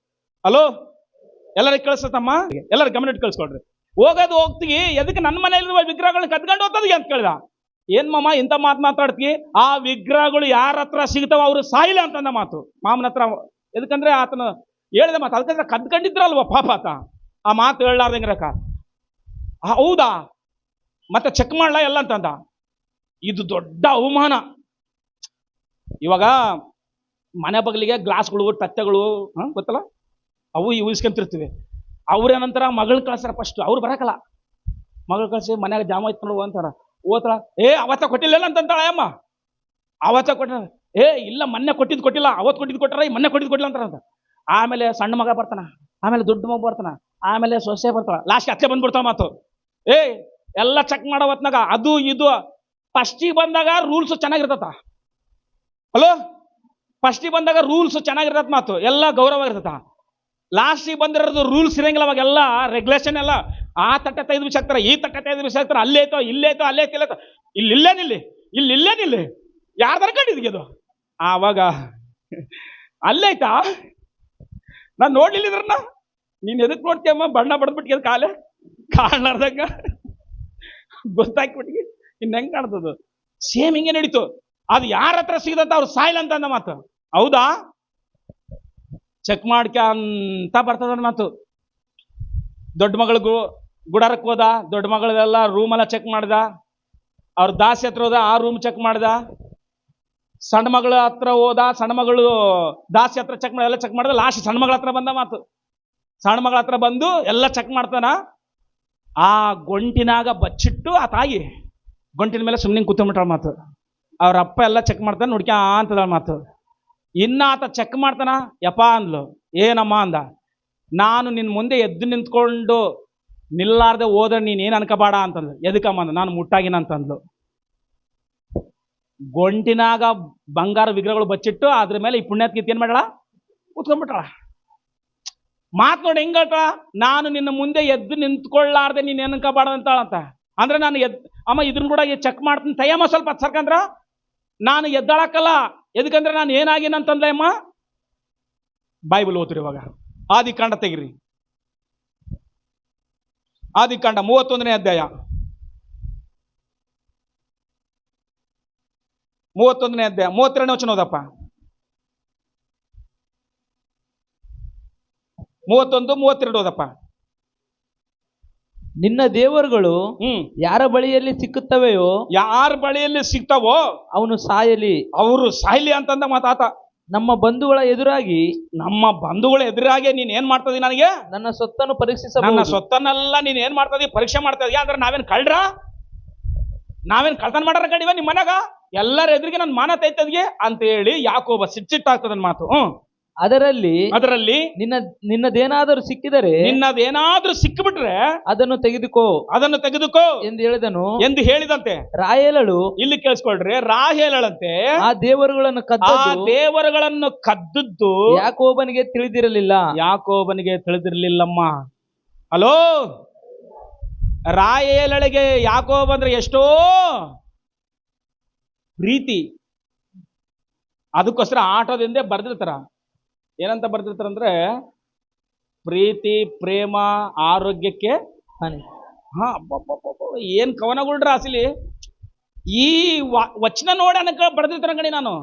[SPEAKER 1] ಹಲೋ, ಎಲ್ಲರಿಗೆ ಕಳಿಸತ್ತಮ್ಮ, ಎಲ್ಲರೂ ಗಮನ ಇಟ್ಟು ಕಳಿಸ್ಕೊಡ್ರಿ. ಹೋಗೋದು ಹೋಗ್ತೀವಿ, ಎದಕ್ಕೆ ನನ್ನ ಮನೆಯಲ್ಲಿರುವ ವಿಗ್ರಹಗಳನ್ನ ಕದ್ಕೊಂಡು ಹೋಗ್ತದೆ ಅಂತ ಕೇಳಿದ. ಏನ್ ಮಾಮ ಇಂಥ ಮಾತು ಮಾತಾಡ್ತೀವಿ? ಆ ವಿಗ್ರಹಗಳು ಯಾರ ಹತ್ರ ಸಿಗ್ತಾವ ಅವರು ಸಾಯಿಲ್ಲ ಅಂತಂದ ಮಾತು ಮಾಮನ ಹತ್ರ. ಎದಕ್ಕಂದ್ರೆ ಆತನ ಹೇಳಿದ ಮಾತು, ಅದಕ್ಕಂದ್ರೆ ಕದ್ಕೊಂಡಿದ್ರಲ್ವ ಪಾಪ ಆತ. ಆ ಮಾತು ಹೇಳಲಾರ್ದಂಗ್ರಕ, ಹೌದಾ ಮತ್ತೆ ಚೆಕ್ ಮಾಡ್ಲಾ ಎಲ್ಲ ಅಂತಂದ. ಇದು ದೊಡ್ಡ ಅವಮಾನ. ಇವಾಗ ಮನೆ ಬಗಲಿಗೆ ಗ್ಲಾಸ್ಗಳು, ತಟ್ಟೆಗಳು ಗೊತ್ತಲ್ಲ, ಅವು ಇವು ಇಸ್ಕೊಂತಿರ್ತೀವಿ. ಅವ್ರೇನಂತಾರ, ಮಗಳು ಕಳ್ಸಾರ ಫಸ್ಟ್, ಅವ್ರು ಬರಕಲ್ಲ. ಮಗಳು ಕಳ್ಸಿ ಮನ್ಯಾಗ ಜಾಮ ಇತ್ತು ನೋಡುವ ಅಂತಾರ. ಓದ್ತಾಳ, ಅವತ್ತ ಕೊಟ್ಟಿಲ್ಲ ಅಂತಂತಾಳ ಅಮ್ಮ. ಅವತ್ತ ಕೊಟ್ಟ, ಇಲ್ಲ ಮೊನ್ನೆ ಕೊಟ್ಟಿಲ್ಲ, ಅವತ್ತು ಕೊಟ್ಟಿದ್ದು ಕೊಟ್ಟಾರ, ಮೊನ್ನೆ ಕೊಟ್ಟಿದ್ದು ಕೊಟ್ಟಿಲ್ಲ ಅಂತಾರಂತ. ಆಮೇಲೆ ಸಣ್ಣ ಮಗ ಬರ್ತಾನ, ಆಮೇಲೆ ದೊಡ್ಡ ಮಗ ಬರ್ತಾನ, ಆಮೇಲೆ ಸೊಸೆ ಬರ್ತಾಳ, ಲಾಸ್ಟ್ ಅತ್ತೆ ಬಂದ್ಬಿಡ್ತಾವ ಮಾತು. ಎಲ್ಲ ಚೆಕ್ ಮಾಡೋ ಹೊತ್ನಾಗ ಅದು ಇದು ಫಸ್ಟಿಗೆ ಬಂದಾಗ ರೂಲ್ಸ್ ಚೆನ್ನಾಗಿರ್ತತ. ಹಲೋ, ಫಸ್ಟಿಗೆ ಬಂದಾಗ ರೂಲ್ಸ್ ಚೆನ್ನಾಗಿರ್ತದ ಮಾತು, ಎಲ್ಲ ಗೌರವ ಇರ್ತತ. ಲಾಸ್ಟಿಗೆ ಬಂದಿರೋದು ರೂಲ್ಸ್ ಇರಂಗಿಲ್ಲ, ಅವಾಗೆಲ್ಲ ರೆಗ್ಯುಲೇಷನ್ ಎಲ್ಲ ಆ ತಟ್ಟೆ ತೆಗೆದು ಬಿಸಾಕ್ತಾರೆ, ಈ ತಟ್ಟೆ ತೆಗೆದು ಬಿಸಾಕ್ತಾರೆ, ಅಲ್ಲೇತೋ ಇಲ್ಲೇತೋ ಅಲ್ಲೇತಿಲ್ಲೋ, ಇಲ್ಲೇನಿಲ್ಲಿ ಯಾರ್ದಾರ ಕಂಡಿದ್ಗೆ ಅದು. ಆವಾಗ ಅಲ್ಲೇಯ್ತಾ, ನಾನು ನೋಡ್ಲಿಲ್ಲದ್ರನ್ನ, ನೀನ್ ಎದಕ್ ನೋಡ್ತೀಯಮ್ಮ, ಬಣ್ಣ ಬಡ್ದ್ಬಿಟ್ಟಿಗೆ ಕಾಲೇ ಕಾಣ್ಲಾರ್ದಂಗ ಗೊತ್ತಾಕ್ಬಿಟ್ಟಿಗೆ, ಇನ್ ಹೆಂಗ್ ಕಾಣ್ತದ. ಸೇಮ್ ಹಿಂಗೆ ನಡೀತು. ಅದು ಯಾರ ಹತ್ರ ಸಿಗದಂತ ಅವ್ರು ಸಾಯ್ಲಂತ ಅಂದ ಮಾತು. ಹೌದಾ, ಚೆಕ್ ಮಾಡ್ಕ ಅಂತ ಬರ್ತದ ಮಾತು. ದೊಡ್ಡ ಮಗಳಿಗೂ ಗುಡಾರಕ್ಕೆ ಹೋದ, ದೊಡ್ಡ ಮಗಳದೆಲ್ಲ ರೂಮ್ ಎಲ್ಲ ಚೆಕ್ ಮಾಡ್ದ, ಅವ್ರ ದಾಸಿ ಹತ್ರ ಹೋದ, ಆ ರೂಮ್ ಚೆಕ್ ಮಾಡ್ದ. ಸಣ್ಣ ಮಗಳ ಹತ್ರ ಹೋದ, ಸಣ್ಣ ಮಗಳು ದಾಸಿ ಹತ್ರ ಚೆಕ್ ಮಾಡಿ ಎಲ್ಲ ಚೆಕ್ ಮಾಡ್ದ. ಲಾಸ್ಟ್ ಸಣ್ಣ ಮಗಳ ಹತ್ರ ಬಂದ ಮಾತು. ಸಣ್ಣ ಮಗಳ ಹತ್ರ ಬಂದು ಎಲ್ಲ ಚೆಕ್ ಮಾಡ್ತಾನ. ಆ ಗೊಂಟಿನಾಗ ಬಚ್ಚಿಟ್ಟು ಆ ತಾಯಿ ಗೊಂಟಿನ ಮೇಲೆ ಸುಮ್ಮನೆ ಕೂತ್ಕೊಂಡ್ಬಿಟ್ಟ ಮಾತು. ಅವ್ರ ಅಪ್ಪ ಎಲ್ಲ ಚೆಕ್ ಮಾಡ್ತಾನೆ, ನೋಡ್ಕ ಅಂತದ ಮಾತು. ಇನ್ನ ಆತ ಚೆಕ್ ಮಾಡ್ತಾನ. ಯಪ್ಪ ಅಂದ್ಲು. ಏನಮ್ಮ ಅಂದ. ನಾನು ನಿನ್ನ ಮುಂದೆ ಎದ್ದು ನಿಂತ್ಕೊಂಡು ನಿಲ್ಲಾರ್ದೆ ಹೋದ್ರೆ ನೀನ್ ಏನ್ ಅನ್ಕಬೇಡ ಅಂತಂದ್ಲು. ಎದಕ್ಕಮ್ಮ ಅಂದ. ನಾನು ಮುಟ್ಟಾಗಿನ ಅಂತಂದ್ಲು. ಗೊಂಟಿನಾಗ ಬಂಗಾರ ವಿಗ್ರಹಗಳು ಬಚ್ಚಿಟ್ಟು ಅದ್ರ ಮೇಲೆ ಈ ಪುಣ್ಯಾತ್ಗೀತ್ ಏನ್ ಮಾಡಳ, ಕೂತ್ಕೊಂಡ್ಬಿಟ್ಟಾಳ. ಮಾತ್ ನೋಡಿ ಹೆಂಗಟ, ನಾನು ನಿನ್ನ ಮುಂದೆ ಎದ್ದು ನಿಂತ್ಕೊಳ್ಳಾರ್ದೆ ನೀನ್ ಏನ್ ಅನ್ಕಬೇಡ ಅಂತಾಳಂತ. ಅಂದ್ರೆ ನಾನು ಅಮ್ಮ ಇದನ್ನ ಕೂಡ ಚೆಕ್ ಮಾಡ್ತೀನಿ ತಯ್ಯಮ್ಮ, ಸ್ವಲ್ಪ ಸರ್ಕಂದ್ರ ನಾನು ಎದ್ದಾಳಕ್ಕಲ್ಲ. ಎದಕ್ಕಂದ್ರೆ ನಾನು ಏನಾಗಿನಂತಂದ್ರೆ ಅಮ್ಮ, ಬೈಬಲ್ ಓದ್ರಿ ಇವಾಗ. ಆದಿಕಾಂಡ ತೆಗಿರಿ, ಆದಿಕಾಂಡ 31ನೇ ಅಧ್ಯಾಯ, 31ನೇ ಅಧ್ಯಾಯ 32ನೇ ವಚನ ಓದಪ್ಪ. 31, 32 ಓದಪ್ಪ.
[SPEAKER 2] ನಿನ್ನ ದೇವರುಗಳು ಯಾರ ಬಳಿಯಲ್ಲಿ ಸಿಕ್ಕುತ್ತವೆಯೋ,
[SPEAKER 1] ಯಾರ ಬಳಿಯಲ್ಲಿ ಸಿಗ್ತಾವೋ
[SPEAKER 2] ಅವನು ಸಾಯಲಿ,
[SPEAKER 1] ಅವರು ಸಾಯ್ಲಿ ಅಂತಂದ ಮಾತಾತ.
[SPEAKER 2] ನಮ್ಮ ಬಂಧುಗಳ ಎದುರಾಗಿ,
[SPEAKER 1] ನಮ್ಮ ಬಂಧುಗಳ ಎದುರಾಗಿ ನೀನ್ ಏನ್ ಮಾಡ್ತದಿ, ನನಗೆ
[SPEAKER 2] ನನ್ನ ಸೊತ್ತನ್ನು ಪರೀಕ್ಷಿಸ,
[SPEAKER 1] ನನ್ನ ಸೊತ್ತನ್ನೆಲ್ಲ ನೀನ್ ಏನ್ ಮಾಡ್ತದಿ, ಪರೀಕ್ಷೆ ಮಾಡ್ತದಿ. ಅಂದ್ರೆ ನಾವೇನ್ ಕಳ್ರ, ನಾವೇನ್ ಕಳ್ತನ ಮಾಡಾರ ಕಡಿವ ನಿಮ್ಮ ಮನೆಗ, ಎಲ್ಲರ ಎದುರಿಗೆ ನನ್ ಮಾನ ತೈತದ್ಗೆ ಅಂತ ಹೇಳಿ ಯಾಕೋಬ ಸಿಟ್ಟಿಟ್ಟಾಗ್ತದನ್ ಮಾತು.
[SPEAKER 2] ಅದರಲ್ಲಿ ನಿನ್ನದೇನಾದರೂ ಸಿಕ್ಕಿದರೆ,
[SPEAKER 1] ನಿನ್ನದೇನಾದ್ರೂ ಸಿಕ್ಕಿಬಿಟ್ರೆ
[SPEAKER 2] ಅದನ್ನು ತೆಗೆದುಕೋ
[SPEAKER 1] ಎಂದು ಹೇಳಿದಂತೆ
[SPEAKER 2] ರಾಹೇಲಳು, ಇಲ್ಲಿ
[SPEAKER 1] ಕೇಳಿಸ್ಕೊಳ್ರಿ, ರಾಹೇಲಳಂತೆ
[SPEAKER 2] ಆ ದೇವರುಗಳನ್ನು
[SPEAKER 1] ಕದ್ದದ್ದು
[SPEAKER 2] ಯಾಕೋಬನಿಗೆ ತಿಳಿದಿರಲಿಲ್ಲಮ್ಮ.
[SPEAKER 1] ಹಲೋ, ರಾಹೇಲಳಿಗೆ ಯಾಕೋಬ ಅಂದ್ರೆ ಎಷ್ಟೋ ಪ್ರೀತಿ. ಅದಕ್ಕೋಸ್ಕರ ಆಟೋದಿಂದ ಬರ್ದಿರ್ತಾರ. ಏನಂತ ಬರ್ದಿರ್ತಾರಂದ್ರೆ, ಪ್ರೀತಿ ಪ್ರೇಮ ಆರೋಗ್ಯಕ್ಕೆ ಹಾನಿ. ಏನ್ ಕವನಗಳ್ರ ಅಸಲಿ. ಈ ವಚನ ನೋಡಿ ಅನ್ನಕ ಬರ್ದಿರ್ತಾರ ಕಣಿ. ನಾನು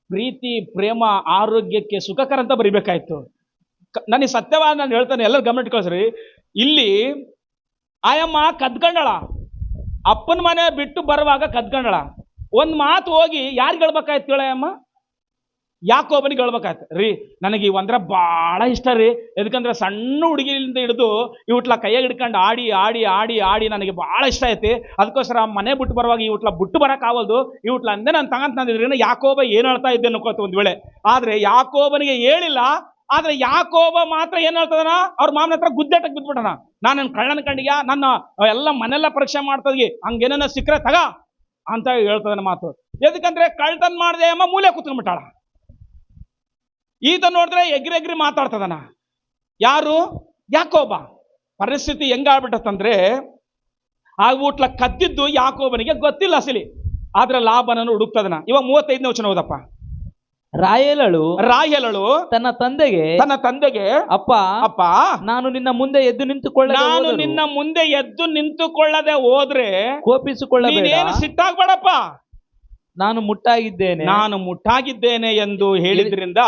[SPEAKER 1] ಪ್ರೀತಿ ಪ್ರೇಮ ಆರೋಗ್ಯಕ್ಕೆ ಸುಖಕರ ಅಂತ ಬರಿಬೇಕಾಯ್ತು. ನನಗೆ ಸತ್ಯವಾದ ನಾನು ಹೇಳ್ತಾನೆ, ಎಲ್ಲರೂ ಗಮನ ಕಳಿಸ್ರಿ. ಇಲ್ಲಿ ಆಯಮ್ಮ ಕದ್ಕೊಂಡಳ, ಅಪ್ಪನ ಮನೆ ಬಿಟ್ಟು ಬರುವಾಗ ಕದ್ಕೊಂಡಳ. ಒಂದ್ ಮಾತು ಹೋಗಿ ಯಾರಿಗೆ ಹೇಳ್ಬೇಕಾಯ್ತು ಹೇಳಮ್ಮ, ಯಾಕೋಬನಿಗೆ ಹೇಳ್ಬೇಕಾಯ್ತು. ರೀ ನನಗೆ ಇವಂದ್ರೆ ಭಾಳ ಇಷ್ಟ ರೀ, ಎದಕ್ಕಂದ್ರೆ ಸಣ್ಣ ಹುಡುಗಿಯಿಂದ ಹಿಡಿದು ಇವಟ್ಲ ಕೈಯಾಗ ಹಿಡ್ಕೊಂಡು ಆಡಿ ಆಡಿ ಆಡಿ ಆಡಿ ನನಗೆ ಭಾಳ ಇಷ್ಟ ಐತಿ. ಅದಕ್ಕೋಸ್ಕರ ಮನೆ ಬಿಟ್ಟು ಬರುವಾಗ ಇವಟ್ಲ ಬಿಟ್ಟು ಬರೋಕ್ಕಾಗಲ್ದು, ಇವಟ್ಲ ಅಂದೆ ನಾನು ತಂಗಂತಂದಿದ್ರಿ. ಯಾಕೋಬ ಏನು ಹೇಳ್ತಾ ಇದ್ದೆ ಅನ್ಕೋತ ಒಂದ್ ವೇಳೆ. ಆದ್ರೆ ಯಾಕೋಬನಿಗೆ ಹೇಳಿಲ್ಲ. ಆದ್ರೆ ಯಾಕೋಬ ಮಾತ್ರ ಏನ್ ಹೇಳ್ತದನ, ಅವ್ರ ಮಾಮನ ಹತ್ರ ಗುದ್ದಾಟಕ್ಕೆ ಬಿದ್ಬಿಟ್ಟಣ. ನಾನು ಕಳ್ಳನ ಕಂಡಿಗ, ನನ್ನ ಎಲ್ಲ ಮನೆಲ್ಲ ಪರೀಕ್ಷೆ ಮಾಡ್ತದ್ಗಿ, ಹಂಗೇನ ಸಿಕ್ಕರೆ ತಗ ಅಂತ ಹೇಳ್ತದನ ಮಾತು. ಎದಕ್ಕಂದ್ರೆ ಕಳ್ತನ ಮಾಡ್ದೆ ಅಮ್ಮ ಮೂಲೆ ಕುತ್ಕೊಂಡ್ಬಿಟ್ಟಾಳ. ಈತ ನೋಡಿದ್ರೆ ಎಗ್ರಿ ಮಾತಾಡ್ತದನ. ಯಾರು? ಯಾಕೋಬ. ಪರಿಸ್ಥಿತಿ ಹೆಂಗಾಗ್ಬಿಟ್ಟಂದ್ರೆ, ಆಗ್ಬಿಟ್ಲ ಕದ್ದಿದ್ದು ಯಾಕೋಬನಿಗೆ ಗೊತ್ತಿಲ್ಲ ಅಸಲಿ. ಆದ್ರೆ ಲಾಭನನ್ನು ಹುಡುಕ್ತದನ. ಇವಾಗ 35ನೇ ವಚನ ಓದಪ್ಪ.
[SPEAKER 2] ರಾಹೇಲಳು ತನ್ನ ತಂದೆಗೆ ಅಪ್ಪ ನಾನು ನಿನ್ನ ಮುಂದೆ ಎದ್ದು ನಿಂತುಕೊಳ್ಳದೆ ಹೋದ್ರೆ
[SPEAKER 1] ಕೋಪಿಸಿಕೊಳ್ಳಬೇಡ, ಸಿಟ್ಟಾಗ್ಬೇಡಪ್ಪ,
[SPEAKER 2] ನಾನು
[SPEAKER 1] ಮುಟ್ಟಾಗಿದ್ದೇನೆ ಎಂದು ಹೇಳಿದ್ರಿಂದ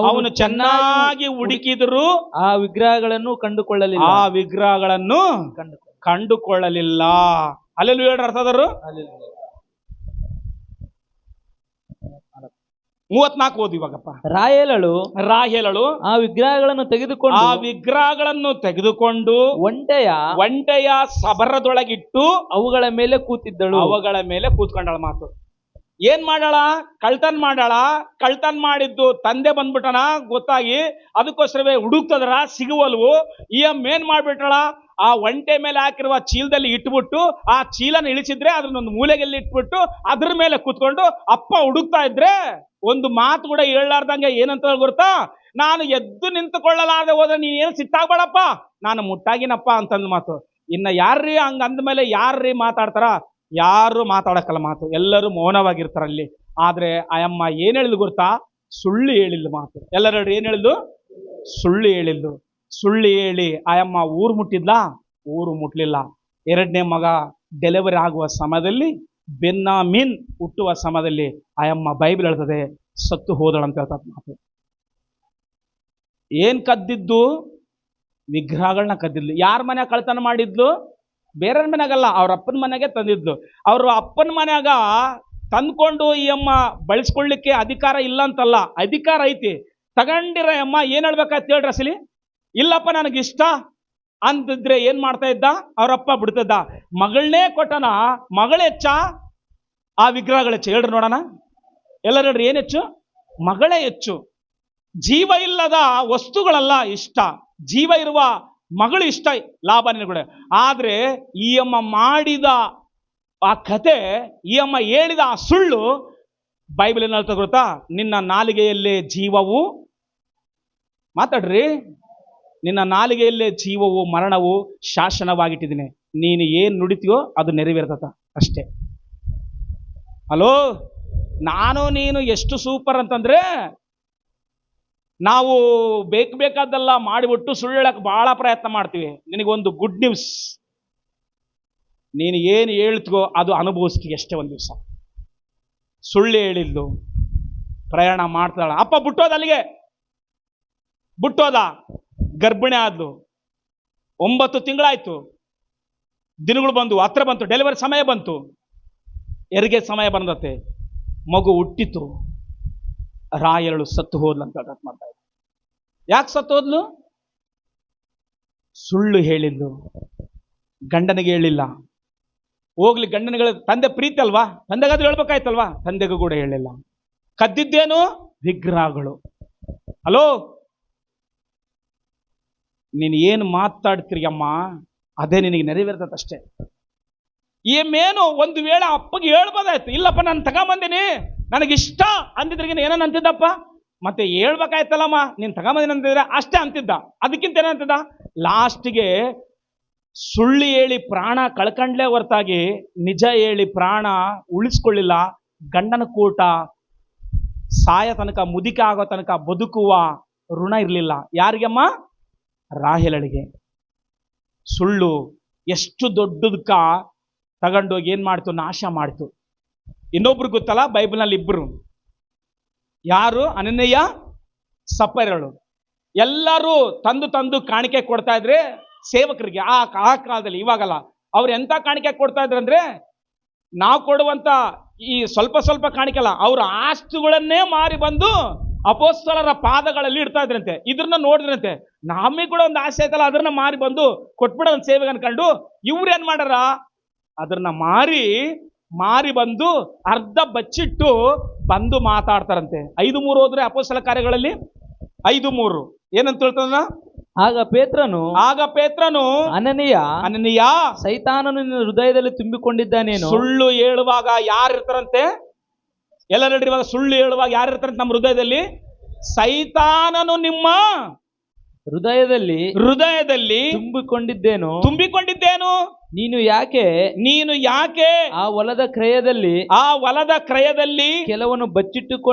[SPEAKER 1] ಅವನು ಚೆನ್ನಾಗಿ ಹುಡುಕಿದ್ರು
[SPEAKER 2] ಆ ವಿಗ್ರಹಗಳನ್ನು
[SPEAKER 1] ಕಂಡುಕೊಳ್ಳಲಿಲ್ಲ. ಅಲ್ಲೆಲ್ಲೂ ಹೇಳಿ ಅರ್ಥದರು. 34 ಓದು ಇವಾಗಪ್ಪ.
[SPEAKER 2] ರಾಹೇಲಳು
[SPEAKER 1] ರಾಹೇಲಳು
[SPEAKER 2] ಆ ವಿಗ್ರಹಗಳನ್ನು ತೆಗೆದುಕೊಂಡು
[SPEAKER 1] ಆ ವಿಗ್ರಹಗಳನ್ನು ತೆಗೆದುಕೊಂಡು ಒಂಟೆಯ ಸಬರದೊಳಗಿಟ್ಟು
[SPEAKER 2] ಅವುಗಳ ಮೇಲೆ ಕೂತಿದ್ದಳು.
[SPEAKER 1] ಅವುಗಳ ಮೇಲೆ ಕೂತ್ಕೊಂಡಳ. ಮಾತು ಏನ್ ಮಾಡಾಳ? ಕಳ್ತನ್ ಮಾಡಿದ್ದು ತಂದೆ ಬಂದ್ಬಿಟ್ಟಣ ಗೊತ್ತಾಗಿ, ಅದಕ್ಕೋಸ್ಕರವೇ ಹುಡುಕ್ತದ್ರ ಸಿಗುವಲ್ವು. ಈ ಅಮ್ಮ ಏನ್ ಮಾಡ್ಬಿಟ್ಟಳ? ಆ ಒಂಟೆ ಮೇಲೆ ಹಾಕಿರುವ ಚೀಲದಲ್ಲಿ ಇಟ್ಬಿಟ್ಟು ಆ ಚೀಲನ ಇಳಿಸಿದ್ರೆ ಅದನ್ನೊಂದು ಮೂಲೆಗೆಲ್ಲಿ ಇಟ್ಬಿಟ್ಟು ಅದ್ರ ಮೇಲೆ ಕೂತ್ಕೊಂಡು ಅಪ್ಪ ಹುಡುಕ್ತಾ ಇದ್ರೆ ಒಂದು ಮಾತು ಕೂಡ ಹೇಳಲಾರ್ದಂಗೆ ಏನಂತ ಗೊತ್ತಾ? ನಾನು ಎದ್ದು ನಿಂತುಕೊಳ್ಳಲಾರದೆ ಹೋದ್ರೆ ನೀನ್ ಏನು ಸಿಟ್ಟಾಗ್ಬೇಡಪ್ಪ, ನಾನು ಮುಟ್ಟಾಗಿನಪ್ಪ ಅಂತಂದ್ ಮಾತು. ಇನ್ನ ಯಾರ್ರೀ ಹಂಗ ಅಂದ್ಮೇಲೆ ಯಾರ್ರೀ ಮಾತಾಡ್ತಾರ? ಯಾರು ಮಾತಾಡಕ್ಕಲ್ಲ. ಮಾತು ಎಲ್ಲರೂ ಮೌನವಾಗಿರ್ತಾರ ಅಲ್ಲಿ. ಆದ್ರೆ ಆಯಮ್ಮ ಏನ್ ಹೇಳಿದ್ಲು ಗೊತ್ತಾ? ಸುಳ್ಳು ಹೇಳಿಲ್ಲ. ಮಾತು ಎಲ್ಲರೂ ಏನ್ ಹೇಳಿದ್ಲು? ಸುಳ್ಳು ಹೇಳಿದ್ದು. ಸುಳ್ಳು ಹೇಳಿ ಆಯಮ್ಮ ಊರು ಮುಟ್ಟಿದ್ಲಾ? ಊರು ಮುಟ್ಲಿಲ್ಲ. ಎರಡನೇ ಮಗ ಡೆಲಿವರಿ ಆಗುವ ಸಮಯದಲ್ಲಿ, ಬೆನ್ನಾಮೀನ್ ಹುಟ್ಟುವ ಸಮಯದಲ್ಲಿ ಆಯಮ್ಮ ಬೈಬಲ್ ಹೇಳ್ತದೆ ಸತ್ತು ಹೋದಳಂತ ಹೇಳ್ತದ. ಮಾತು ಏನ್ ಕದ್ದಿದ್ದು? ವಿಗ್ರಹಗಳನ್ನ ಕದ್ದಿದ್ಲು. ಯಾರ ಮನೆ ಕಳ್ತನ ಮಾಡಿದ್ಲು? ಬೇರೆಯವ್ರ ಮನೆಯಾಗಲ್ಲ, ಅವ್ರ ಅಪ್ಪನ ಮನೆಗೆ ತಂದಿದ್ಲು. ಅವ್ರ ಅಪ್ಪನ ಮನ್ಯಾಗ ತಂದ್ಕೊಂಡು ಈ ಅಮ್ಮ ಬಳಸ್ಕೊಳ್ಳಿಕ್ಕೆ ಅಧಿಕಾರ ಇಲ್ಲ ಅಂತಲ್ಲ, ಅಧಿಕಾರ ಐತಿ. ತಗೊಂಡಿರ ಅಮ್ಮ ಏನ್ ಹೇಳ್ಬೇಕಾಯ್ತು ಹೇಳ್ರಿ ಅಸಲಿ? ಇಲ್ಲಪ್ಪ ನನಗಿಷ್ಟ ಅಂತಿದ್ರೆ ಏನ್ ಮಾಡ್ತಾ ಇದ್ದ? ಅವ್ರಪ್ಪ ಬಿಡ್ತಿದ್ದ. ಮಗಳನ್ನೇ ಕೊಟ್ಟನ. ಮಗಳ ಹೆಚ್ಚ ಆ ವಿಗ್ರಹಗಳ ಹೆಚ್ಚು? ಹೇಳ್ರಿ ನೋಡೋಣ. ಎಲ್ಲರೂ ಹೇಳ್ರಿ, ಏನ್ ಹೆಚ್ಚು? ಮಗಳೇ ಹೆಚ್ಚು. ಜೀವ ಇಲ್ಲದ ವಸ್ತುಗಳಲ್ಲ ಇಷ್ಟ, ಜೀವ ಇರುವ ಮಗಳು ಇಷ್ಟ, ಲಾಭನಿಗಳು. ಆದ್ರೆ ಈ ಅಮ್ಮ ಮಾಡಿದ ಆ ಕತೆ, ಈ ಅಮ್ಮ ಹೇಳಿದ ಆ ಸುಳ್ಳು ಬೈಬಲ್ ಏನ್ ಹೇಳ್ತಾ ಗೊತ್ತಾ? ನಿನ್ನ ನಾಲಿಗೆಯಲ್ಲೇ ಜೀವವು, ಮಾತಾಡ್ರಿ, ನಿನ್ನ ನಾಲಿಗೆಯಲ್ಲೇ ಜೀವವು ಮರಣವು ಶಾಸನವಾಗಿಟ್ಟಿದ್ದೀನಿ. ನೀನು ಏನ್ ನುಡಿತೀಯೋ ಅದು ನೆರವೇರ್ತದ ಅಷ್ಟೇ. ಹಲೋ, ನಾನು ನೀನು ಎಷ್ಟು ಸೂಪರ್ ಅಂತಂದ್ರೆ ನಾವು ಬೇಕಾದೆಲ್ಲ ಮಾಡಿಬಿಟ್ಟು ಸುಳ್ಳು ಹೇಳಕ್ಕೆ ಬಹಳ ಪ್ರಯತ್ನ ಮಾಡ್ತೀವಿ. ನಿನಗೊಂದು ಗುಡ್ ನ್ಯೂಸ್, ನೀನು ಏನು ಹೇಳ್ತೀವೋ ಅದು ಅನುಭವಿಸ್ತೀವಿ ಎಷ್ಟೇ ಒಂದು ದಿವಸ. ಸುಳ್ಳು ಹೇಳಿದ್ದು ಪ್ರಯಾಣ ಮಾಡ್ತಾಳ. ಅಪ್ಪ ಬಿಟ್ಟೋದ, ಅಲ್ಲಿಗೆ ಬಿಟ್ಟೋದ. ಗರ್ಭಿಣಿ ಆದ್ಲು. 9 ತಿಂಗಳಾಯ್ತು. ದಿನಗಳು ಬಂದು ಹತ್ರ ಬಂತು. ಡೆಲಿವರಿ ಸಮಯ ಬಂತು. ಹೆರಿಗೆ ಸಮಯ ಬಂದತೆ. ಮಗು ಹುಟ್ಟಿತು. ರಾಯಳು ಸತ್ತು ಹೋದ್ಲು ಅಂತ ಮಾಡ್ತಾ ಇದ್ದ. ಯಾಕೆ ಸತ್ತು ಹೋದ್ಲು? ಸುಳ್ಳು ಹೇಳಿದ್ಲು. ಗಂಡನಿಗೆ ಹೇಳಿಲ್ಲ. ಹೋಗ್ಲಿ, ಗಂಡನಿಗಳ ತಂದೆ ಪ್ರೀತಿ ಅಲ್ವಾ, ತಂದೆಗಾದ್ರೂ ಹೇಳ್ಬೇಕಾಯ್ತಲ್ವಾ? ತಂದೆಗೂ ಕೂಡ ಹೇಳಿಲ್ಲ. ಕದ್ದಿದ್ದೇನು? ವಿಗ್ರಹಗಳು. ಹಲೋ, ನೀನು ಏನು ಮಾತಾಡ್ತೀರಿಯಮ್ಮ ಅದೇ ನಿನಗೆ ನೆರವೇರ್ತದಷ್ಟೇ. ಈ ಮೇನು ಒಂದು ವೇಳೆ ಅಪ್ಪಗೆ ಹೇಳ್ಬೋದಾಯ್ತು, ಇಲ್ಲಪ್ಪ ನಾನು ತಗೊಂಬಂದಿನಿ ನನಗಿಷ್ಟ ಅಂದಿದ್ರಿಗಿನ ಏನನ್ನ ಅಂತಿದ್ದಪ್ಪ? ಮತ್ತೆ ಹೇಳ್ಬೇಕಾಯ್ತಲ್ಲಮ್ಮ, ನೀನು ತಗೊಂಬಂದಿನಿ ಅಂತಿದ್ರೆ ಅಷ್ಟೇ ಅಂತಿದ್ದ. ಅದಕ್ಕಿಂತ ಏನಂತಿದ್ದ? ಲಾಸ್ಟ್ಗೆ ಸುಳ್ಳು ಹೇಳಿ ಪ್ರಾಣ ಕಳ್ಕೊಂಡ್ಲೇ ಹೊರತಾಗಿ ನಿಜ ಹೇಳಿ ಪ್ರಾಣ ಉಳಿಸ್ಕೊಳ್ಳಿಲ್ಲ. ಗಂಡನ ಕೂಟ ಸಾಯ ತನಕ, ಮುದುಕ ಆಗೋ ತನಕ ಬದುಕುವ ಋಣ ಇರಲಿಲ್ಲ. ಯಾರಿಗಮ್ಮ? ರಾಹೇಲಳಿಗೆ. ಸುಳ್ಳು ಎಷ್ಟು ದೊಡ್ಡದಕ್ಕ ತಗೊಂಡೋಗಿ ಏನ್ ಮಾಡ್ತು? ನಾಶ ಮಾಡ್ತು. ಇನ್ನೊಬ್ರು ಗೊತ್ತಲ್ಲ ಬೈಬಲ್ನಲ್ಲಿ, ಇಬ್ರು. ಯಾರು? ಅನನೀಯ, ಸಪ್ಪೈರಳು. ಎಲ್ಲರೂ ತಂದು ಕಾಣಿಕೆ ಕೊಡ್ತಾ ಇದ್ರೆ ಸೇವಕರಿಗೆ. ಆ ಕಾಲದಲ್ಲಿ, ಇವಾಗಲ್ಲ. ಅವ್ರು ಎಂತ ಕಾಣಿಕೆ ಕೊಡ್ತಾ ಇದ್ರು ಅಂದ್ರೆ, ನಾವು ಕೊಡುವಂತ ಈ ಸ್ವಲ್ಪ ಕಾಣಿಕೆಲ್ಲ, ಅವ್ರ ಆಸ್ತುಗಳನ್ನೇ ಮಾರಿ ಬಂದು ಅಪೊಸ್ತಲರ ಪಾದಗಳಲ್ಲಿ ಇಡ್ತಾ ಇದ್ರಂತೆ. ಇದ್ರನ್ನ ನೋಡಿದ್ರಂತೆ, ನಮಗೆ ಕೂಡ ಒಂದು ಆಸೆ ಆಯ್ತಲ್ಲ, ಅದನ್ನ ಮಾರಿ ಬಂದು ಕೊಟ್ಬಿಡ ಒಂದು ಸೇವೆಗೆ ಅನ್ಕೊಂಡು ಇವ್ರೇನ್ ಮಾಡಾರ? ಅದನ್ನ ಮಾರಿ ಬಂದು ಅರ್ಧ ಬಚ್ಚಿಟ್ಟು ಬಂದು ಮಾತಾಡ್ತಾರಂತೆ. 5:3 ಹೋದ್ರೆ ಅಪೊಸ್ತಲ ಕಾರ್ಯಗಳಲ್ಲಿ 5:3 ಏನಂತ ಹೇಳ್ತಾನ?
[SPEAKER 2] ಆಗ ಪೇತ್ರನು ಅನನೀಯ, ಸೈತಾನನು ನಿನ್ನ ಹೃದಯದಲ್ಲಿ ತುಂಬಿಕೊಂಡಿದ್ದಾನೇನು? ಸುಳ್ಳು
[SPEAKER 1] ಹೇಳುವಾಗ ಯಾರಿರ್ತಾರಂತೆ? ಎಲ್ಲ ನಡ್ರಿ, ಇವಾಗ ಸುಳ್ಳು ಹೇಳುವಾಗ ಯಾರಿರ್ತಾರಂತೆ ನಮ್ಮ ಹೃದಯದಲ್ಲಿ? ಸೈತಾನನು ನಿಮ್ಮ ಹೃದಯದಲ್ಲಿ ತುಂಬಿಕೊಂಡಿದ್ದೇನು? ನೀನು ಯಾಕೆ
[SPEAKER 2] ಆ ಹೊಲದ ಕ್ರಯದಲ್ಲಿ ಕೆಲವನ್ನು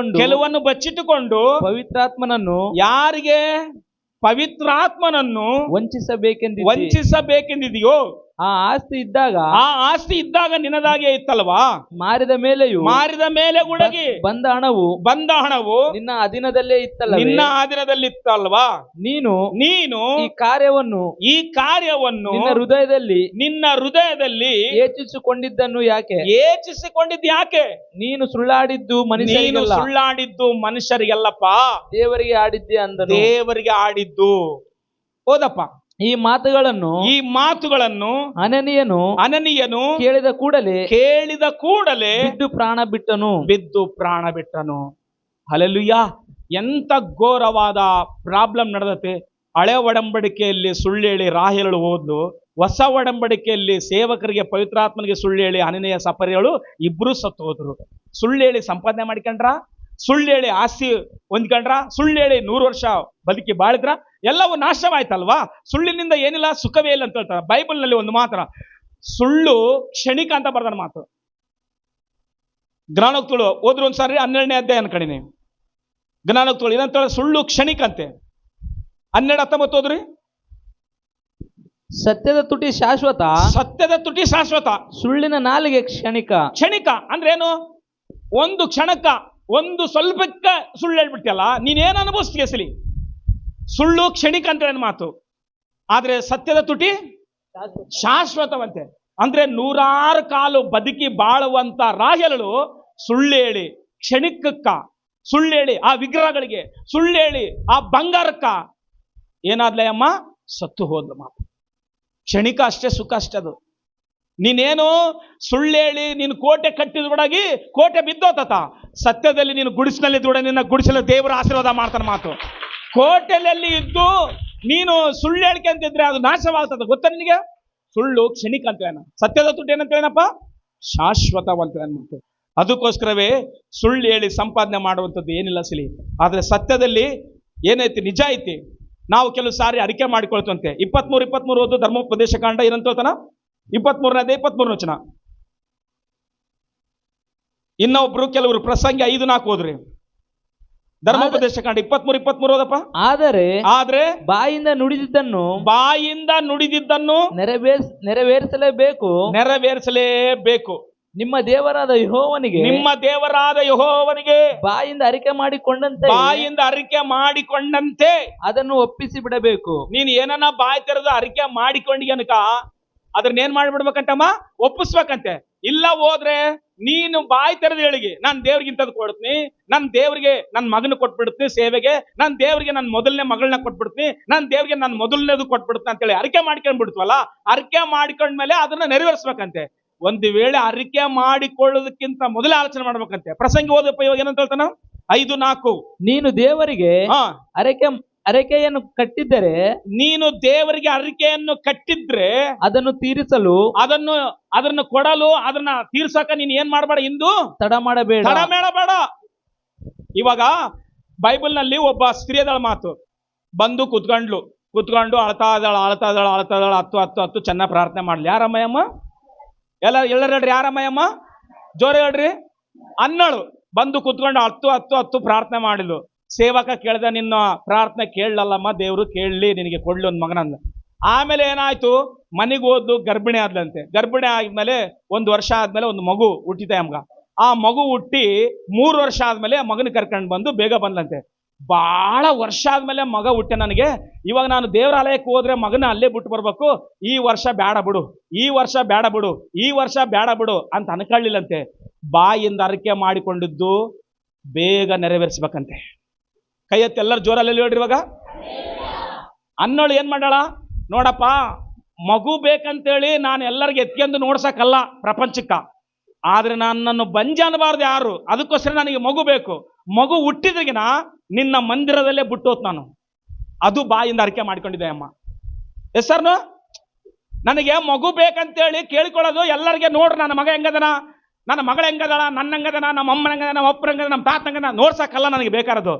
[SPEAKER 1] ಬಚ್ಚಿಟ್ಟುಕೊಂಡು
[SPEAKER 2] ಪವಿತ್ರಾತ್ಮನನ್ನು
[SPEAKER 1] ಯಾರಿಗೆ? ಪವಿತ್ರಾತ್ಮನನ್ನು
[SPEAKER 2] ವಂಚಿಸಬೇಕೆಂದಿದೆಯೋ? ಆ ಆಸ್ತಿ ಇದ್ದಾಗ
[SPEAKER 1] ಆ ಆಸ್ತಿ ಇದ್ದಾಗ ನಿನ್ನದಾಗೆ ಇತ್ತಲ್ವಾ,
[SPEAKER 2] ಮಾರಿದ ಮೇಲೆಯೂ
[SPEAKER 1] ಮಾರಿದ ಮೇಲೆ ಗುಡಗಿ ಬಂದ ಹಣವು
[SPEAKER 2] ನಿನ್ನ ಅಧೀನದಲ್ಲೇ ಇತ್ತಲ್ಲ.
[SPEAKER 1] ನಿನ್ನ ಆಧೀನದಲ್ಲಿತ್ತಲ್ವಾ,
[SPEAKER 2] ನೀನು
[SPEAKER 1] ನೀನು
[SPEAKER 2] ಈ ಕಾರ್ಯವನ್ನು
[SPEAKER 1] ನಿನ್ನ ಹೃದಯದಲ್ಲಿ
[SPEAKER 2] ಯೋಚಿಸಿಕೊಂಡಿದ್ದನ್ನು ಯಾಕೆ?
[SPEAKER 1] ಯೋಚಿಸಿಕೊಂಡಿದ್ದು ಯಾಕೆ?
[SPEAKER 2] ನೀನು ಸುಳ್ಳಾಡಿದ್ದು
[SPEAKER 1] ಮನುಷ್ಯರಿಗೆಲ್ಲಪ್ಪ,
[SPEAKER 2] ದೇವರಿಗೆ ಆಡಿದ್ದೆ ಅಂದನು.
[SPEAKER 1] ದೇವರಿಗೆ ಆಡಿದ್ದು. ಓದಪ್ಪ.
[SPEAKER 2] ಈ ಮಾತುಗಳನ್ನು
[SPEAKER 1] ಅನನೀಯನು
[SPEAKER 2] ಕೇಳಿದ ಕೂಡಲೇ
[SPEAKER 1] ಬಿದ್ದು ಪ್ರಾಣ ಬಿಟ್ಟನು. ಹಲ್ಲೆಲೂಯಾ. ಎಂತ ಘೋರವಾದ ಪ್ರಾಬ್ಲಮ್ ನಡೆದತೆ. ಹಳೆ ಒಡಂಬಡಿಕೆಯಲ್ಲಿ ಸುಳ್ಳೇಳಿ ರಾಹೇಲಳು ಹೋದ್ಲು, ಹೊಸ ಒಡಂಬಡಿಕೆಯಲ್ಲಿ ಸೇವಕರಿಗೆ ಪವಿತ್ರಾತ್ಮನಿಗೆ ಸುಳ್ಳೇಳಿ ಅನನೀಯ ಸಪರ್ಯಳು ಇಬ್ರು ಸತ್ತು ಹೋದ್ರು. ಸುಳ್ಳೇಳಿ ಸಂಪಾದನೆ ಮಾಡ್ಕೊಂಡ್ರ, ಸುಳ್ಳೇಳಿ ಆಸ್ತಿ ಹೊಂದ್ಕೊಂಡ್ರ, ಸುಳ್ಳೇಳಿ 100 ವರ್ಷ ಬದುಕಿ ಬಾಳಿದ್ರ, ಎಲ್ಲವೂ ನಾಶವಾಯ್ತಲ್ವಾ. ಸುಳ್ಳಿನಿಂದ ಏನಿಲ್ಲ, ಸುಖವೇ ಇಲ್ಲ ಅಂತ ಹೇಳ್ತಾರೆ. ಬೈಬಲ್ ನಲ್ಲಿ ಒಂದು ಮಾತ್ರ, ಸುಳ್ಳು ಕ್ಷಣಿಕ ಅಂತ ಬರ್ದಾನ ಮಾತು. ಜ್ಞಾನೋಕ್ತಳು ಹೋದ್ರು ಒಂದ್ಸಾರಿ 12ನೇ ಅಧ್ಯಾಯ ಅನ್ಕಡಿನಿ. ಜ್ಞಾನೋಕ್ತಳು ಏನಂತ ಹೇಳಿ, ಸುಳ್ಳು ಕ್ಷಣಿಕ ಅಂತೆ. 12:19 ಹೋದ್ರಿ.
[SPEAKER 2] ಸತ್ಯದ ತುಟಿ ಶಾಶ್ವತ, ಸುಳ್ಳಿನ ನಾಲಿಗೆ ಕ್ಷಣಿಕ. ಅಂದ್ರೆ ಏನು? ಒಂದು ಕ್ಷಣಕ್ಕ, ಒಂದು ಸ್ವಲ್ಪಕ್ಕ ಸುಳ್ಳು ಹೇಳ್ಬಿಟ್ಟಲ್ಲ, ನೀನೇನು ಅನುಭವಿಸ್ತೀಯ ಸಲಿ. ಸುಳ್ಳು ಕ್ಷಣಿಕ ಅಂತ ಏನು ಮಾತು, ಆದ್ರೆ ಸತ್ಯದ ತುಟಿ ಶಾಶ್ವತವಂತೆ. ಅಂದ್ರೆ 100 ಕಾಲು ಬದುಕಿ ಬಾಳುವಂತ ರಾಹೇಲಳು ಸುಳ್ಳೇಳಿ ಕ್ಷಣಿಕಕ್ಕ, ಸುಳ್ಳೇಳಿ ಆ ವಿಗ್ರಹಗಳಿಗೆ, ಸುಳ್ಳೇಳಿ ಆ ಬಂಗಾರಕ್ಕ ಏನಾದ್ಲೇ ಅಮ್ಮ? ಸತ್ತು ಹೋದ್ಲು. ಮಾತು ಕ್ಷಣಿಕ ಅಷ್ಟೇ, ಸುಖ ಅಷ್ಟೇ ಅದು. ನೀನೇನು ಸುಳ್ಳೇಳಿ ನೀನು ಕೋಟೆ ಕಟ್ಟಿದ್ಬಿಡಾಗಿ ಕೋಟೆ ಬಿದ್ದೋತ, ಸತ್ಯದಲ್ಲಿ ನೀನು ಗುಡಿಸಿನಲ್ಲಿ ದೂಡ, ನಿನ್ನ ಗುಡಿಸಲು ದೇವರ ಆಶೀರ್ವಾದ ಮಾಡ್ತಾನೆ. ಮಾತು ಕೋಟೆಯಲ್ಲಿ ಇದ್ದು ನೀನು ಸುಳ್ಳು ಹೇಳಿಕೆ ಅಂತಿದ್ರೆ ಅದು ನಾಶವಾಗ್ತದೆ. ಗೊತ್ತಾ ನಿನಗೆ? ಸುಳ್ಳು ಕ್ಷಣಿಕ ಅಂತ ಹೇಳ, ಸತ್ಯದ ತುಟಿ ಏನಂತ ಹೇಳಪ್ಪ? ಶಾಶ್ವತವಂತ ಅನ್ಬಿಟ್ಟು. ಅದಕ್ಕೋಸ್ಕರವೇ ಸುಳ್ಳು ಹೇಳಿ ಸಂಪಾದನೆ ಮಾಡುವಂಥದ್ದು ಏನಿಲ್ಲ ಸಿಲಿ. ಆದ್ರೆ ಸತ್ಯದಲ್ಲಿ ಏನೈತಿ, ನಿಜ ಐತಿ. ನಾವು ಕೆಲವು ಸಾರಿ ಅರಿಕೆ ಮಾಡಿಕೊಳ್ತಂತೆ. 23 ಓದು ಧರ್ಮೋಪದೇಶ ಕಾಂಡ ಏನಂತೋತನ, 23 ವಚನ. ಇನ್ನೊಬ್ರು ಕೆಲವರು ಪ್ರಸಂಗಿ 5:4 ಓದ್ರಿ. ಧರ್ಮೋಪದೇಶ ಕಾಂಡ 23 ಓದಪ್ಪ. ಆದರೆ ಬಾಯಿಂದ ನುಡಿದಿದ್ದನ್ನು
[SPEAKER 1] ನೆರವೇರಿಸಲೇಬೇಕು.
[SPEAKER 2] ನಿಮ್ಮ ದೇವರಾದ
[SPEAKER 1] ಯೆಹೋವನಿಗೆ
[SPEAKER 2] ಬಾಯಿಂದ ಅರಿಕೆ ಮಾಡಿಕೊಂಡಂತೆ ಅದನ್ನು ಒಪ್ಪಿಸಿ ಬಿಡಬೇಕು.
[SPEAKER 1] ನೀನು ಏನನ್ನ ಬಾಯಿ ತೆರೆದು ಅರಿಕೆ ಮಾಡಿಕೊಂಡಿ ಅನ್ಕ ಅದನ್ನೇನ್ ಮಾಡಿಬಿಡ್ಬೇಕಂತಮ್ಮ? ಒಪ್ಪಿಸ್ಬೇಕಂತೆ. ಇಲ್ಲ ಹೋದ್ರೆ ನೀನು ಬಾಯಿ ತೆರೆದು ಹೇಳಿಗೆ, ನಾನು ದೇವ್ರಿಗೆ ಇಂಥದ್ದು ಕೊಡ್ತೀನಿ, ನನ್ನ ದೇವ್ರಿಗೆ ನನ್ನ ಮಗನ ಕೊಟ್ಬಿಡ್ತೀನಿ ಸೇವೆಗೆ, ನನ್ನ ದೇವ್ರಿಗೆ ನನ್ನ ಮೊದಲನೇ ಮಗಳನ್ನ ಕೊಟ್ಬಿಡ್ತೀನಿ, ನನ್ನ ದೇವ್ರಿಗೆ ನನ್ನ ಮೊದಲನೇದು ಕೊಟ್ಬಿಡ್ತೀನಿ ಅಂತೇಳಿ ಅರಿಕೆ ಮಾಡ್ಕೊಂಡ್ಬಿಡ್ತೀವಲ್ಲ, ಅರಿಕೆ ಮಾಡ್ಕೊಂಡ್ಮೇಲೆ ಅದನ್ನ ನೆರವೇರಿಸ್ಬೇಕಂತೆ. ಒಂದು ವೇಳೆ ಅರಿಕೆ ಮಾಡಿಕೊಳ್ಳೋದಕ್ಕಿಂತ ಮೊದಲೇ ಆಲೋಚನೆ ಮಾಡ್ಬೇಕಂತೆ. ಪ್ರಸಂಗಿ ಓದಪ್ಪ, ಇವಾಗ ಏನಂತ ಹೇಳ್ತಾನ? 5:4.
[SPEAKER 2] ನೀನು ದೇವರಿಗೆ ಅರಿಕೆಯನ್ನು ಕಟ್ಟಿದ್ದರೆ,
[SPEAKER 1] ನೀನು ದೇವರಿಗೆ ಅರಿಕೆಯನ್ನು ಕಟ್ಟಿದ್ರೆ
[SPEAKER 2] ಅದನ್ನು ತೀರಿಸಲು,
[SPEAKER 1] ಅದನ್ನು ಕೊಡಲು, ಅದನ್ನ ತೀರ್ಸಕ ನೀನ್ ಏನ್ ಮಾಡಬೇಡ, ಇಂದು
[SPEAKER 2] ತಡ ಮಾಡಬೇಡ.
[SPEAKER 1] ಇವಾಗ ಬೈಬಲ್ ನಲ್ಲಿ ಒಬ್ಬ ಸ್ತ್ರೀಯದಳ ಮಾತು ಬಂದು ಕುತ್ಕೊಂಡು ಅಳ್ತಾ ಇದ್ದಾಳ 10 ಚೆನ್ನಾಗಿ ಪ್ರಾರ್ಥನೆ ಮಾಡ್ಲಿ. ಯಾರಮ್ಮಯ್ಯಮ್ಮ? ಎಲ್ಲರೂ ಹೇಳ್ರಿ, ಯಾರಮ್ಮಯ್ಯಮ್ಮ? ಜೋರ ಹೇಳ್ರಿ. ಅನ್ನಳು ಬಂದು ಕುತ್ಕೊಂಡು 10 ಪ್ರಾರ್ಥನೆ ಮಾಡಿದ್ಲು. ಸೇವಕ ಕೇಳ್ದ, ನಿನ್ನ ಪ್ರಾರ್ಥನೆ ಕೇಳಲ್ಲಮ್ಮ, ದೇವ್ರು ಕೇಳಲಿ, ನಿನಗೆ ಕೊಡ್ಲಿ ಒಂದು ಮಗನಂದ. ಆಮೇಲೆ ಏನಾಯ್ತು, ಮನೆಗೆ ಹೋದ್ಲು, ಗರ್ಭಿಣಿ ಆದ್ಲಂತೆ. ಗರ್ಭಿಣಿ ಆದ್ಮೇಲೆ 1 ವರ್ಷ ಆದ್ಮೇಲೆ ಒಂದು ಮಗು ಹುಟ್ಟಿದೆ ಅಮ್ಗ. ಆ ಮಗು ಹುಟ್ಟಿ 3 ವರ್ಷ ಆದ್ಮೇಲೆ ಮಗನ ಕರ್ಕೊಂಡು ಬಂದು ಬೇಗ ಬಂದ್ಲಂತೆ. ಬಹಳ ವರ್ಷ ಆದ್ಮೇಲೆ ಮಗ ಹುಟ್ಟೆ ನನಗೆ, ಇವಾಗ ನಾನು ದೇವರಾಲಯಕ್ಕೆ ಹೋದ್ರೆ ಮಗನ ಅಲ್ಲೇ ಬಿಟ್ಟು ಬರ್ಬೇಕು, ಈ ವರ್ಷ ಬೇಡ ಬಿಡು ಅಂತ ಅನ್ಕೊಳ್ಳಿಲ್ಲಂತೆ. ಬಾಯಿಂದ ಅರಿಕೆ ಮಾಡಿಕೊಂಡಿದ್ದು ಬೇಗ ನೆರವೇರಿಸ್ಬೇಕಂತೆ. ಕೈ ಎತ್ತಿ ಎಲ್ಲರೂ ಜೋರಲ್ಲಿ ಹೇಳ್ರಿ. ಇವಾಗ ಅನ್ನೋಳು ಏನ್ ಮಾಡಾಳ ನೋಡಪ್ಪ, ಮಗು ಬೇಕಂತೇಳಿ ನಾನು ಎಲ್ಲರಿಗೆ ಎತ್ಕೊಂಡು ನೋಡ್ಸಕ್ಕಲ್ಲ ಪ್ರಪಂಚಕ್ಕ, ಆದ್ರೆ ನನ್ನನ್ನು ಬಂಜೆ ಅನ್ನಬಾರ್ದು ಯಾರು, ಅದಕ್ಕೋಸ್ಕರ ನನಗೆ ಮಗು ಬೇಕು. ಮಗು ಹುಟ್ಟಿದ್ರಿಗಿನ ನಿನ್ನ ಮಂದಿರದಲ್ಲೇ ಬಿಟ್ಟೋತ್ ನಾನು. ಅದು ಬಾಯಿಂದ ಅರಿಕೆ ಮಾಡ್ಕೊಂಡಿದ್ದೆ ಅಮ್ಮ. ಹೆಸರ್ನು ನನಗೆ ಮಗು ಬೇಕಂತೇಳಿ ಕೇಳಿಕೊಳ್ಳೋದು ಎಲ್ಲರಿಗೆ. ನೋಡ್ರಿ ನನ್ನ ಮಗ ಹೆಂಗದನ, ನನ್ನ ಮಗಳ ಹೆಂಗದಳ, ನನ್ನ ಹಂಗದನ, ನಮ್ಮ ಅಮ್ಮನ ಹಂಗದ, ನಮ್ಮ ಅಪ್ಪನ ಹಂಗದ, ನಮ್ಮ ತಾತ ಹಂಗದ ನೋಡ್ಸಕ್ಕಲ್ಲ ನನಗೆ ಬೇಕಾರದು.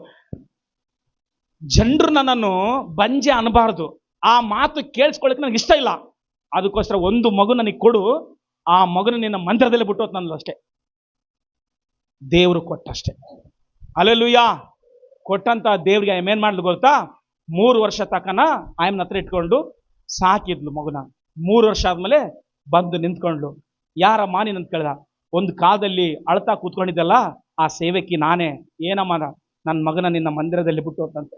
[SPEAKER 1] ಜನರು ನನ್ನನ್ನು ಬಂಜೆ ಅನ್ನಬಾರ್ದು, ಆ ಮಾತು ಕೇಳಿಸ್ಕೊಳ್ಳಿಕ್ಕೆ ನನಗೆ ಇಷ್ಟ ಇಲ್ಲ. ಅದಕ್ಕೋಸ್ಕರ ಒಂದು ಮಗು ನನಗೆ ಕೊಡು, ಆ ಮಗುನ ನಿನ್ನ ಮಂದಿರದಲ್ಲಿ ಬಿಟ್ಟೋತ್ ನನ್ನದು ಅಷ್ಟೇ. ದೇವರು ಕೊಟ್ಟಷ್ಟೇ. ಹಲ್ಲೆಲೂಯಾ. ಕೊಟ್ಟಂತ ದೇವ್ರಿಗೆ ಏನ್ ಮಾಡ್ಲು ಗೊತ್ತಾ? 3 ವರ್ಷ ತಕನ ಆಯಮ್ಮನ ಹತ್ರ ಇಟ್ಕೊಂಡು ಸಾಕಿದ್ಲು ಮಗುನ. 3 ವರ್ಷ ಆದ್ಮೇಲೆ ಬಂದು ನಿಂತ್ಕೊಂಡ್ಲು. ಯಾರಮ್ಮ ನೀನು ಅಂತ ಕೇಳ್ದ. ಒಂದು ಕಾಲದಲ್ಲಿ ಅಳ್ತಾ ಕೂತ್ಕೊಂಡಿದ್ದಲ್ಲ ಆ ಸೇವಕಿ ನಾನೇ. ಏನಮ್ಮ? ನನ್ನ ಮಗನ ನಿನ್ನ ಮಂದಿರದಲ್ಲಿ ಬಿಟ್ಟು ಅಂತ.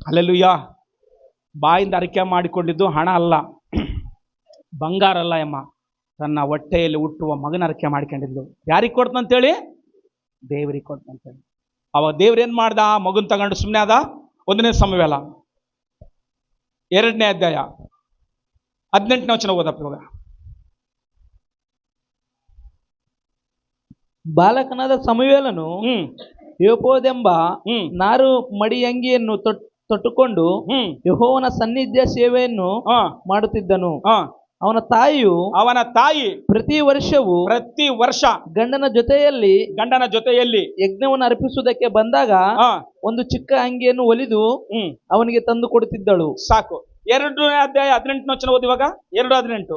[SPEAKER 1] ಹಲ್ಲೆಲೂಯಾ. ಬಾಯಿಂದ ಅರಿಕೆ ಮಾಡಿಕೊಂಡಿದ್ದು ಹಣ ಅಲ್ಲ, ಬಂಗಾರ ಅಲ್ಲ ಅಮ್ಮ, ತನ್ನ ಹೊಟ್ಟೆಯಲ್ಲಿ ಹುಟ್ಟುವ ಮಗನ ಅರಿಕೆ ಮಾಡ್ಕೊಂಡಿದ್ಲು. ಯಾರಿಗೆ ಕೊಡ್ತಂತೇಳಿ? ದೇವರಿಗೆ ಕೊಡ್ತಂತೇಳಿ. ಅವಾಗ ದೇವ್ರೇನ್ ಮಾಡ್ದ? ಮಗನ್ ತಗೊಂಡು ಸುಮ್ಮನೆ ಆದ. 1ನೇ ಸಮುವೇಲ 2ನೇ ಅಧ್ಯಾಯ 18ನೇ ವಚನ ಓದಪ್ಪ ಇವಾಗ.
[SPEAKER 2] ಬಾಲಕನಾದ ಸಮುವೇಲನು ಯೋಪೋದೆಂಬ ನಾರು ಮಡಿಯಂಗಿಯನ್ನು ತೊಟ್ಟುಕೊಂಡು ಯೆಹೋವನ ಸನ್ನಿಧ್ಯ ಸೇವೆಯನ್ನು ಮಾಡುತ್ತಿದ್ದನು. ಅವನ ತಾಯಿ ಪ್ರತಿ ವರ್ಷ ಗಂಡನ ಜೊತೆಯಲ್ಲಿ ಯಜ್ಞವನ್ನು ಅರ್ಪಿಸುವುದಕ್ಕೆ ಬಂದಾಗ ಒಂದು ಚಿಕ್ಕ ಅಂಗಿಯನ್ನು ಹೊಲಿದು ಅವನಿಗೆ ತಂದು ಕೊಡುತ್ತಿದ್ದಳು.
[SPEAKER 1] ಸಾಕು. 2ನೇ ಅಧ್ಯಾಯ 18ನೇ ವಚನ ಓದಿವಾಗ. 2:18.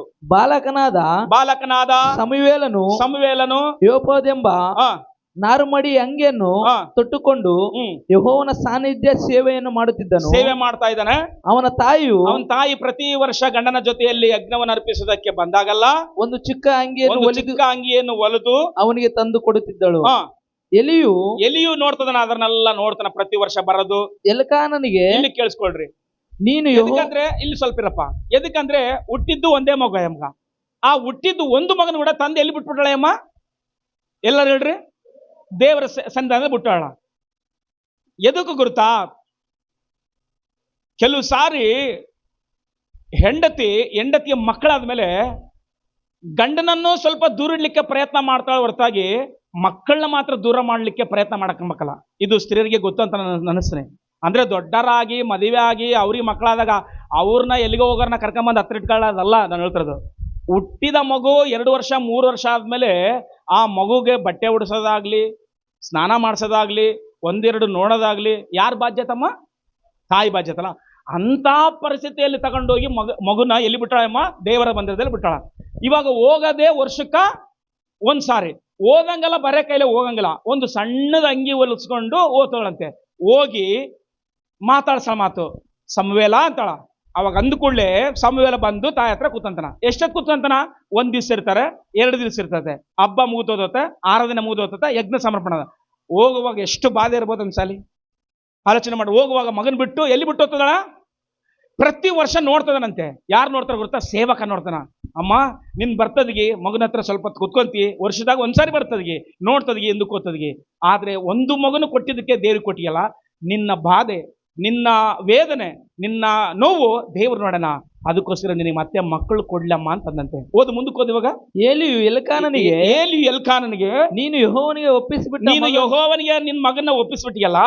[SPEAKER 1] ಬಾಲಕನಾದ ಸಮುವೇಲನು ಯೋಪೋದೆಂಬ ನಾರುಮಡಿ ಅಂಗಿಯನ್ನು ತೊಟ್ಟುಕೊಂಡು ಯೆಹೋವನ ಸಾನ್ನಿಧ್ಯ ಸೇವೆಯನ್ನು ಮಾಡುತ್ತಿದ್ದನು. ಸೇವೆ ಮಾಡ್ತಾ ಇದ್ದಾನೆ.
[SPEAKER 2] ಅವನ
[SPEAKER 1] ತಾಯಿ ಪ್ರತಿ ವರ್ಷ ಗಂಡನ ಜೊತೆಯಲ್ಲಿ ಯಜ್ಞವನ್ನು ಅರ್ಪಿಸುವುದಕ್ಕೆ ಬಂದಾಗಲ್ಲ ಒಂದು ಚಿಕ್ಕ ಅಂಗಿಯನ್ನು ಹೊಲಿದು
[SPEAKER 2] ಅವನಿಗೆ ತಂದು ಕೊಡುತ್ತಿದ್ದಳು.
[SPEAKER 1] ಎಲಿಯು ನೋಡ್ತದನ, ಅದನ್ನೆಲ್ಲ ನೋಡ್ತಾನ ಪ್ರತಿ ವರ್ಷ ಬರೋದು.
[SPEAKER 2] ಎಲ್ಕಾನನಿಗೆ,
[SPEAKER 1] ಇಲ್ಲಿ ಕೇಳಿಸ್ಕೊಳ್ರಿ,
[SPEAKER 2] ನೀನು
[SPEAKER 1] ಎದಕ್ಕಂದ್ರೆ ಇಲ್ಲಿ ಸ್ವಲ್ಪ ಇರಪ್ಪ, ಎದಕ್ಕಂದ್ರೆ ಹುಟ್ಟಿದ್ದು ಒಂದೇ ಮಗ ಎಮ್ಮ. ಆ ಹುಟ್ಟಿದ್ದು ಒಂದು ಮಗನ ಕೂಡ ತಂದೆ ಎಲ್ಲಿ ಬಿಟ್ಬಿಟ್ಟಾಳೆ ಅಮ್ಮ? ಎಲ್ಲರೂ ಹೇಳ್ರಿ. ದೇವರ ಸನ್ನಿಧಾನದಲ್ಲಿ ಬಿಟ್ಟಾಳ. ಎದಕ್ಕೂ ಗುರುತಾ? ಕೆಲವು ಸಾರಿ ಹೆಂಡತಿಯ ಮಕ್ಕಳಾದ್ಮೇಲೆ ಗಂಡನನ್ನು ಸ್ವಲ್ಪ ದೂರ ಇಡ್ಲಿಕ್ಕೆ ಪ್ರಯತ್ನ ಮಾಡ್ತಾಳೆ ಹೊರತಾಗಿ ಮಕ್ಕಳನ್ನ ಮಾತ್ರ ದೂರ ಮಾಡ್ಲಿಕ್ಕೆ ಪ್ರಯತ್ನ ಮಾಡಕ್ ಮಕ್ಕಳ. ಇದು ಸ್ತ್ರೀಯರಿಗೆ ಗೊತ್ತು ಅಂತ ನನ್ನ ಅನಿಸ್ತೇನೆ. ಅಂದ್ರೆ ದೊಡ್ಡರಾಗಿ ಮದುವೆ ಆಗಿ ಅವ್ರಿಗೆ ಮಕ್ಕಳಾದಾಗ ಅವ್ರನ್ನ ಎಲ್ಲಿಗೋ ಹೋಗೋರ್ನ ಕರ್ಕೊಂಬಂದು ಹತ್ರ ಇಟ್ಕೊಳ್ಳೋದಲ್ಲ ನಾನು ಹೇಳ್ತಿರೋದು. ಹುಟ್ಟಿದ ಮಗು 2 ವರ್ಷ 3 ವರ್ಷ ಆದ್ಮೇಲೆ ಆ ಮಗುಗೆ ಬಟ್ಟೆ ಉಡಿಸೋದಾಗ್ಲಿ, ಸ್ನಾನ ಮಾಡಿಸೋದಾಗ್ಲಿ, 1-2 ನೋಡೋದಾಗ್ಲಿ ಯಾರ ಬಾಧ್ಯತಮ್ಮ? ತಾಯಿ ಬಾಧ್ಯತಲ್ಲ. ಅಂತ ಪರಿಸ್ಥಿತಿಯಲ್ಲಿ ತಗೊಂಡೋಗಿ ಮಗುನ ಎಲ್ಲಿ ಬಿಟ್ಟಾಳಮ್ಮ? ದೇವರ ಮಂದಿರದಲ್ಲಿ ಬಿಟ್ಟಾಳ. ಇವಾಗ ಹೋಗದೆ ವರ್ಷಕ್ಕ ಒಂದ್ಸಾರಿ ಓದಂಗಲ್ಲ, ಬರೇ ಕೈಲೇ ಹೋಗಂಗಿಲ್ಲ. ಒಂದು ಸಣ್ಣದ ಅಂಗಿ ಹೊಲಿಸ್ಕೊಂಡು ಓದ್ತಾಳಂತೆ. ಹೋಗಿ ಮಾತಾಡ್ಸಳ ಮಾತು, ಸಮುವೇಲ ಅಂತಾಳ. ಅವಾಗ ಅಂದುಕೊಳ್ಳೆ ಸಮುವೇಲ ಬಂದು ತಾಯಿ ಹತ್ರ ಕೂತಂತನ. ಎಷ್ಟೊತ್ತು ಕೂತಂತನ? 1 ದಿವಸ ಇರ್ತಾರೆ, 2 ದಿವಸ ಇರ್ತದೆ, ಹಬ್ಬ ಮುಗಿದೋದತ್ತೆ, 6 ದಿನ ಮುಗಿದೋದತ್ತೆ, ಯಜ್ಞ ಸಮರ್ಪಣದ. ಹೋಗುವಾಗ ಎಷ್ಟು ಬಾಧೆ ಇರ್ಬೋದು ಅನ್ಸಾಲಿ. ಆಲೋಚನೆ ಮಾಡಿ. ಹೋಗುವಾಗ ಮಗನ್ ಬಿಟ್ಟು ಎಲ್ಲಿ ಬಿಟ್ಟು ಹೋಗ್ತದಳ? ಪ್ರತಿ ವರ್ಷ ನೋಡ್ತದನಂತೆ. ಯಾರು ನೋಡ್ತಾರ ಗೊತ್ತಾ? ಸೇವಕ ನೋಡ್ತಾನ. ಅಮ್ಮ ನಿನ್ ಬರ್ತದಿಗೆ ಮಗನ ಹತ್ರ ಸ್ವಲ್ಪ ಕುತ್ಕೊಂತಿ, ವರ್ಷದಾಗ ಒಂದ್ಸಾರಿ ಬರ್ತದಿಗೆ ನೋಡ್ತದಿಗೆ ಎಂದು ಕೂತದಿಗೆ. ಆದ್ರೆ ಒಂದು ಮಗನು ಕೊಟ್ಟಿದ್ದಕ್ಕೆ ದೇವ್ರಿಗೆ ಕೊಟ್ಟಿಯಲ್ಲ. ನಿನ್ನ ಬಾಧೆ, ನಿನ್ನ ವೇದನೆ, ನಿನ್ನ ನೋವು ದೇವ್ರು ನೋಡೋಣ, ಅದಕ್ಕೋಸ್ಕರ ನಿನಗೆ ಮತ್ತೆ ಮಕ್ಕಳು ಕೊಡ್ಲಮ್ಮ ಅಂತಂದಂತೆ. ಮುಂದಕ್ಕೆ ಓದುವಾಗ
[SPEAKER 2] ಏಲಿಯು
[SPEAKER 1] ಎಲ್ಕಾನನಿಗೆ
[SPEAKER 2] ನೀನು ಯೆಹೋವನಿಗೆ
[SPEAKER 1] ಯೆಹೋವನಿಗೆ ನಿನ್ನ ಮಗನ ಒಪ್ಪಿಸ್ಬಿಟ್ಟಿಯಲ್ಲ,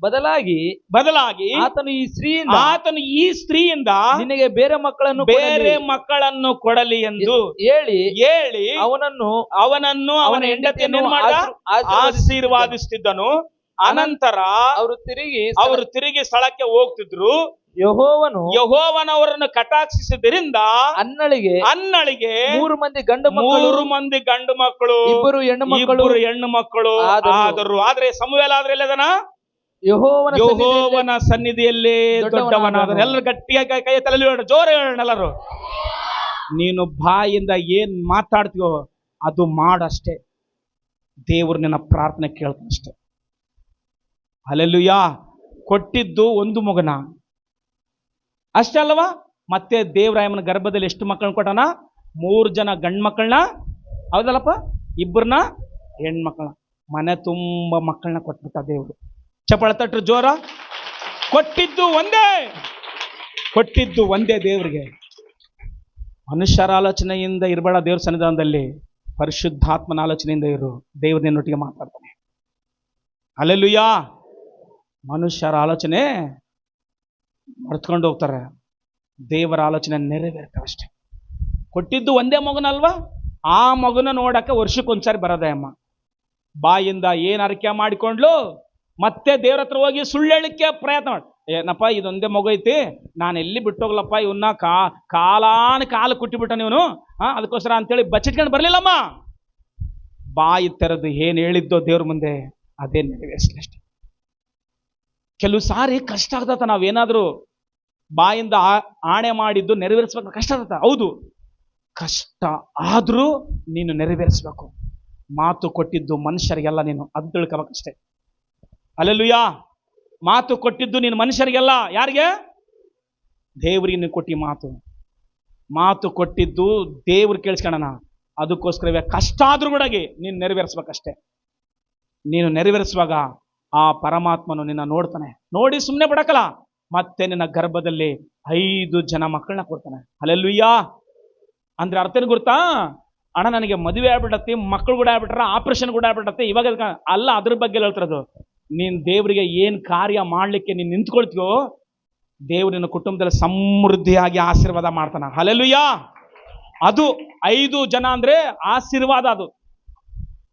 [SPEAKER 1] ಬದಲಾಗಿ ಆತನು ಈ ಸ್ತ್ರೀಯಿಂದ
[SPEAKER 2] ನಿನಗೆ ಬೇರೆ
[SPEAKER 1] ಮಕ್ಕಳನ್ನು ಕೊಡಲಿ ಎಂದು ಹೇಳಿ ಅವನನ್ನು ಅವನ ಹೆಂಡತಿಯನ್ನು ಆಶೀರ್ವಾದಿಸುತ್ತಿದ್ದನು. ಅನಂತರ ಅವರು ತಿರುಗಿ ಸ್ಥಳಕ್ಕೆ ಹೋಗ್ತಿದ್ರು. ಯೆಹೋವನವರನ್ನು ಕಟಾಕ್ಷಿಸಿದ್ರಿಂದ ಅನ್ನಳಿಗೆ
[SPEAKER 2] 3
[SPEAKER 1] ಮಂದಿ ಗಂಡು ಮಕ್ಕಳು, 2 ಹೆಣ್ಣು ಮಕ್ಕಳು ಆದರು. ಆದ್ರೆ ಸಮುವೇಲ ಆದ್ರೆ ಎಲ್ಲದನ? ಯೆಹೋವನ ಸನ್ನಿಧಿಯಲ್ಲಿ ದೊಡ್ಡವನಾದನು. ಎಲ್ಲರೂ ಗಟ್ಟಿಯಾಗಿ ಕೈ ತಲೆಯಲ್ಲಿ ಹೇಳ, ಜೋರ ಹೇಳೋಣ ಎಲ್ಲರೂ. ನೀನು ಬಾಯಿಂದ ಏನ್ ಮಾತಾಡ್ತೀವೋ ಅದು ಮಾಡಷ್ಟೇ. ದೇವರು ನಿನ್ನ ಪ್ರಾರ್ಥನೆ ಕೇಳ್ತಾನಷ್ಟೇ. ಹಲ್ಲೆಲೂಯಾ. ಕೊಟ್ಟಿದ್ದು ಒಂದು ಮಗನ ಅಷ್ಟೇ ಅಲ್ಲವಾ? ಮತ್ತೆ ದೇವರಾಯಮ್ಮನ ಗರ್ಭದಲ್ಲಿ ಎಷ್ಟು ಮಕ್ಕಳನ್ನ ಕೊಟ್ಟನ? 3 ಜನ ಗಂಡು ಮಕ್ಕಳನ್ನ, ಹೌದಲ್ಲಪ್ಪ, 2 ಹೆಣ್ಮಕ್ಕಳನ್ನ. ಮನೆ ತುಂಬ ಮಕ್ಕಳನ್ನ ಕೊಟ್ಬಿಟ್ಟ ದೇವರು. ಚಪ್ಪಾಳೆ ತಟ್ರು ಜೋರ. ಕೊಟ್ಟಿದ್ದು ಒಂದೇ ದೇವರಿಗೆ. ಮನುಷ್ಯರ ಆಲೋಚನೆಯಿಂದ ಇರಬೇಡ ದೇವ್ರ ಸನ್ನಿಧಾನದಲ್ಲಿ, ಪರಿಶುದ್ಧಾತ್ಮನ ಆಲೋಚನೆಯಿಂದ ಇರು. ದೇವ್ರ ನಿನ್ನೊಟ್ಟಿಗೆ ಮಾತಾಡ್ತಾನೆ. ಹಲ್ಲೆಲೂಯಾ. ಮನುಷ್ಯರ ಆಲೋಚನೆ ಮರ್ತ್ಕೊಂಡು ಹೋಗ್ತಾರೆ, ದೇವರ ಆಲೋಚನೆ ನೆರವೇರ್ತಾರೆ ಅಷ್ಟೇ. ಕೊಟ್ಟಿದ್ದು ಒಂದೇ ಮಗನಲ್ವಾ? ಆ ಮಗುನ ನೋಡಕ್ಕೆ ವರ್ಷಕ್ಕೊಂದ್ಸಾರಿ ಬರೋದೇ ಅಮ್ಮ. ಬಾಯಿಂದ ಏನ್ ಅರಿಕೆ ಮಾಡಿಕೊಂಡ್ಲು ಮತ್ತೆ ದೇವ್ರ ಹತ್ರ ಹೋಗಿ ಸುಳ್ಳು ಹೇಳಿಕ್ಕೆ ಪ್ರಯತ್ನ ಮಾಡಿ, ಏನಪ್ಪ ಇದೊಂದೇ ಮಗು ಐತಿ, ನಾನು ಎಲ್ಲಿ ಬಿಟ್ಟೋಗ್ಲಪ್ಪ, ಇವನ್ನ ಕಾಲು ಕುಟ್ಟಿಬಿಟ್ಟ ನೀವನು, ಅದಕ್ಕೋಸ್ಕರ ಅಂತೇಳಿ ಬಚ್ಚಿಟ್ಕೊಂಡು ಬರ್ಲಿಲ್ಲಮ್ಮ. ಬಾಯಿ ತೆರೆದು ಏನ್ ಹೇಳಿದ್ದೋ ದೇವ್ರ ಮುಂದೆ ಅದೇ ನೆರವೇರಿಸಲಿ ಅಷ್ಟೇ. ಕೆಲವು ಸಾರಿ ಕಷ್ಟ ಆಗ್ತದ. ನಾವೇನಾದ್ರೂ ಬಾಯಿಂದ ಆಣೆ ಮಾಡಿದ್ದು ನೆರವೇರಿಸ್ಬೇಕು. ಕಷ್ಟ ಆಗುತ್ತೆ, ಹೌದು, ಕಷ್ಟ ಆದ್ರೂ ನೀನು ನೆರವೇರಿಸ್ಬೇಕು. ಮಾತು ಕೊಟ್ಟಿದ್ದು ಮನುಷ್ಯರಿಗೆಲ್ಲ, ನೀನು ಅದು ತಿಳ್ಕೋಬೇಕಷ್ಟೇ. ಹಲ್ಲೆಲೂಯಾ. ಮಾತು ಕೊಟ್ಟಿದ್ದು ನೀನು ಮನುಷ್ಯರಿಗೆಲ್ಲ. ಯಾರಿಗೆ? ದೇವರಿಗೆ ನೀನು ಕೊಟ್ಟಿ ಮಾತು ಕೊಟ್ಟಿದ್ದು ದೇವ್ರು ಕೇಳಿಸ್ಕೊಳ್ಳೋಣ. ಅದಕ್ಕೋಸ್ಕರವೇ ಕಷ್ಟ ಆದ್ರೂ ಕೂಡ ನೀನು ನೆರವೇರಿಸ್ಬೇಕಷ್ಟೇ. ನೀನು ನೆರವೇರಿಸುವಾಗ ಆ ಪರಮಾತ್ಮನು ನಿನ್ನ ನೋಡ್ತಾನೆ. ನೋಡಿ ಸುಮ್ಮನೆ ಬಿಡಕಲ್ಲ, ಮತ್ತೆ ನಿನ್ನ ಗರ್ಭದಲ್ಲಿ 5 ಜನ ಮಕ್ಕಳನ್ನ ಕೊಡ್ತಾನೆ. ಹಲ್ಲೆಲೂಯಾ. ಅಂದ್ರೆ ಅರ್ಥ ಏನು ಗೊತ್ತಾ? ಅಣ್ಣ ನನಗೆ ಮದುವೆ ಆಗ್ಬಿಡತ್ತೆ, ಮಕ್ಕಳು ಕೂಡ ಆಗ್ಬಿಟ್ರೆ, ಆಪರೇಷನ್ ಕೂಡ ಆಗ್ಬಿಡತ್ತೆ, ಇವಾಗ ಅಲ್ಲ, ಅದ್ರ ಬಗ್ಗೆ ಹೇಳ್ತಿರೋದು. ನೀನು ದೇವರಿಗೆ ಏನು ಕಾರ್ಯ ಮಾಡಲಿಕ್ಕೆ ನೀನು ನಿಂತ್ಕೊಳ್ತೀಯೋ, ದೇವ್ರು ನಿನ್ನ ಕುಟುಂಬದಲ್ಲಿ ಸಮೃದ್ಧಿಯಾಗಿ ಆಶೀರ್ವಾದ ಮಾಡ್ತಾನೆ. ಹಲ್ಲೆಲೂಯಾ. ಅದು 5 ಜನ ಅಂದ್ರೆ ಆಶೀರ್ವಾದ. ಅದು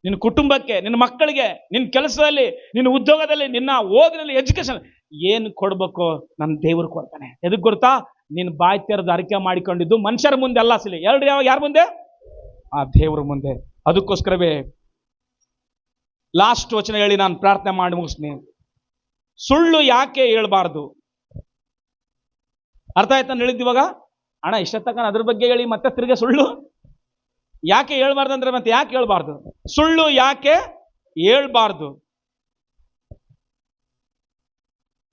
[SPEAKER 1] ನಿನ್ನ ಕುಟುಂಬಕ್ಕೆ, ನಿನ್ನ ಮಕ್ಕಳಿಗೆ, ನಿನ್ನ ಕೆಲಸದಲ್ಲಿ, ನಿನ್ನ ಉದ್ಯೋಗದಲ್ಲಿ, ನಿನ್ನ ಓದಿನಲ್ಲಿ, ಎಜುಕೇಶನ್ ಏನು ಕೊಡ್ಬೇಕು ನನ್ನ ದೇವ್ರು ಕೊಡ್ತಾನೆ. ಎದಕ್ಕೆ ಗೊತ್ತಾ? ನೀನು ಬಾಯಿ ತೆರೆದು ಅರಿಕೆ ಮಾಡಿಕೊಂಡಿದ್ದು ಮನುಷ್ಯರ ಮುಂದೆ ಅಲ್ಲ, ಸಿಲಿ ಯಾರ ಮುಂದೆ? ಆ ದೇವ್ರ ಮುಂದೆ. ಅದಕ್ಕೋಸ್ಕರವೇ ಲಾಸ್ಟ್ ವಚನ ಹೇಳಿ ನಾನು ಪ್ರಾರ್ಥನೆ ಮಾಡಿ ಮುಗಿಸ್ತೀನಿ. ಸುಳ್ಳು ಯಾಕೆ ಹೇಳ್ಬಾರ್ದು? ಅರ್ಥ ಆಯ್ತು ನಾನು ಹೇಳಿದ್ದಿವಾಗ? ಅಣ್ಣ ಇಷ್ಟತಕ್ಕ ಅದ್ರ ಬಗ್ಗೆ ಹೇಳಿ ಮತ್ತೆ ತಿರ್ಗಿ ಸುಳ್ಳು ಯಾಕೆ ಹೇಳ್ಬಾರ್ದು ಅಂದ್ರೆ ಮತ್ತೆ ಯಾಕೆ ಹೇಳ್ಬಾರ್ದು? ಸುಳ್ಳು ಯಾಕೆ ಹೇಳ್ಬಾರ್ದು?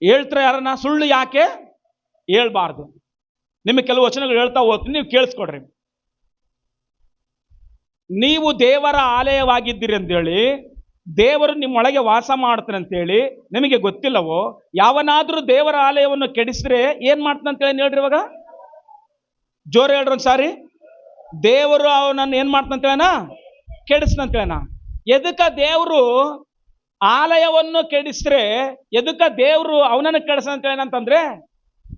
[SPEAKER 1] ಹೇಳ್ತಾರೆ ಯಾರನ್ನ? ಸುಳ್ಳು ಯಾಕೆ ಹೇಳ್ಬಾರ್ದು? ನಿಮಗೆ ಕೆಲವು ವಚನಗಳು ಹೇಳ್ತಾ ಹೋಗ್ತೀನಿ, ನೀವು ಕೇಳಿಸ್ಕೊಡ್ರಿ. ನೀವು ದೇವರ ಆಲಯವಾಗಿದ್ದೀರಿ ಅಂತೇಳಿ, ದೇವರು ನಿಮ್ಮೊಳಗೆ ವಾಸ ಮಾಡ್ತಾನೆ ಅಂತೇಳಿ ನಿಮಗೆ ಗೊತ್ತಿಲ್ಲವೋ? ಯಾವನಾದ್ರೂ ದೇವರ ಆಲಯವನ್ನು ಕೆಡಿಸಿದ್ರೆ ಏನ್ ಮಾಡ್ತಾನೆ ಅಂತೇಳಿ ಹೇಳ್ರಿ. ಇವಾಗ ಜೋರು ಹೇಳ್ರಿ ಒಂದ್ಸಾರಿ. ದೇವರು ಅವನನ್ನು ಏನ್ ಮಾಡ್ತಾನಂತೇಳನ? ಕೆಡಿಸ್ನಂತೇಳನ. ಎದಕ್ಕ ದೇವರು ಆಲಯವನ್ನು ಕೆಡಿಸಿದ್ರೆ, ಎದಕ್ಕ ದೇವರು ಅವನನ್ನು ಕೆಡಿಸಂತೇಳನಂತಂದ್ರೆ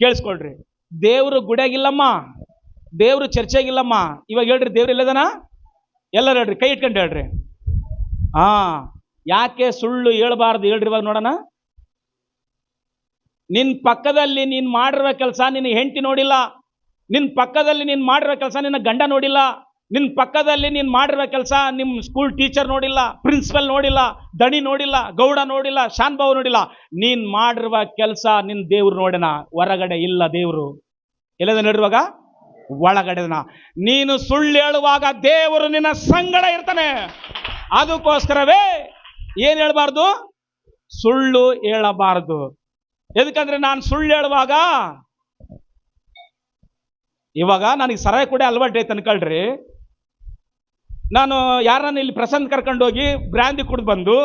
[SPEAKER 1] ಕೇಳಿಸ್ಕೊಳ್ರಿ. ದೇವರು ಗುಡಿಯಾಗಿಲ್ಲಮ್ಮ, ದೇವರು ಚರ್ಚೆಗಿಲ್ಲಮ್ಮ. ಇವಾಗ ಹೇಳ್ರಿ, ದೇವ್ರು ಎಲ್ಲದನ? ಎಲ್ಲರೂ ಹೇಳ್ರಿ, ಕೈ ಇಟ್ಕೊಂಡು ಹೇಳ್ರಿ. ಯಾಕೆ ಸುಳ್ಳು ಹೇಳ್ಬಾರ್ದು ಹೇಳ್ರಿ ಇವಾಗ ನೋಡೋಣ. ನಿನ್ ಪಕ್ಕದಲ್ಲಿ ನೀನ್ ಮಾಡಿರೋ ಕೆಲಸ ನಿನ್ನ ಹೆಂಡತಿ ನೋಡಿಲ್ಲ, ನಿನ್ ಪಕ್ಕದಲ್ಲಿ ನೀನ್ ಮಾಡಿರೋ ಕೆಲಸ ನಿನ್ನ ಗಂಡ ನೋಡಿಲ್ಲ, ನಿನ್ ಪಕ್ಕದಲ್ಲಿ ನೀನ್ ಮಾಡಿರೋ ಕೆಲಸ ನಿಮ್ ಸ್ಕೂಲ್ ಟೀಚರ್ ನೋಡಿಲ್ಲ, ಪ್ರಿನ್ಸಿಪಲ್ ನೋಡಿಲ್ಲ, ದಣಿ ನೋಡಿಲ್ಲ, ಗೌಡ ನೋಡಿಲ್ಲ, ಶಾನ್ ಬಾವು ನೋಡಿಲ್ಲ. ನೀನ್ ಮಾಡಿರುವ ಕೆಲಸ ನಿನ್ ದೇವ್ರು ನೋಡೋಣ. ಹೊರಗಡೆ ಇಲ್ಲ ದೇವ್ರು. ಎಲ್ಲದ ನೋಡಿರುವಾಗ ಒಳಗಡೆನ. ನೀನು ಸುಳ್ಳು ಹೇಳುವಾಗ ದೇವರು ನಿನ್ನ ಸಂಗಡ ಇರ್ತಾನೆ. ಅದಕ್ಕೋಸ್ಕರವೇ ಏನ್ ಹೇಳ್ಬಾರ್ದು? ಸುಳ್ಳು ಹೇಳಬಾರದು. ಎದಕ್ಕಂದ್ರೆ ನಾನು ಸುಳ್ಳು ಹೇಳುವಾಗ, ಇವಾಗ ನನಗೆ ಸರಾಯಿ ಕೂಡ ಅಲವಾಟು ಐತೆ ಅನ್ಕೊಳ್ರಿ. ನಾನು ಯಾರನ್ನ ಇಲ್ಲಿ ಪ್ರಸನ್ನ ಕರ್ಕೊಂಡೋಗಿ ಬ್ರಾಂದಿ ಕುಡಿದು ಬಂದು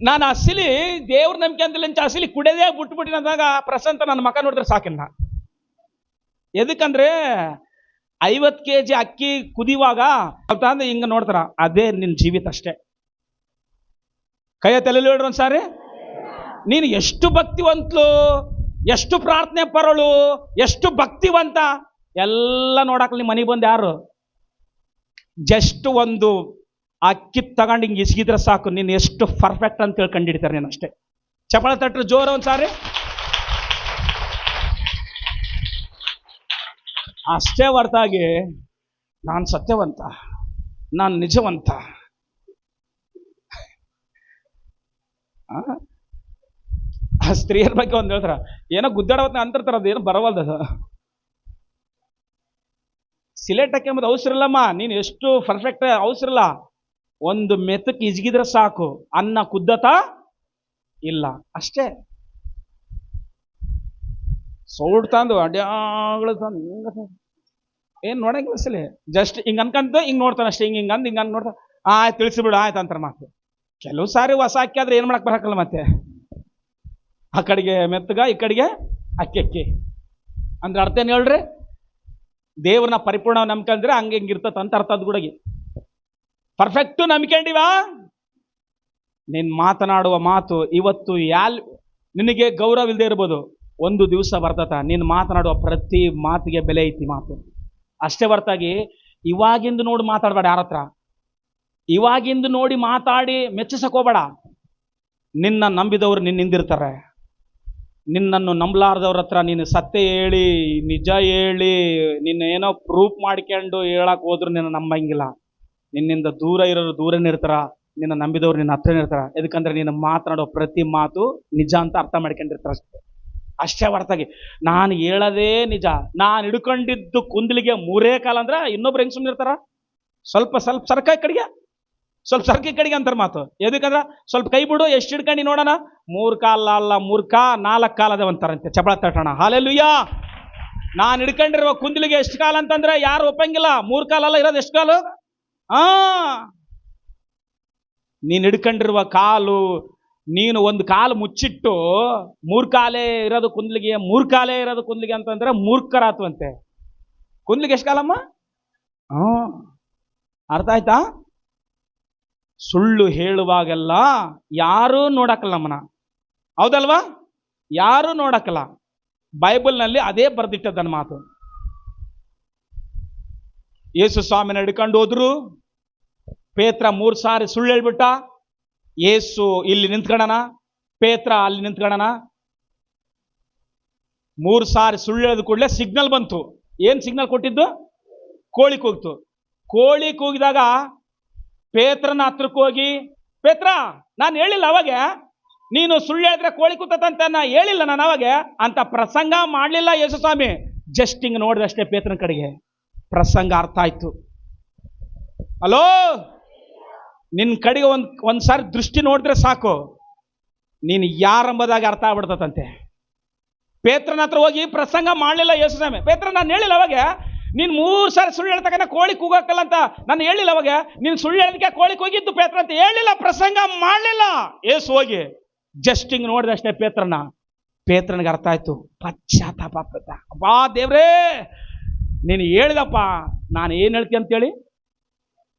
[SPEAKER 1] ನಾನು ಅಸಲಿ ದೇವ್ರ ನಂಬಿಕೆ ಅಂತ ಅಸಲಿ ಕುಡಿಯೋದೇ ಬಿಟ್ಬಿಟ್ಟಿನ ಅಂದಾಗ ಪ್ರಸಂತ ನನ್ನ ಮಕ ನೋಡಿದ್ರೆ ಸಾಕಿನ್ನ. ಎದಕ್ಕಂದ್ರೆ 50 kg ಅಕ್ಕಿ ಕುದಿಯುವಾಗ ಅಂದ್ರೆ ಹಿಂಗ ನೋಡ್ತಾರ, ಅದೇ ನಿನ್ನ ಜೀವಿತ ಅಷ್ಟೇ. ಕೈಯ ತಲೆಯಲ್ಲಿ ಹೇಳ್ರಿ ಒಂದ್ಸಾರಿ. ನೀನು ಎಷ್ಟು ಭಕ್ತಿವಂತಲು, ಎಷ್ಟು ಪ್ರಾರ್ಥನೆ ಪರಳು, ಎಷ್ಟು ಭಕ್ತಿವಂತ ಎಲ್ಲ ನೋಡಕ್ ನಿಮ್ಮ ಮನೆಗೆ ಬಂದು ಯಾರು ಜಸ್ಟ್ ಒಂದು ಅಕ್ಕಿ ತಗೊಂಡು ಹಿಂಗೆ ಇಸ್ಗಿದ್ರೆ ಸಾಕು, ನೀನು ಎಷ್ಟು ಪರ್ಫೆಕ್ಟ್ ಅಂತ ಹೇಳಿ ಕಂಡಿಡ್ತಾರೆ. ನೀನು ಅಷ್ಟೇ. ಚಪಳ ತಟ್ರು ಜೋರ ಒಂದ್ಸಾರಿ. ಅಷ್ಟೇ ಹೊರತಾಗಿ ನಾನು ಸತ್ಯವಂತ, ನಾನು ನಿಜವಂತ, ಆ ಸ್ತ್ರೀಯರ ಬಗ್ಗೆ ಒಂದು ಹೇಳ್ತಾರ, ಏನೋ ಗುದ್ದಾಡವತ್ತ ಅಂತಿರ್ತಾರ, ಅದೇನು ಬರವಲ್ದ. ಸಿಲೆಟ್ ಹಾಕ್ಯಂಬುದು ಅವಸರ ಇಲ್ಲಮ್ಮ, ನೀನು ಎಷ್ಟು ಪರ್ಫೆಕ್ಟ್ ಅವಸರ ಇಲ್ಲ. ಒಂದು ಮೆತ್ತಕ್ಕೆ ಇಜ್ಗಿದ್ರೆ ಸಾಕು, ಅನ್ನ ಕುದ್ದತ ಇಲ್ಲ ಅಷ್ಟೇ. ಸೌಡ್ ತಂದು ಅಡ್ಯಾಗಳು ತಂದು ಏನ್ ನೋಡಂಗ್ ಅನ್ಸಲಿ, ಜಸ್ಟ್ ಹಿಂಗ ಅನ್ಕಂತ ಹಿಂಗ್ ನೋಡ್ತಾನ ಅಷ್ಟೇ. ಹಿಂಗಂದ್ ಹಿಂಗಂದ್ ನೋಡ್ತಾನ, ಆಯ್ತು ತಿಳಿಸಿಬಿಡು ಆಯ್ತು ಅಂತಾರ. ಮಾತು ಕೆಲವು ಸಾರಿ ಹೊಸ ಅಕ್ಕಿ ಆದ್ರೆ ಏನ್ ಮಾಡಕ್ ಬರಕಲ್ಲ, ಮತ್ತೆ ಆ ಕಡೆಗೆ ಮೆತ್ತಗ, ಈ ಕಡೆಗೆ ಅಕ್ಕಿ ಅಂದ್ರೆ ಅರ್ಥ ಏನ್ ಹೇಳ್ರಿ? ದೇವ್ರನ್ನ ಪರಿಪೂರ್ಣ ನಂಬ್ಕೊಂಡ್ರೆ ಹಂಗೆ ಹಿಂಗಿರ್ತತ್ ಅಂತ ಅರ್ಥ. ಅದು ಕೂಡ ಪರ್ಫೆಕ್ಟು ನಂಬ್ಕೊಂಡಿವಾ? ನೀನ್ ಮಾತನಾಡುವ ಮಾತು ಇವತ್ತು ನಿನಗೆ ಗೌರವ ಇಲ್ಲದೆ ಇರ್ಬೋದು, ಒಂದು ದಿವಸ ಬರ್ತತ ನೀನು ಮಾತನಾಡುವ ಪ್ರತಿ ಮಾತಿಗೆ ಬೆಲೆ ಐತಿ ಮಾತು. ಅಷ್ಟೇ ಹೊರತಾಗಿ ಇವಾಗಿಂದು ನೋಡಿ ಮಾತಾಡಬೇಡ ಯಾರ ಹತ್ರ. ಇವಾಗಿಂದು ನೋಡಿ ಮಾತಾಡಿ ಮೆಚ್ಚಿಸಕೋಬೇಡ. ನಿನ್ನ ನಂಬಿದವರು ನಿನ್ನಿಂದಿರ್ತಾರೆ. ನಿನ್ನನ್ನು ನಂಬಲಾರ್ದವ್ರ ಹತ್ರ ನೀನು ಸತ್ಯ ಹೇಳಿ, ನಿಜ ಹೇಳಿ, ನಿನ್ನ ಏನೋ ಪ್ರೂಫ್ ಮಾಡ್ಕೊಂಡು ಹೇಳಕ್ ಹೋದ್ರು ನಿನ್ನ ನಂಬಂಗಿಲ್ಲ. ನಿನ್ನಿಂದ ದೂರ ಇರೋರು ದೂರನೇ ಇರ್ತಾರ, ನಿನ್ನ ನಂಬಿದವ್ರು ನಿನ್ನ ಹತ್ರನೇ ಇರ್ತಾರ. ಯಾಕಂದ್ರೆ ನೀನು ಮಾತನಾಡೋ ಪ್ರತಿ ಮಾತು ನಿಜ ಅಂತ ಅರ್ಥ ಮಾಡ್ಕೊಂಡಿರ್ತಾರ ಅಷ್ಟೇ. ಅಷ್ಟೇ ಹೊರತಾಗಿ ನಾನು ಹೇಳೋದೇ ನಿಜ. ನಾನು ಹಿಡ್ಕೊಂಡಿದ್ದು ಕುಂದಲಿಗೆ 3 ಕಾಲ ಅಂದ್ರೆ ಇನ್ನೊಬ್ರು ಹೆಂಗ್ ಸುಮ್ಮನಿರ್ತಾರ? ಸ್ವಲ್ಪ ಸರ್ಕಾರಿ ಕಡೆಗೆ, ಸ್ವಲ್ಪ ಸರ್ಕಿ ಕಡೆಗೆ ಅಂತಾರೆ ಮಾತು. ಎದಕ್ಕಂದ್ರ ಸ್ವಲ್ಪ ಕೈ ಬಿಡು, ಎಷ್ಟು ಹಿಡ್ಕೊಂಡು ನೋಡೋಣ. 3 ಕಾಲ ಅಲ್ಲ, 4 ಕಾಲ ಅದೇವಂತಾರಂತೆ. ಚಪಳ ತಟ್ಟೋಣ, ಹಾಲೆಲೂಯಾ. ನಾನು ಹಿಡ್ಕೊಂಡಿರುವ ಕುಂದಲಿಗೆ ಎಷ್ಟು ಕಾಲ ಅಂತಂದ್ರೆ ಯಾರು ಒಪ್ಪಂಗಿಲ್ಲ. 3 ಕಾಲ ಅಲ್ಲ, ಇರೋದು ಎಷ್ಟು ಕಾಲು? ನೀನು ಹಿಡ್ಕೊಂಡಿರುವ ಕಾಲು, ನೀನು ಒಂದು ಕಾಲು ಮುಚ್ಚಿಟ್ಟು 3 ಕಾಲೇ ಇರೋದು ಕುಂದಲಿಗೆ, 3 ಕಾಲೇ ಇರೋದು ಕುಂದಲಿಗೆ ಅಂತಂದ್ರೆ ಮೂರ್ಖರಾತ್ವಂತೆ. ಕುಂದಲಿಗೆ ಎಷ್ಟು ಕಾಲಮ್ಮ? ಅರ್ಥ ಆಯ್ತಾ? ಸುಳ್ಳು ಹೇಳುವಾಗೆಲ್ಲ ಯಾರೂ ನೋಡಕ್ಕಲ್ಲ ನಮ್ಮನ್ನ, ಹೌದಲ್ವಾ? ಯಾರೂ ನೋಡಕ್ಕಲ್ಲ. ಬೈಬಲ್ನಲ್ಲಿ ಅದೇ ಬರ್ದಿಟ್ಟದನ್ನ ಮಾತು. ಯೇಸು ಸ್ವಾಮಿನ ಹಿಡ್ಕೊಂಡು ಹೋದ್ರು. ಪೇತ್ರ 3 ಸಾರಿ ಸುಳ್ಳು ಹೇಳ್ಬಿಟ್ಟ. ಯೇಸು ಇಲ್ಲಿ ನಿಂತ್ಕೊಳ್ಳೋಣ, ಪೇತ್ರ ಅಲ್ಲಿ ನಿಂತ್ಕೊಳ್ಳೋಣ. 3 ಸಾರಿ ಸುಳ್ಳು ಹೇಳಿದ ಕೂಡಲೇ ಸಿಗ್ನಲ್ ಬಂತು. ಏನ್ ಸಿಗ್ನಲ್ ಕೊಟ್ಟಿದ್ದು? ಕೋಳಿ ಕೂಗ್ತು. ಕೋಳಿ ಕೂಗಿದಾಗ ಪೇತ್ರನ ಹತ್ರಕ್ಕೆ ಹೋಗಿ, ಪೇತ್ರ, ನಾನು ಹೇಳಿಲ್ಲ ಅವಾಗ ನೀನು ಸುಳ್ಳು ಹೇಳಿದ್ರೆ ಕೋಳಿ ಕೂತಂತ ನಾ ಹೇಳಿಲ್ಲ ನಾನು ಅವಾಗ ಅಂತ ಪ್ರಸಂಗ ಮಾಡಲಿಲ್ಲ ಯೇಸು ಸ್ವಾಮಿ. ಜಸ್ಟ್ ಹಿಂಗ್ ನೋಡಿದಷ್ಟೇ ಪೇತ್ರನ ಕಡೆಗೆ. ಪ್ರಸಂಗ ಅರ್ಥ ಆಯ್ತು. ಹಲೋ, ನಿನ್ನ ಕಡೆಗೆ ಒಂದ್ಸಾರಿ ದೃಷ್ಟಿ ನೋಡಿದ್ರೆ ಸಾಕು, ನೀನು ಯಾರಂಬುದಾಗಿ ಅರ್ಥ ಆಗ್ಬಿಡ್ತಂತೆ. ಪೇತ್ರನ ಹತ್ರ ಹೋಗಿ ಪ್ರಸಂಗ ಮಾಡಲಿಲ್ಲ ಯೇಸು ಸ್ವಾಮಿ. ಪೇತ್ರ, ನಾನು ಹೇಳಿಲ್ಲ ಅವಾಗ ನೀನು 3 ಸಾರಿ ಸುಳ್ಳು ಹೇಳ್ತಕ್ಕಂಥ ಕೋಳಿ ಕೂಗಕ್ಕಲ್ಲ ಅಂತ ನಾನು ಹೇಳಿಲ್ಲ ಅವಾಗ. ನೀನು ಸುಳ್ಳು ಹೇಳಿದಕ್ಕೆ ಕೋಳಿ ಕೂಗಿದ್ದು ಪೇತ್ರ ಅಂತ ಹೇಳಿಲ್ಲ, ಪ್ರಸಂಗ ಮಾಡಲಿಲ್ಲ. ಯೇಸು ಹೋಗಿ ಜಸ್ಟ್ ಹಿಂಗ್ ನೋಡಿದಷ್ಟೇ ಪೇತ್ರನಿಗೆ ಅರ್ಥ ಆಯ್ತು. ಪಶ್ಚಾತ್ತಾಪ. ಅಬ್ಬಾ ದೇವ್ರೇ, ನೀನು ಹೇಳಿದಪ್ಪ, ನಾನು ಏನು ಹೇಳ್ತೀನಿ ಅಂತೇಳಿ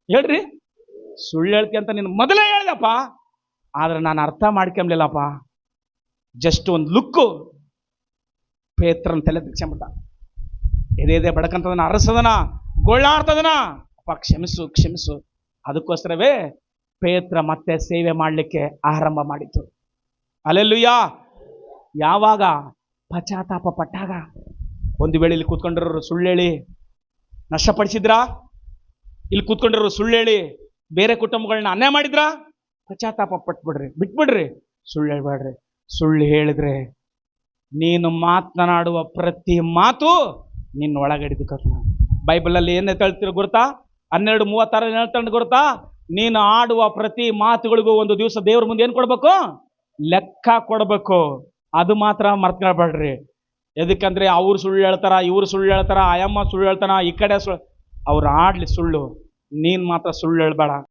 [SPEAKER 1] ಹೇಳ್ರಿ, ಸುಳ್ಳು ಹೇಳ್ತಿ ಅಂತ ನೀನು ಮೊದಲೇ ಹೇಳಿದಪ್ಪ, ಆದ್ರೆ ನಾನು ಅರ್ಥ ಮಾಡ್ಕೊಂಬ್ಲಿಲ್ಲಪ್ಪ. ಜಸ್ಟ್ ಒಂದು ಲುಕ್ಕು ಪೇತ್ರನ ತಲೆ ತಿರ್ಸ್ಕೊಂಬಿಟ್ಟ. ಎದೆ ಬಡಕಂತದನ, ಅರಸದನ, ಗೋಳಾಡ್ತದನ. ಅಪ್ಪ ಕ್ಷಮಿಸು. ಅದಕ್ಕೋಸ್ಕರವೇ ಪೇತ್ರ ಮತ್ತೆ ಸೇವೆ ಮಾಡಲಿಕ್ಕೆ ಆರಂಭ ಮಾಡಿತು. ಹಲ್ಲೆಲೂಯಾ. ಯಾವಾಗ? ಪಶ್ಚಾತ್ತಾಪ ಪಟ್ಟಾಗ. ಒಂದು ವೇಳೆ ಇಲ್ಲಿ ಕೂತ್ಕೊಂಡಿರೋರು ಸುಳ್ಳು ಹೇಳಿ ನಷ್ಟಪಡಿಸಿದ್ರಾ? ಇಲ್ಲಿ ಕೂತ್ಕೊಂಡಿರೋರು ಸುಳ್ಳು ಹೇಳಿ ಬೇರೆ ಕುಟುಂಬಗಳನ್ನ ಅನ್ಯಾಯ ಮಾಡಿದ್ರಾ? ಪಶ್ಚಾತ್ತಾಪ ಪಟ್ಬಿಡ್ರಿ, ಬಿಟ್ಬಿಡ್ರಿ, ಸುಳ್ಳು ಹೇಳ್ಬೇಡ್ರಿ. ಸುಳ್ಳು ಹೇಳಿದ್ರೆ ನೀನು ಮಾತನಾಡುವ ಪ್ರತಿ ಮಾತು ನಿನ್ನ ಒಳಗಡಿದು ಕರ್ನ. ಬೈಬಲಲ್ಲಿ ಏನು ಹೇಳ್ತಿರೋ ಗೊತ್ತಾ? 12:36 ಹೇಳ್ತಾನೆ ಗೊತ್ತಾ? ನೀನು ಆಡುವ ಪ್ರತಿ ಮಾತುಗಳಿಗೂ ಒಂದು ದಿವಸ ದೇವ್ರ ಮುಂದೆ ಏನು ಕೊಡ್ಬೇಕು? ಲೆಕ್ಕ ಕೊಡಬೇಕು. ಅದು ಮಾತ್ರ ಮರ್ತ್ಕೊಳ್ಬೇಡ್ರಿ. ಎದಕ್ಕಂದ್ರೆ ಅವ್ರು ಸುಳ್ಳು ಹೇಳ್ತಾರ, ಇವ್ರು ಸುಳ್ಳು ಹೇಳ್ತಾರ, ಆಯಮ್ಮ ಸುಳ್ಳು ಹೇಳ್ತಾನ, ಈ ಕಡೆ ಸುಳ್ಳು, ಅವ್ರು ಆಡ್ಲಿ ಸುಳ್ಳು, ನೀನು ಮಾತ್ರ ಸುಳ್ಳು ಹೇಳ್ಬೇಡ.